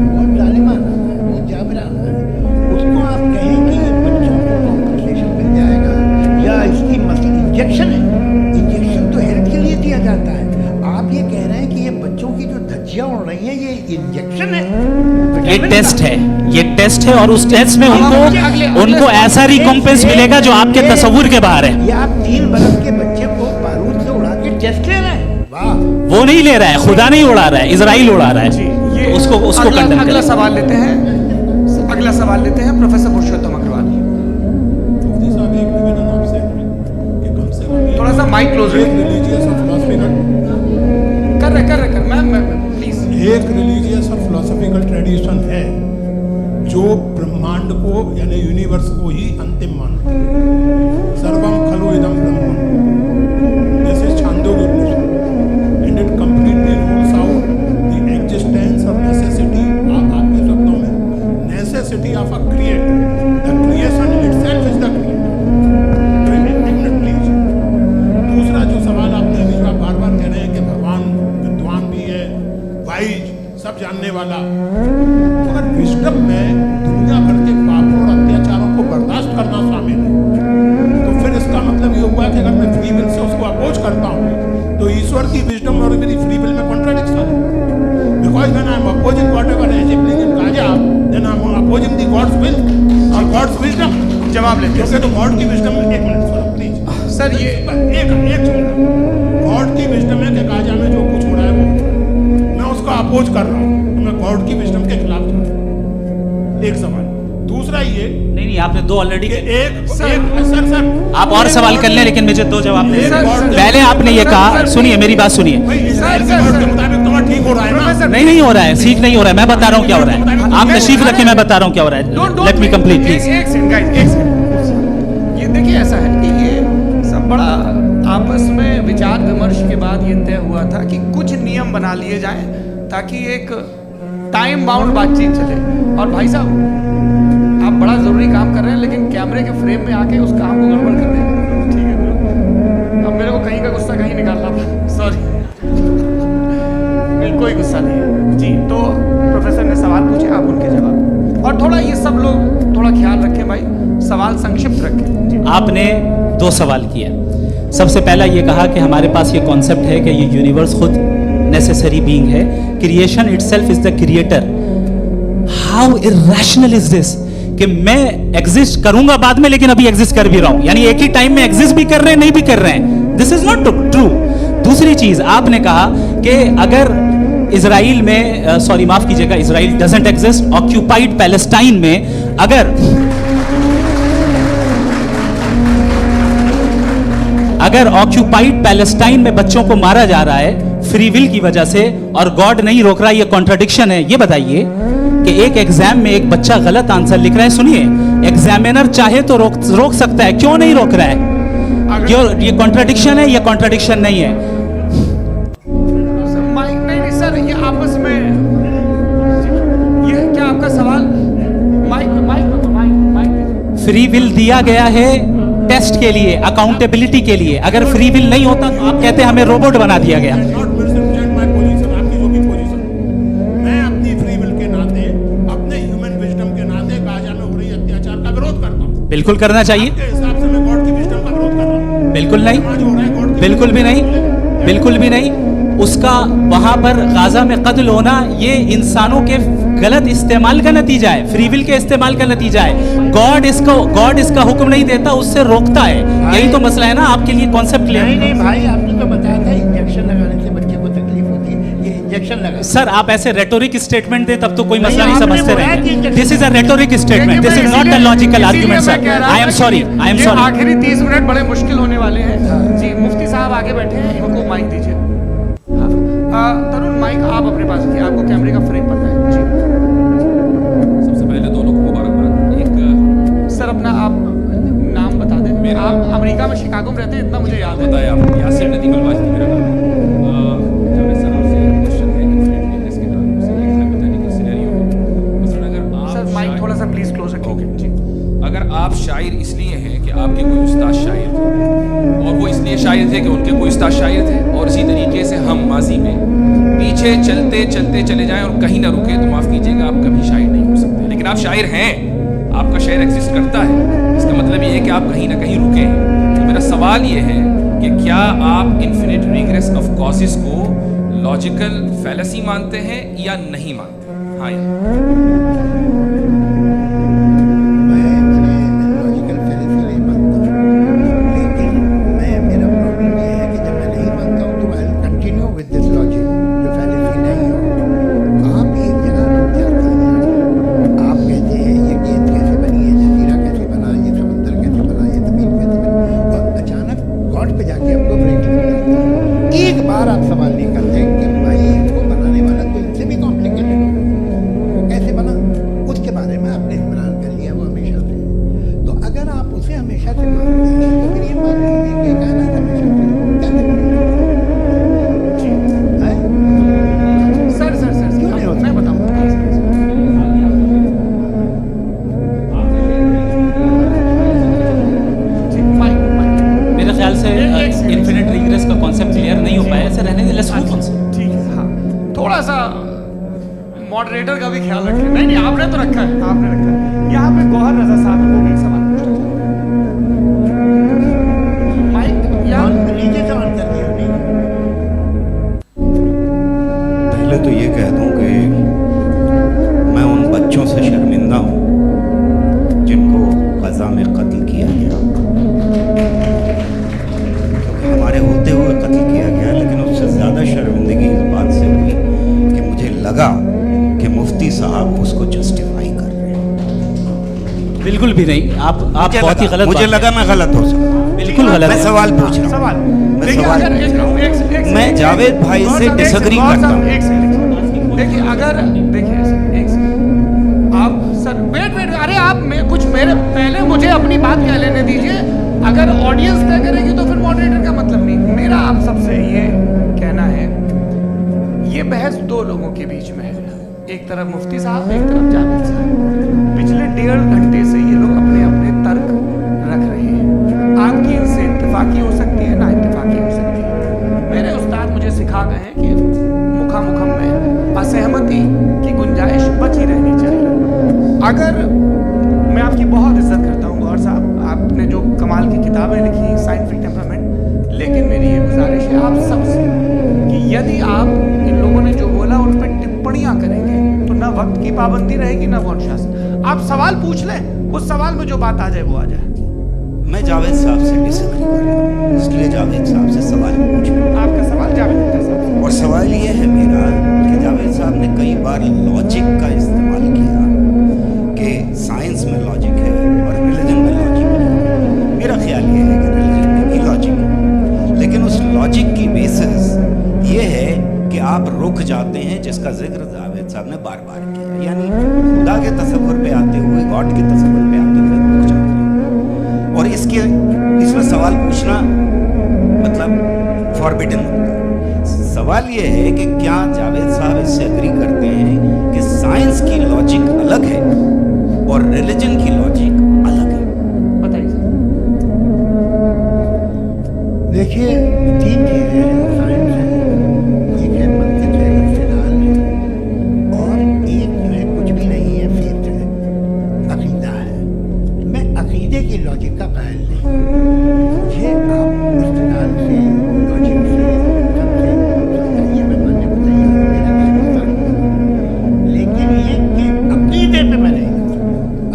बहुत जालिमाना है, बहुत जाबराना है। उसको आप कहें कि ये बच्चों को कॉम्पनसेशन मिल जाएगा या इसकी इंजेक्शन है, इंजेक्शन तो हेल्थ के लिए दिया जाता है। आप ये कह रहे हैं कि ये बच्चों की जो धज्जियां उड़ रही हैं ये इंजेक्शन है, ये टेस्ट है, ये टेस्ट है और उस टेस्ट में उनको ऐसा रिकॉम्पेंस मिलेगा जो आपके तस्वुर के बाहर है। ये आप 3 बरस के बच्चे को बारूद से उड़ा के टेस्ट ले रहे हैं। वाह, वो नहीं ले रहा है, खुदा नहीं उड़ा रहा है, इजराइल उड़ा रहा जी है। ये तो उसको अगला कंडेम करें। सवाल लेते हैं, अगला सवाल लेते हैं प्रोफेसर पुरुषोत्तम अग्रवाल। मुफ्ती साहब, एक निवेदन आपसे है कि कम से कम थोड़ा सा माइक क्लोज एक रिलीजियस और फिलोसफिकल कर मैं प्लीज। एक रिलीजियस और फिलोसफिकल ट्रेडिशन है जो ब्रह्मांड को यानी यूनिवर्स को ही अंतिम मानता है। सर्वम खलु इदम ब्रह्म, this is Chandogya Upanishad and it completely rules out the existence और नेसेसिटी, आपके शब्दों में necessity of a creator, the creation itself is the creator. Please दूसरा जो सवाल आपने अभी का बार बार कह रहे हैं कि भगवान विद्वान भी है, वाइज, सब जानने वाला, मगर विजडम में दुनिया भर के पापों और अत्याचारों को बर्दाश्त करना शामिल है। तो फिर इसका मतलब ये हुआ कि अगर मैं फ्री विल से उसको अपोज करता हूँ तो ईश्वर की विजडम और मेरी फ्री विल में कॉन्ट्राडिक्शन है। Because when I am opposing whatever is happening in Gaza, then I am opposing the God's will और गॉड्स विजडम। जवाब लेते हैं क्योंकि तो गॉड की विजडम में, एक मिनट सुनो प्लीज सर, ये एक गॉड की विजडम है कि गाजा में जो कुछ हो रहा है वो मैं उसको अपोज कर रहा हूँ, तो मैं गॉड की विजडम के खिलाफ जा रहा हूँ। एक सवाल। दूसरा ये नहीं, आपने दो ऑलरेडी। कि सर आप और सवाल कर लें, लेकिन मुझे दो जवाब दें। सर, पहले आपने ये कहा, सुनिए मेरी बात सुनिए। भाई इजराइल के गॉड के मुताबिक तो ठीक हो रहा है ना? नहीं हो रहा है, ठीक नहीं हो रहा है, मैं बता रहा हूँ क्या हो रहा है। आप तशरीफ रखें, मैं बता रहा हूँ क्या हो रहा है। Let me complete please. एक सेकंड गाइस, एक सेकंड। ये देखिए, ऐसा है कि ये सब बड़ा आपस में विचार विमर्श के बाद ये तय हुआ था कि कुछ नियम बना लिए जाएं ताकि एक टाइम बाउंड बातचीत चले। और भाई साहब, आप बड़ा जरूरी काम कर रहे हैं, लेकिन कैमरे के फ्रेम में आके उस काम को गड़बड़ कर दें। ठीक है, अब मेरे को कहीं का गुस्सा कहीं निकालना पड़ा, सॉरी। कोई गुस्सा नहीं है जी। तो प्रोफेसर ने सवाल पूछे, आप उनके जवाब, और थोड़ा ये सब लोग थोड़ा ख्याल रखें भाई, सवाल संक्षिप्त रखें जी। आपने दो सवाल किया। सबसे पहला ये कहा कि हमारे पास ये कॉन्सेप्ट है कि ये यूनिवर्स खुद नेसेसरी बीइंग है, creation itself is the creator. How irrational is this कि मैं एग्जिस्ट करूंगा बाद में, लेकिन अभी एग्जिस्ट कर भी रहा हूं, यानी एक ही टाइम में एग्जिस्ट भी कर रहे हैं, नहीं भी कर रहे हैं। This is not true. दूसरी चीज आपने कहा कि अगर इजराइल में, सॉरी माफ कीजिएगा, Israel doesn't exist, occupied Palestine में अगर ऑक्यूपाइड पैलेस्टाइन में बच्चों को मारा जा रहा है फ्री विल की वजह से और गॉड नहीं रोक रहा, ये कॉन्ट्रडिक्शन है। ये बताइए कि एक एग्जाम में एक बच्चा गलत आंसर लिख रहा है, सुनिए, एग्जामिनर चाहे तो रोक सकता है, क्यों नहीं रोक रहा है? ये कॉन्ट्रडिक्शन है, ये कॉन्ट्रडिक्शन नहीं है। नहीं सर, ये आपस में, ये क्या आपका सवाल? माइक फ्री विल दिया गया है टेस्ट के लिए, अकाउंटेबिलिटी के लिए। अगर फ्री विल नहीं होता तो आप कहते हमें रोबोट बना दिया गया। नॉट मिसरिप्रेजेंट माय पोजीशन, आपकी जो भी पोजीशन, मैं अपनी फ्री विल के नाते, अपने ह्यूमन विजडम के नाते गाजा में हो रही अत्याचार का विरोध करता हूं। बिल्कुल करना चाहिए। आपके हिसाब से मैं गॉड की विजडम का विरोध कर रहा हूं? बिल्कुल नहीं, समाज हो रहा है गॉड की बिल्कुल भी नहीं, बिल्कुल भी नहीं। उसका वहां पर गाजा में कत्ल होना ये इंसानों के गलत इस्तेमाल का नतीजा है, फ्री विल के इस्तेमाल का नतीजा है। गॉड इसका हुक्म नहीं देता, उससे रोकता है। यही तो मसला है ना, आपके लिए कॉन्सेप्ट क्लियर नहीं भाई, आपने तो बताया था इंजेक्शन लगाने से बच्चे को तकलीफ होती है, ये इंजेक्शन लगा। सर आप ऐसे रेटोरिक स्टेटमेंट दे तब तो कोई मसला नहीं, नहीं आपने समझते बोला कि रहेंगे। injection- this is a rhetoric statement, this is not a logical argument sir. I am sorry, I am sorry. आखिरी 30 मिनट बड़े मुश्किल होने वाले हैं जी। मुफ्ती साहब आगे बैठे हैं, इनको माइक दीजिए। तरुण, माइक आप अपने पास रखिए, आपको कैमरे का फ्रेम पता है जी। सबसे पहले दोनों को मुबारकबाद। एक सर अपना आप नाम बता दें। मेरा- आप अमेरिका में शिकागो में रहते हैं, इतना मुझे याद है। बताया आपको, यासिर नदीम अलवाजदी मेरा नाम है। जावेद सर आपसे क्वेश्चन है इन्फिनिट वीकनेस के ताल्लुक से, एक हाइपोथेटिकल सिनेरियो है। मसलन अगर आप सर माइक थोड़ा सा प्लीज क्लोज रखिए ओके जी। अगर आप शायर इसलिए हैं कि आपके कोई उस्ताद शायर थे, और वो इसलिए शायर थे कि उनके कोई उस्ताद शायर थे, और इसी तरीके से हम माजी में पीछे चलते चलते चले जाएं और कहीं ना रुके, तो माफ़ कीजिएगा आप कभी शायर नहीं हो सकते। लेकिन आप शायर हैं, आपका शायर एग्जिस्ट करता है, इसका मतलब ये है कि आप कहीं ना कहीं रुके हैं। तो मेरा सवाल ये है कि क्या आप इन्फिनिट रिग्रेस ऑफ कॉजेस को लॉजिकल फैलेसी मानते हैं या नहीं मानते? हाँ या मैं लॉजिकल फैलेसी नहीं मानता हूँ, लेकिन मेरा प्रॉब्लम ये है कि जब मैं नहीं मानता हूँ तो I continue with this logic. पे जाके हमको ब्रेक लग जाता है। एक बार आप सवाल नहीं करते कि भाई इसको बनाने वाला तो इनसे भी कॉम्प्लिकेटेड हो, वो कैसे बना, उसके बारे में आपने इत्मीनान कर लिया वो हमेशा से। तो अगर आप उसे हमेशा से मानते हैं तो फिर ये मान लीजिए कि कायनात हमेशा से क्या है? सर सर सर क्यों नहीं होता? मैं बताऊँ मेरे ख्याल से इन्फिनिट रिग्रेस का कॉन्सेप्ट क्लियर नहीं हो पाया, ऐसे रहने दे, लेट्स मूव ऑन। ठीक है, हाँ थोड़ा सा मॉडरेटर का भी ख्याल रखें। नहीं नहीं आपने तो रखा है, आपने रखा है। यहाँ पे गौहर रजा साहब को भी एक सवाल पूछना चाहूँ। माइक यहाँ नीचे सवाल कर दिया नहीं। पहले तो ये कह दूं कि मैं उन बच्चों से शर्मिंदा हूं जिनको ग़ज़ा में कत्ल किया गया, क्योंकि हमारे होते हुए कत्ल किया गया। लेकिन उससे ज़्यादा शर्मिंदगी इस बात से हुई कि मुझे लगा कि मुफ्ती साहब उसको जस्टिफाई कर रहे हैं। बिल्कुल भी नहीं, आप बहुत ही गलत मुझे बात लगा मैं गलत हो सकता हूं। बिल्कुल गलत मैं है। सवाल पूछ रहा हूं। सवाल मैं देखिए, सवाल अगर पूछ रहा हूं। मैं जावेद भाई से डिसएग्री करता हूं। एक सेकंड देखिए, अगर देखिए एक सेकंड आप सर वेट वेट, अरे आप कुछ मेरे पहले मुझे अपनी बात कह लेने दीजिए। अगर ऑडियंस तय करेगी तो फिर मॉडरेटर का मतलब नहीं। मेरा आप सबसे ये कहना है, ये बहस दो लोगों के बीच में है। एक तरफ मुफ्ती साहब, एक तरफ जावेद साहब। पिछले 1.5 घंटे से ये लोग अपने अपने तर्क रख रहे हैं। आपकी इनसे इत्तेफाकी हो सकती है, ना इत्तेफाकी हो सकती है। मेरे उस्ताद मुझे सिखा गए हैं कि मुखामुखम में असहमति की गुंजाइश बची रहनी चाहिए। अगर मैं आपकी बहुत इज्जत करता हूँ गौहर साहब, आपने जो कमाल की किताबें लिखी साइंटिफिक टेम्परामेंट, लेकिन मेरी ये गुजारिश है आप सबसे कि यदि आप इन लोगों ने जो बोला उन पर टिप्पणियां करेंगे तो ना वक्त की पाबंदी रहेगी ना वो अनुशासन। आप सवाल पूछ लें, उस सवाल में जो बात आ जाए वो आ जाए। मैं जावेद साहब से डिसएग्री कर रहा हूं, इसलिए जावेद साहब से सवाल पूछ रहा हूं। आपका सवाल जावेद साहब से। और सवाल ये है मेरा कि जावेद साहब ने कई बार लॉजिक का इस्तेमाल किया कि साइंस में लॉजिक है और रिलीजन में लॉजिक है। मेरा ख्याल ये है कि रिलीजन में भी लॉजिक है, लेकिन उस लॉजिक की बेसिस ये है कि आप रुक जाते हैं, जिसका जिक्र जावेद साहब ने बार बार किया, यानी खुदा के तसव्वुर पे आते हुए, गॉड के तसव्वुर पे आते हुए रुक जाते हैं। और इसमें सवाल पूछना मतलब फॉरबिडन होता है। सवाल ये है कि क्या जावेद साहब इससे एग्री करते हैं कि साइंस की लॉजिक अलग है और रिलीजन की लॉजिक अलग है? बताइए सर। देखिए, 3 चीज़ें हैं साइंस है, एक है मंतिक है, इस्तेदलाल है, और एक जो है कुछ भी नहीं है, फेथ है, अकीदा है। मैं अकीदे की लॉजिक का कायल नहीं हूँ। मुझे आप इस्तेदलाल से, लॉजिक से, सबसे समझाइए, मैं मानने को तैयार हूँ, मेरा कोई मसला नहीं। लेकिन ये कि अकीदे पे मैं नहीं कर सकता।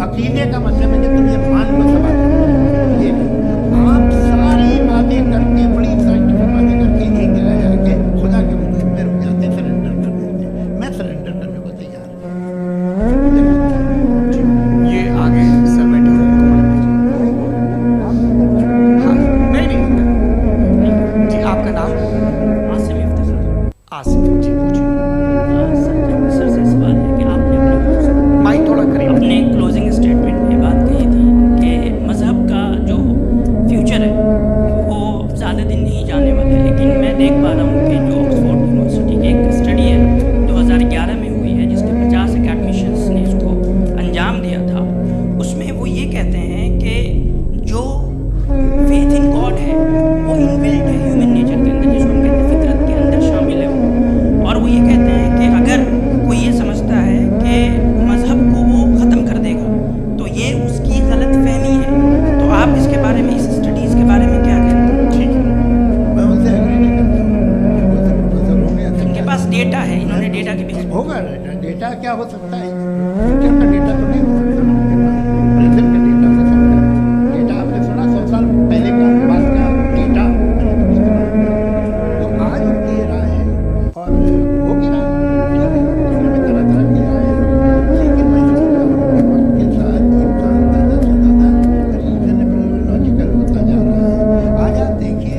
अकीदे का मतलब है कि तुम ये मान लो सवाल, ये नहीं। आप सारी बातें करके, बड़ी साइंटिफिक बातें करके एक जगह जाके खुदा के वजूद में रुक जाते, सरेंडर कर देते। मैं सरेंडर करने को तैयार हूँ। ये आगे सर बैठे हुए उनको माइक दीजिए। हाँ, नहीं नहीं जी, आपका नाम? आसिम इफ्तिखार। आसिफ जी, पूछिए। सर से सवाल है कि आपने माइक थोड़ा करीब। अपने क्लोजिंग स्टेटमेंट में बात कही थी कि मज़हब का जो फ्यूचर है वो ज़्यादा दिन नहीं जाने वाला है, लेकिन मैं देख पा रहा हूँ कि जो ऑक्सफोर्ड यूनिवर्सिटी की एक स्टडी है 2011 में हुई है, जिसके 50 एकेडमिशियंस ने इसको अंजाम दिया था, उसमें वो ये कहते हैं कि जो फेथ इन गॉड है वो इनबिल्ट है ह्यूमन नेचर के अंदर, जिसको हम कहते हैं फितरत के अंदर शामिल है वो। और वो ये कहते हैं कि अगर कोई ये समझता है कि मज़हब को वो ख़त्म कर देगा तो ये उसकी गलत फहमी है। तो आप इसके बारे में, इस स्टडीज़ के बारे में क्या कहते हैं? ठीक है। मैं उनसे एग्री नहीं करता हूँ। वो सब प्रोफेसर हो गया, इनके पास डेटा है, इन्होंने डेटा के बेस होगा डेटा। डेटा क्या हो सकता है? फ्यूचर का डेटा तो नहीं हो सकता ना उनके पास, प्रेजेंट का डेटा हो सकता है। डेटा आपने सुना 100 साल पहले का बात का डेटा, मैंने तो नहीं सुना। तो आज उनकी ये राय है और होगी राय, ठीक है, दुनिया में तरह तरह की राय है। लेकिन मैं समझता हूँ कि वक्त के साथ इंसान ज़्यादा से ज़्यादा रीजनेबल, लॉजिकल होता जा रहा है। आज आप देखिए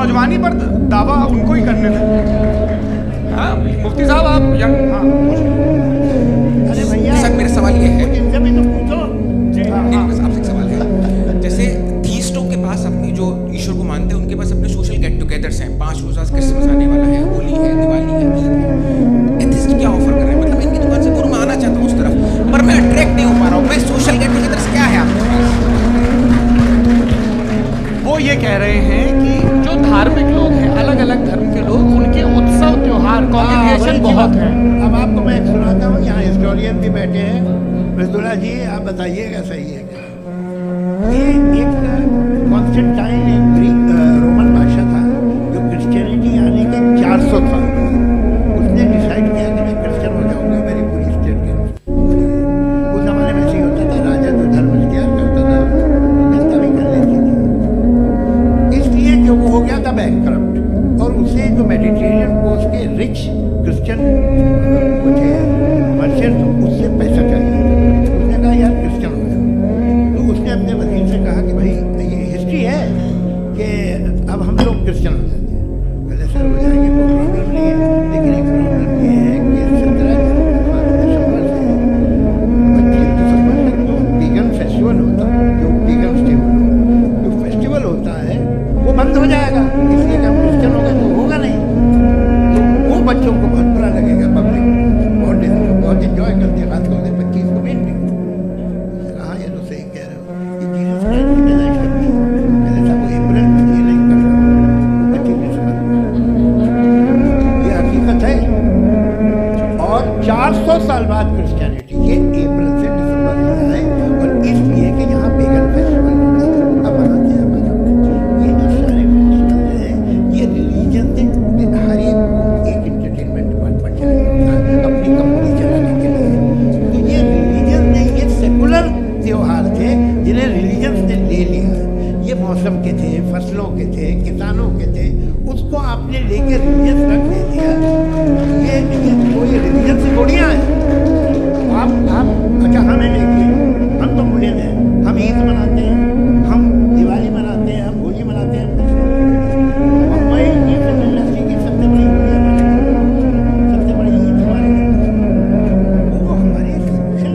नौजवानी पर दावा उनको ही करने दें। हाँ मुफ्ती साहब आप यंग, हाँ अरे भैया सर मेरा सवाल ये है, इनसे भी तो पूछो। एक बस आपसे एक सवाल है, जैसे थीस्टों के पास अपनी जो ईश्वर को मानते हैं उनके पास अपने सोशल गेट टुगेदर्स हैं, 5 रोज़ा क्रिसमस आने वाला है, होली है, दिवाली है, ईद है। एथिस्ट क्या ऑफर कर रहे हैं? मतलब इनकी दुकान से दूर मैं आना चाहता हूँ उस तरफ, पर मैं अट्रैक्ट नहीं हो पा रहा हूँ। मैं सोशल गेट टुगेदर्स क्या है आपके पास? वो ये कह रहे हैं कि जो धार्मिक लोग हैं, अलग अलग धर्म के लोग, उनके उत्सव त्योहार कॉन्ग्रीगेशन बहुत है। अब आपको मैं एक सुनाता हूँ, यहाँ हिस्टोरियन भी बैठे हैं। रसूला जी आप बताइएगा सही है क्या? ये एक कॉन्स्टेंटाइन एक ग्रीक रोमन बादशाह था जो क्रिश्चियनिटी आने के 400 साल बाद उसने डिसाइड किया कि मैं क्रिश्चियन हो जाऊंगा, मेरी पूरी स्टेट के उस जमाने में ऐसे ही होता था, राजा जो धर्म इख्तियार करता था जनता भी कर लेती थी। इसलिए कि वो हो गया था बैंकक्रप्ट, और उसे जो मेडिटेरियन कोस्ट के रिच क्रिश्चियन वो थे मर्चेंट, उससे पैसा चाहिए। उसने कहा यार क्रिश्चियन हो जाओ। तो उसने अपने वकील से कहा कि भाई ये हिस्ट्री है कि अब हम लोग क्रिश्चियन हो जाते हैं। कहते सर हो जाएंगे, कोई प्रॉब्लम नहीं है, लेकिन एक प्रॉब्लम ये है कि 17 दिसंबर से 25 दिसंबर तक जो पीगन फेस्टिवल होता है, जो पीगन फेस्टिवल होता है वो बंद हो जाएगा, इसलिए कि हम क्रिश्चियन हो गए तो होगा नहीं। तो वो बच्चों को बहुत बुरा लगेगा, पब्लिक बहुत एंजॉय करते हैं, खास तौर से 25 को मेन भी। हाँ ये तो सही कह रहे हो, ये जीसस क्राइस्ट की पैदाइश करती है। मैंने सब अप्रैल में ये नहीं कर रहा, 25 दिसंबर ये हकीकत है। और 400 साल बाद क्रिश्चियनिटी ये अप्रैल से दिसंबर में आए, और इसलिए कि यहाँ पेगन फेस्टिवल होता है, अब मनाते हैं। ये जो सारे फेस्टिवल हैं ये रिलीजन से हर एक एंटरटेनमेंट डिपार्टमेंट चलाता है अपनी कंपनी चलाने के लिए। तो ये रिलीजन ने, ये सेकुलर त्योहार थे जिन्हें रिलीजन ने ले लिया। ये मौसम के थे, फसलों के थे, किसानों के थे, उसको आपने लेके रिलीजन रख दे दिया। ये कोई रिलीजन से थोड़ी आए आप। अच्छा हमें देखिए, हम तो मुस्लिम हैं, हम ईद मनाते हैं, हम दिवाली मनाते हैं, हम होली मनाते हैं, मुंबई की इंडस्ट्री की सबसे बड़ी होली हमारे, सबसे बड़ी ईद हमारे, वो हमारी सोशल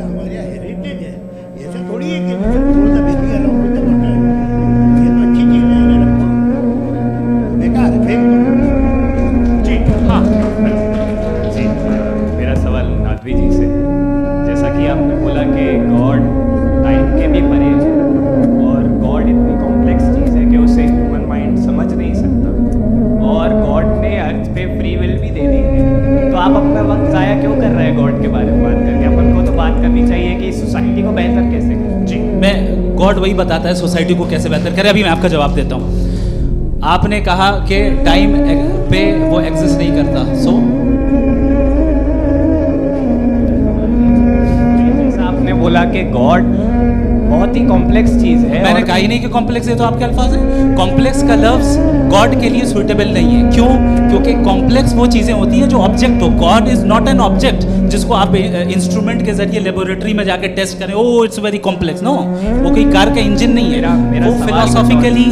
हमारा हेरिटेज है। ऐसा थोड़ी है कि थोड़ा सा baby along with the water, ये तो अच्छी चीज़ है, इन्हें रखो, बेकार है, फेंक दो। जी हाँ जी मेरा सवाल नादवी जी से, जैसा कि आपने बोला कि गॉड टाइम के भी परे है, और गॉड इतनी कॉम्प्लेक्स चीज़ है कि उसे ह्यूमन माइंड समझ नहीं सकता, और गॉड ने अर्थ पे फ्री विल भी दे दी है। तो आप अपना वक्त ज़ाया क्यों कर रहे हैं गॉड के बारे में बात करके? अपन को तो बात करनी चाहिए कि सोसाइटी को बेहतर कैसे करें। जी मैं गॉड वही बताता है सोसाइटी को कैसे बेहतर करे। अभी मैं आपका जवाब देता हूँ। आपने कहा कि टाइम पे वो एग्जिस्ट नहीं करता, सो जैसा आपने बोला कि गॉड बहुत ही कॉम्प्लेक्स चीज़ है। मैंने कहा ही नहीं कि कॉम्प्लेक्स है, तो आपके अल्फाज हैं। कॉम्प्लेक्स का लफ्ज गॉड के लिए सुइटेबल नहीं है। क्यों? क्योंकि कॉम्प्लेक्स वो चीज़ें होती हैं जो ऑब्जेक्ट हो। God is not an object जिसको आप इंस्ट्रूमेंट के जरिए लेबोरेटरी में जाके टेस्ट करें, oh it's very complex. No, वो कोई कार का इंजन नहीं है। मेरा वो फिलोसॉफिकली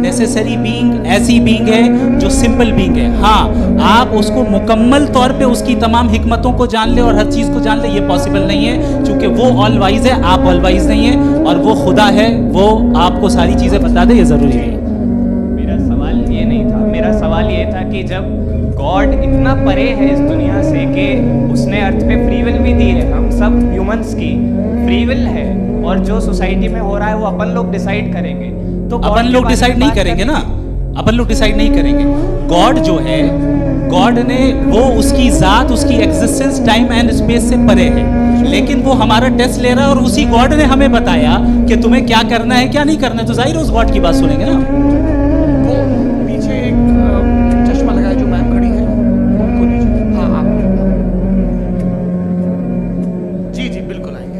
नेसेसरी बीइंग ऐसी बीइंग है जो सिंपल बीइंग है। हाँ, आप उसको मुकम्मल तौर पे उसकी तमाम हिकमतों को जान ले और हर चीज़ को जान ले, ये पॉसिबल नहीं है, क्योंकि वो ऑल वाइज है, आप ऑल वाइज नहीं है, और वो खुदा है, वो आपको सारी चीज़ें बता दे, ये ज़रूरी है। मेरा सवाल ये नहीं था। मेरा सवाल ये था कि जब गॉड इतना परे है इस दुनिया से कि उसने अर्थ पे फ्री विल भी दी है, हम सब ह्यूमंस की फ्री विल है, और जो सोसाइटी में हो रहा है वो अपन लोग डिसाइड करेंगे। तो अपन लोग डिसाइड नहीं करेंगे ना, अपन लोग डिसाइड नहीं करेंगे। गॉड जो है, गॉड ने वो उसकी जात, उसकी एग्जिस्टेंस टाइम एंड स्पेस से परे है, लेकिन वो हमारा टेस्ट ले रहा है, और उसी गॉड ने हमें बताया कि तुम्हें क्या करना है क्या नहीं करना है। तो जाहिर उस गॉड की बात सुनेंगे ना। वो पीछे एक चश्मा लगाया जो मैम खड़ी है, उनको दीजिए। हाँ आप जी जी बिल्कुल आएंगे।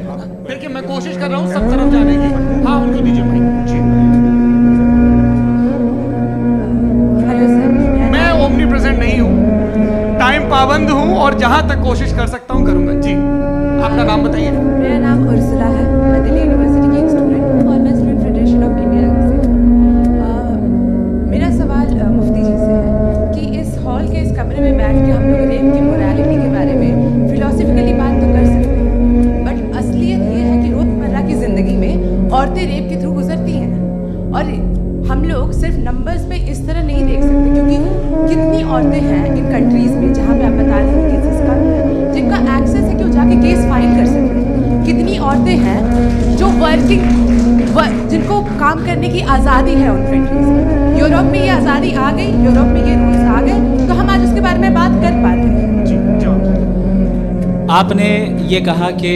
देखिए मैं कोशिश कर रहा हूँ सब तरफ जाने की। हाँ उनको दीजिए माइक जी। मैं ओमनी प्रेजेंट नहीं हूँ, टाइम पाबंद हूँ, और जहाँ तक कोशिश कर सकता हूँ करूँगा। जी आपका नाम बताइए। मेरा नाम उर्सुला है, मैं दिल्ली यूनिवर्सिटी की एक स्टूडेंट हूँ, और मैं स्टूडेंट फेडरेशन ऑफ इंडिया से औरतें हैं इन कंट्रीज में जहाँ पे आप बता रहे हैं केसेस का जिनका एक्सेस है कि वो जाके केस फाइल कर सकते हैं? कितनी औरतें हैं जो जिनको काम करने की आज़ादी है उन कंट्रीज में? यूरोप में ये आज़ादी आ गई, यूरोप में ये रूल्स आ गए, तो हम आज उसके बारे में बात कर पाते हैं। आपने ये कहा कि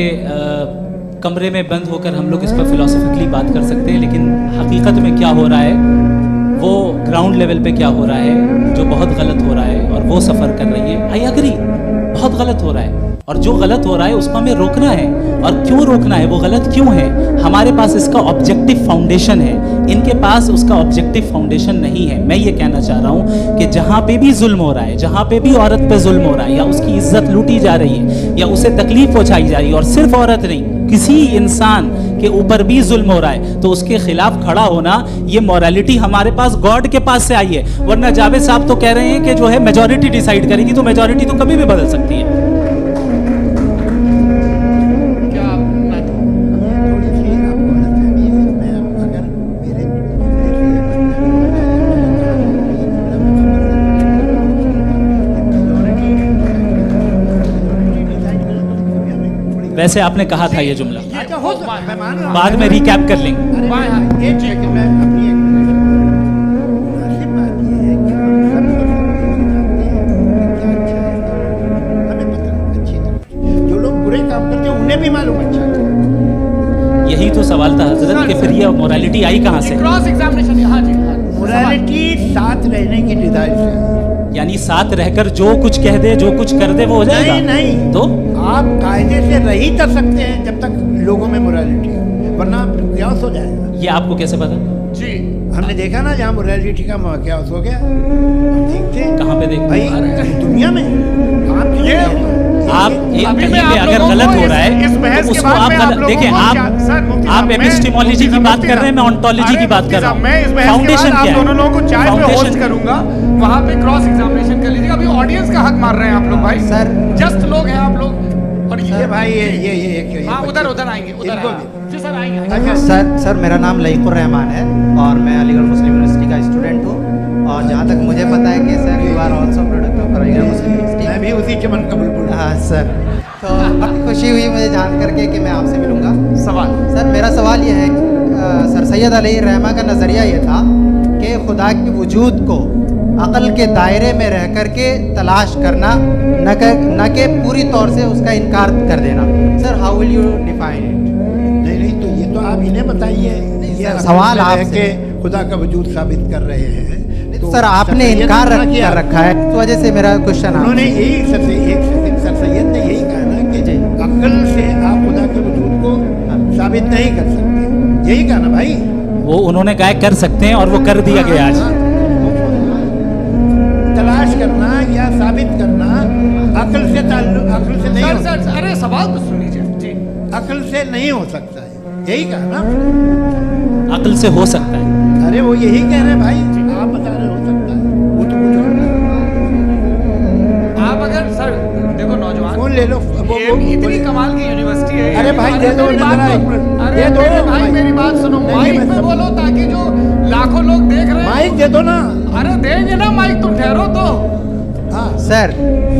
कमरे में बंद होकर हम लोग इस पर फिलोसफिकली बात कर सकते हैं, लेकिन हकीकत में क्या हो रहा है, वो ग्राउंड लेवल पे क्या हो रहा है जो बहुत गलत हो रहा है, और वो सफ़र कर रही है। आई एग्री, बहुत गलत हो रहा है, और जो गलत हो रहा है उसको हमें रोकना है। और क्यों रोकना है, वो गलत क्यों है? हमारे पास इसका ऑब्जेक्टिव फाउंडेशन है, इनके पास उसका ऑब्जेक्टिव फाउंडेशन नहीं है। मैं ये कहना चाह रहा हूँ कि जहाँ पे भी जुल्म हो रहा है, जहाँ पे भी औरत पे जुल्म हो रहा है, या उसकी इज्जत लूटी जा रही है, या उसे तकलीफ पहुँचाई जा रही है, और सिर्फ औरत नहीं, किसी इंसान के ऊपर भी जुल्म हो रहा है, तो उसके खिलाफ खड़ा होना, ये मॉरलिटी हमारे पास गॉड के पास से आई है। वरना जावेद साहब तो कह रहे हैं कि जो है मेजॉरिटी डिसाइड करेगी, तो मेजॉरिटी तो कभी भी बदल सकती है। वैसे आपने कहा था ये जुमला, अच्छा हो सकता है, मैं मान रहा हूँ। बाद में रिकैप कर लेंगे। अरे एक सेकंड, मैं अपनी एक मुनासिब बात ये है कि हम सब को जानते हैं कि क्या अच्छा है, हमें पता है अच्छी तरह। जो लोग बुरे काम करते हैं उन्हें भी मालूम अच्छा है। यही तो सवाल था हजरत कि फिर ये मोरालिटी आई कहाँ से? Cross examination. हाँ जी, मोरालिटी साथ रहने की डिजाइन से, यानी साथ रहकर जो कुछ कह दे, जो कुछ कर दे, वो हो जाएगा? नहीं, तो आप कायदे से रह ही कर सकते हैं जब तक लोगों में मोरालिटी है, वरना क्यास हो जाएगा। ये आपको कैसे पता? जी, हमने देखा ना जहाँ मोरालिटी का क्यास हो गया, हम देखते हैं। कहाँ पे देखते? भाई दुनिया में आप एक कहीं पे अगर गलत हो रहा है तो उसको आप गलत देखें। आप एपिस्टेमोलॉजी की बात कर रहे हैं, मैं ऑन्टोलॉजी की बात कर रहा हूँ। फाउंडेशन क्या है? दोनों लोगों को चाय पे होस्ट करूंगा, वहां पे क्रॉस एग्जामिनेशन कर लीजिएगा। अभी ऑडियंस का हक मार रहे हैं आप लोग भाई, सर जस्ट लोग हैं आप लोग। और ये भाई ये हाँ, उधर आएंगे, उधर जी सर आएंगे। सर मेरा नाम लईकुर रहमान है और मैं अलीगढ़ मुस्लिम यूनिवर्सिटी का स्टूडेंट हूँ। और जहाँ तक मुझे पता है कि sir you are also product of Aligarh Muslim University. मैं भी उसी चमन का बुलबुल। हाँ सर, तो बहुत खुशी हुई मुझे जान करके कि मैं आपसे मिलूँगा। सवाल सर मेरा सवाल ये है, सर सैयद अलैहिर्रहमा का नज़रिया ये था कि खुदा के वजूद को अक़ल के दायरे में रह कर के तलाश करना, न कि पूरी तौर से उसका इनकार कर देना। Sir how will you define it? नहीं, तो ये तो आप इन्हें बताइए। ये सवाल आपसे खुदा का वजूद साबित कर रहे हैं। तो सर आपने इनकार कर रखा है, इस वजह से मेरा क्वेश्चन उन्होंने यही सर सैयद ने यही कहा ना कि अक्ल से आप खुदा के वजूद को साबित नहीं कर सकते, यही कहा ना भाई। वो उन्होंने कहा कर सकते हैं और वो कर दिया गया आज। तलाश करना या साबित करना अक्ल से नहीं हो सकता। अरे सवाल तो सुन लीजिए जी। अक्ल से नहीं हो सकता है, यही कहा ना। अक्ल से हो सकता है, अरे वो यही कह रहे हैं भाई, आप बता रहे हो सकता है, वो तो कुछ और है। आप अगर सर देखो नौजवान फोन ले लो, इतनी कमाल की यूनिवर्सिटी है। अरे भाई दे दो, अरे भाई मेरी बात सुनो, माइक पे बोलो ताकि जो लाखों लोग देख रहे हैं। माइक दे दो ना। अरे देंगे ना माइक, तुम ठहरो तो। हाँ सर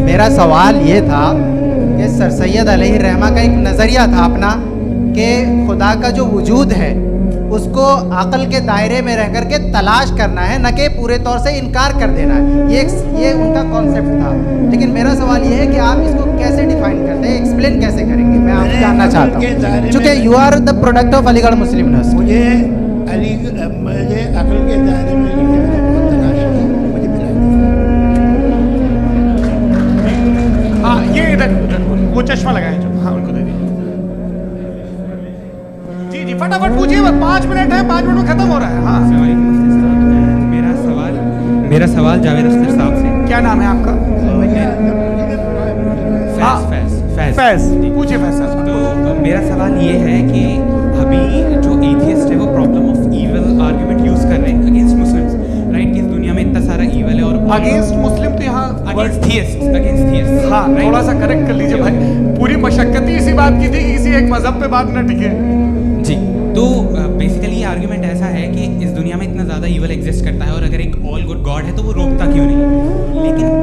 मेरा सवाल ये था कि सर सैयद अलैहिर्रहमा का एक नज़रिया था अपना कि खुदा का जो वजूद है उसको अक़ल के दायरे में रह कर के तलाश करना है, न कि पूरे तौर से इनकार कर देना है। ये उनका कॉन्सेप्ट था। लेकिन मेरा सवाल ये है कि आप इसको कैसे डिफाइन करते हैं, एक्सप्लेन कैसे करेंगे? मैं आपसे जानना चाहता हूँ, चूँकि you are the product of Aligarh Muslim University. मुझे अक़ल के दायरे में बहुत तलाश की, मुझे मिला। हाँ ये इधर वो चश्मा लगाए जो, हाँ उनको दे दीजिए। जी फटाफट पूछिए, 5 मिनट है, 5 मिनट में खत्म हो रहा है। हाँ मेरा सवाल जावेद अख्तर साहब से। क्या नाम है आपका? फैज। पूछिए फैज साहब। तो मेरा सवाल ये है कि अभी जो एथियस्ट है वो problem of evil argument use कर रहे हैं अगेंस्ट मुस्लिम्स, राइट? इस दुनिया में इतना सारा ईविल है और अगेंस्ट मुस्लिम तो यहाँ अगेंस्ट थियस्ट। हाँ थोड़ा सा करेक्ट कर लीजिए भाई, पूरी मशक्कत ही इसी बात की थी कि किसी एक मजहब पे बात न टिके। जी, तो बेसिकली ये आर्गुमेंट ऐसा है कि इस दुनिया में इतना ज़्यादा ईवल एग्जिस्ट करता है और अगर एक ऑल गुड गॉड है तो वो रोकता क्यों नहीं? लेकिन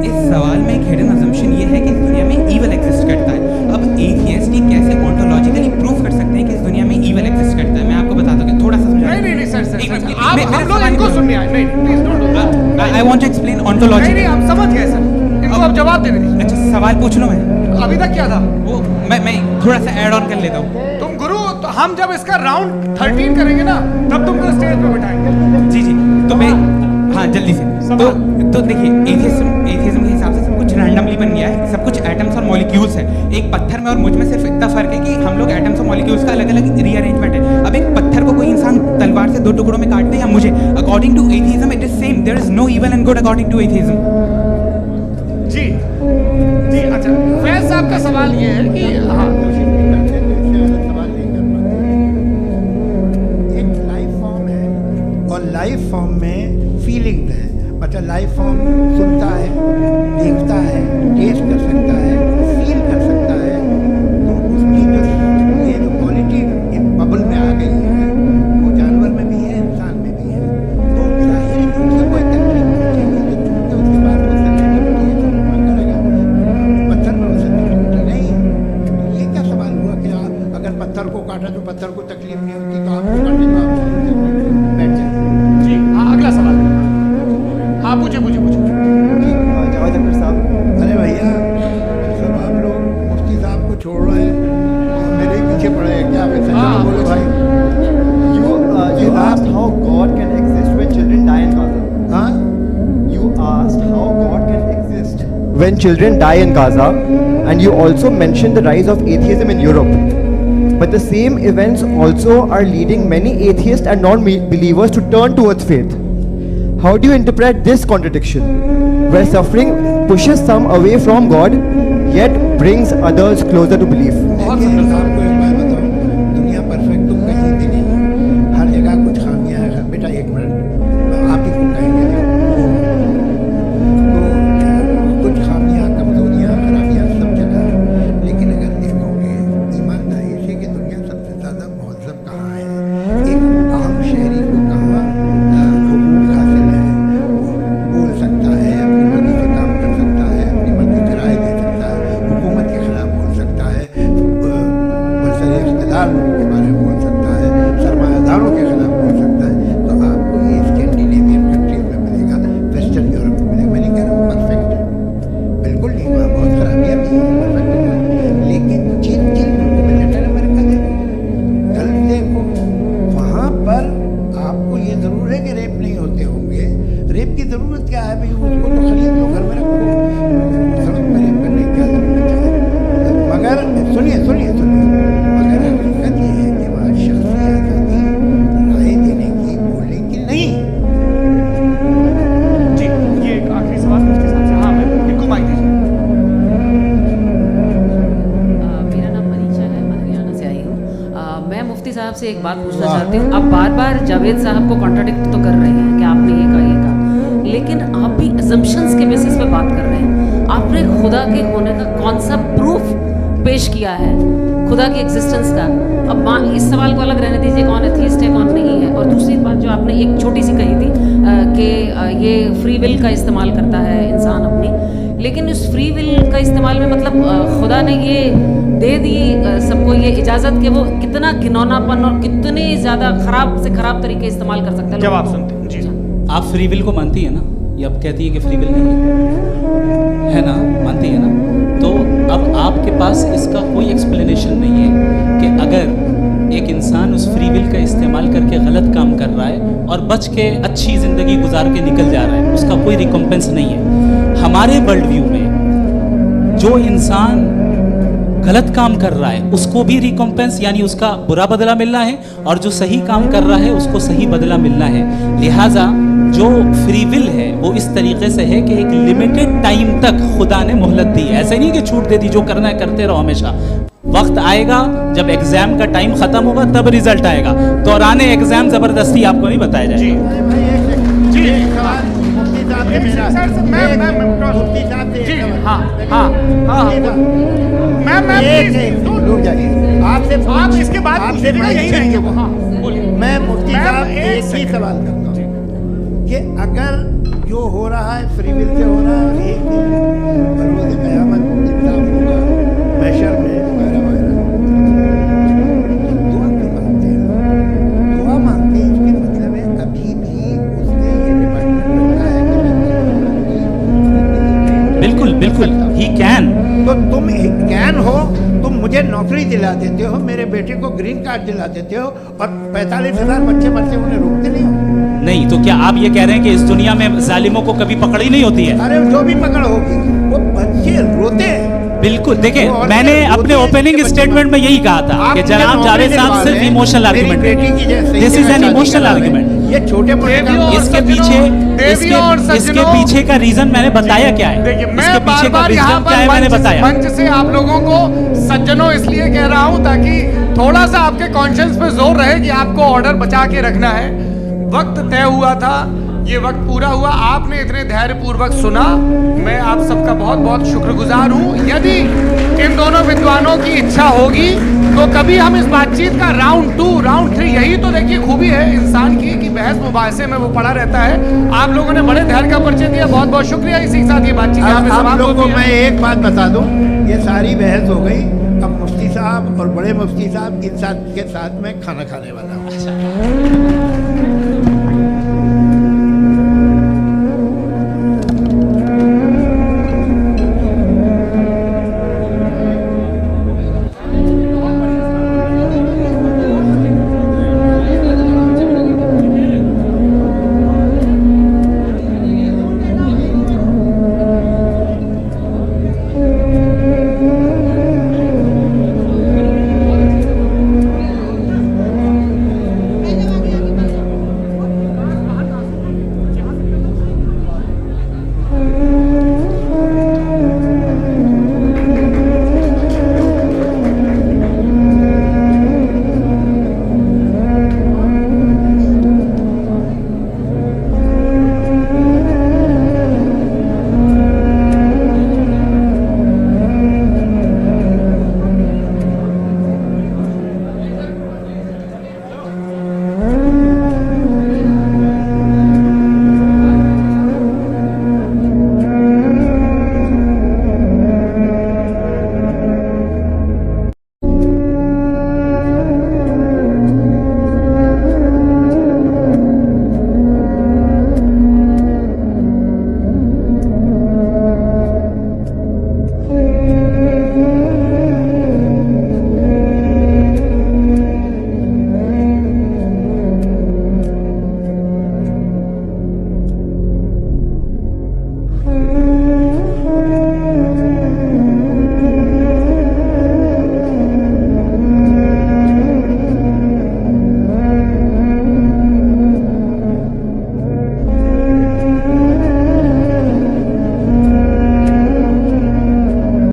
हम लोग इनको सुनने आए। नहीं please don't do that. I want to explain ontology. नहीं हम समझ गए सर, इनको अब जवाब देने दीजिए। अच्छा सवाल पूछ लो मैं। अभी तक क्या था वो मैं थोड़ा सा ऐड ऑन कर लेता हूँ। तुम गुरु, तो हम जब इसका राउंड 13 करेंगे ना तब तुमको स्टेज पे बिठाएंगे। जी तो मैं हाँ जल्दी से तो देखिए एथियज्म के हिसाब से सब कुछ रैंडमली बन गया है, सब कुछ एटम्स और मॉलिक्यूल्स है। एक पत्थर में और मुझ में सिर्फ इतना फर्क है कि हम लोग एटम्स और मॉलिक्यूल्स का अलग अलग रीअरेंजमेंट है। अब एक पत्थर को कोई इंसान तलवार से 2 टुकड़ों में काट दे या मुझे, according to atheism it is same. There is no evil and good according to atheism. जी अच्छा, फैज साहब का सवाल ये है कि हाँ लाइफ फॉर्म में फीलिंग है, मतलब लाइफ फॉर्म सुनता है, देखता है, टेस्ट कर सकता है, फील कर सकता है, तो उसकी जो ये जो क्वालिटी बबल में आ गई है वो जानवर में भी है, इंसान में भी है। तो जाहिर है कि उससे कोई तकलीफ नहीं चाहिए, तो चूंकि उसके बाद वो सेंसिटिविटी है तो करेगा, पत्थर में वो सेंसिटिविटी नहीं। तो ये क्या सवाल हुआ कि आप अगर पत्थर को काटा तो पत्थर को तकलीफ नहीं होती, तो आपको काटे तो आप बैठ जाए। अगला सवाल हाँ पूछे जावेद अख्तर साहब। अरे भैया सब आप लोग मुफ्ती साहब को छोड़ रहे हैं और मेरे ही पीछे पड़े हैं क्या? हाँ बोलो भाई। You asked how God can exist when children die in Gaza. हाँ? You asked how God can exist when children die in Gaza, and you also mentioned the rise of atheism in Europe. But the same events also are leading many atheists and non-believers to turn towards faith. How do you interpret this contradiction, where suffering pushes some away from God, yet brings others closer to belief? आपको एक बात बताऊं, दुनिया परफेक्ट तो कहीं भी नहीं, हर जगह कुछ खामियां हैं। बेटा एक मिनट, आप ही को कहेंगे तो कुछ खामियां, कमजोरियां, खराबियां सब जगह है। लेकिन अगर देखोगे ईमानदारी से कि दुनिया सबसे ज़्यादा महज़ब कहाँ है, एक आम शहरी को कहाँ हुकूक हासिल है, वो बोल सकता है, अपनी मर्जी से काम कर सकता है, अपनी मर्जी से राय दे सकता है, हुकूमत के खिलाफ बोल सकता है, बरसर इख्तिदार लोगों के बारे में बोल सकता है, सरमायादारों के खिलाफ बोल सकता है। तो आपको ये स्कैंडिनेवियन कंट्रीज में मिलेगा, वेस्टर्न यूरोप में मिलेगा। मैं नहीं कह रहा हूँ परफेक्ट है, बिल्कुल नहीं, वहाँ बहुत खराबियाँ भी हैं, परफेक्ट नहीं है। लेकिन जिन मुल्कों में लैटिन अमेरिका देखो, गल्फ देखो, वहाँ पर आपको ये ज़रूर है कि रेप नहीं होते होंगे। रेप की ज़रूरत क्या है भाई? उसको तो खरीद लो, घर में रखो, सड़क पर रेप करने की क्या ज़रूरत है? मगर सुनिए मगर हकीकत ये है कि वहाँ शख्सी आज़ादी राय देने की, बोलने की नहीं। जी ये एक आखिरी सवाल मुफ्ती साहब से। हाँ मैं इनको माइक दीजिए। मेरा नाम मनीषा है, मैं हरियाणा से आई हूँ। मैं मुफ्ती साहब से एक बात पूछना चाहती हूँ। आप बार बार जावेद साहब को कॉन्ट्राडिक्ट तो कर रहे हैं कि आपने ये कहा, लेकिन आप भी असम्पशंस के बेसिस पे बात कर रहे हैं। आपने खुदा के होने का कौन सा प्रूफ पेश किया है, खुदा की एग्जिस्टेंस का? अब इस सवाल को अलग रहने दीजिए, कौन एथियस्ट है कौन नहीं है। और दूसरी बात जो आपने एक छोटी सी कही थी कि ये फ्री विल का इस्तेमाल करता है इंसान अपनी, लेकिन उस फ्री विल का इस्तेमाल में मतलब खुदा ने ये दे दी सबको ये इजाज़त कि वो कितना घिनौनापन और कितने ज़्यादा ख़राब से ख़राब तरीके इस्तेमाल कर सकते हैं। जब आप सुनते हैं जी आप फ्री विल को मानती है ना? ये अब कहती है कि फ्री विल नहीं है ना, मानती है ना? तो अब आपके पास इसका कोई एक्सप्लेनेशन नहीं है कि अगर एक इंसान उस फ्री विल का इस्तेमाल करके गलत काम कर रहा है और बच के अच्छी ज़िंदगी गुजार के निकल जा रहा है, उसका कोई रिकम्पेंस नहीं है। हमारे वर्ल्ड व्यू में जो इंसान गलत काम कर रहा है उसको भी रिकम्पेंस यानी उसका बुरा बदला मिलना है, और जो सही काम कर रहा है उसको सही बदला मिलना है। लिहाजा जो फ्री विल है वो इस तरीके से है कि एक लिमिटेड टाइम तक खुदा ने मोहलत दी। ऐसे नहीं कि छूट दे दी, जो करना है करते रहो हमेशा। वक्त आएगा जब एग्जाम का टाइम खत्म होगा तब रिजल्ट आएगा, दौराने एग्जाम जबरदस्ती आपको नहीं बताया जाएगा। आप इसके बाद यही रहेंगे वो। हाँ बोलिए। मैं मुफ्ती साहब एक ही सवाल करता हूँ कि अगर जो हो रहा है फ्री विल से हो रहा है, एक दिन बरोज़ क़यामत इंसाफ होगा महशर में वगैरह वगैरह, दुआ क्यों मांगते हैं? दुआ मांगते हैं इसके मतलब है बिल्कुल बिल्कुल ही कैन। तो तुम कैन हो, तुम मुझे नौकरी दिला देते हो, मेरे बेटे को ग्रीन कार्ड दिला देते हो, और 45,000 बच्चे मरते उन्हें रोकते नहीं हो। नहीं तो क्या आप ये कह रहे हैं कि इस दुनिया में जालिमों को कभी पकड़ ही नहीं होती है? अरे जो भी पकड़ होगी, वो बच्चे रोते हैं। बिल्कुल, देखिए मैंने अपने ओपनिंग स्टेटमेंट में यही कहा था कि जनाब जावेद साहब सिर्फ इमोशनल आर्गुमेंट है। This is an emotional argument. ये छोटे इसके पीछे का रीजन मैंने बताया क्या है। देखिए इसके मैं पीछे का बार-बार रीजन यहाँ क्या है पर मैंने बताया। मंच से आप लोगों को सज्जनों इसलिए कह रहा हूँ ताकि थोड़ा सा आपके कॉन्शियस पे जोर रहे कि आपको ऑर्डर बचा के रखना है। वक्त तय हुआ था, ये वक्त पूरा हुआ, आपने इतने धैर्यपूर्वक सुना, मैं आप सबका बहुत बहुत शुक्रगुजार हूँ। यदि इन दोनों विद्वानों की इच्छा होगी तो कभी हम इस बातचीत का राउंड 2, राउंड 3, यही तो देखिए खूबी है इंसान की कि बहस मुबाहसे में वो पड़ा रहता है। आप लोगों ने बड़े धैर्य का परिचय दिया, बहुत बहुत शुक्रिया। इसी के साथ ये बातचीत यहाँ पे आप समाप्त लोगों को होती है। मैं एक बात बता दूं, ये सारी बहस हो गई, अब मुफ्ती साहब और बड़े मुफ्ती साहब इन साथ के साथ में खाना खाने वाला हूँ।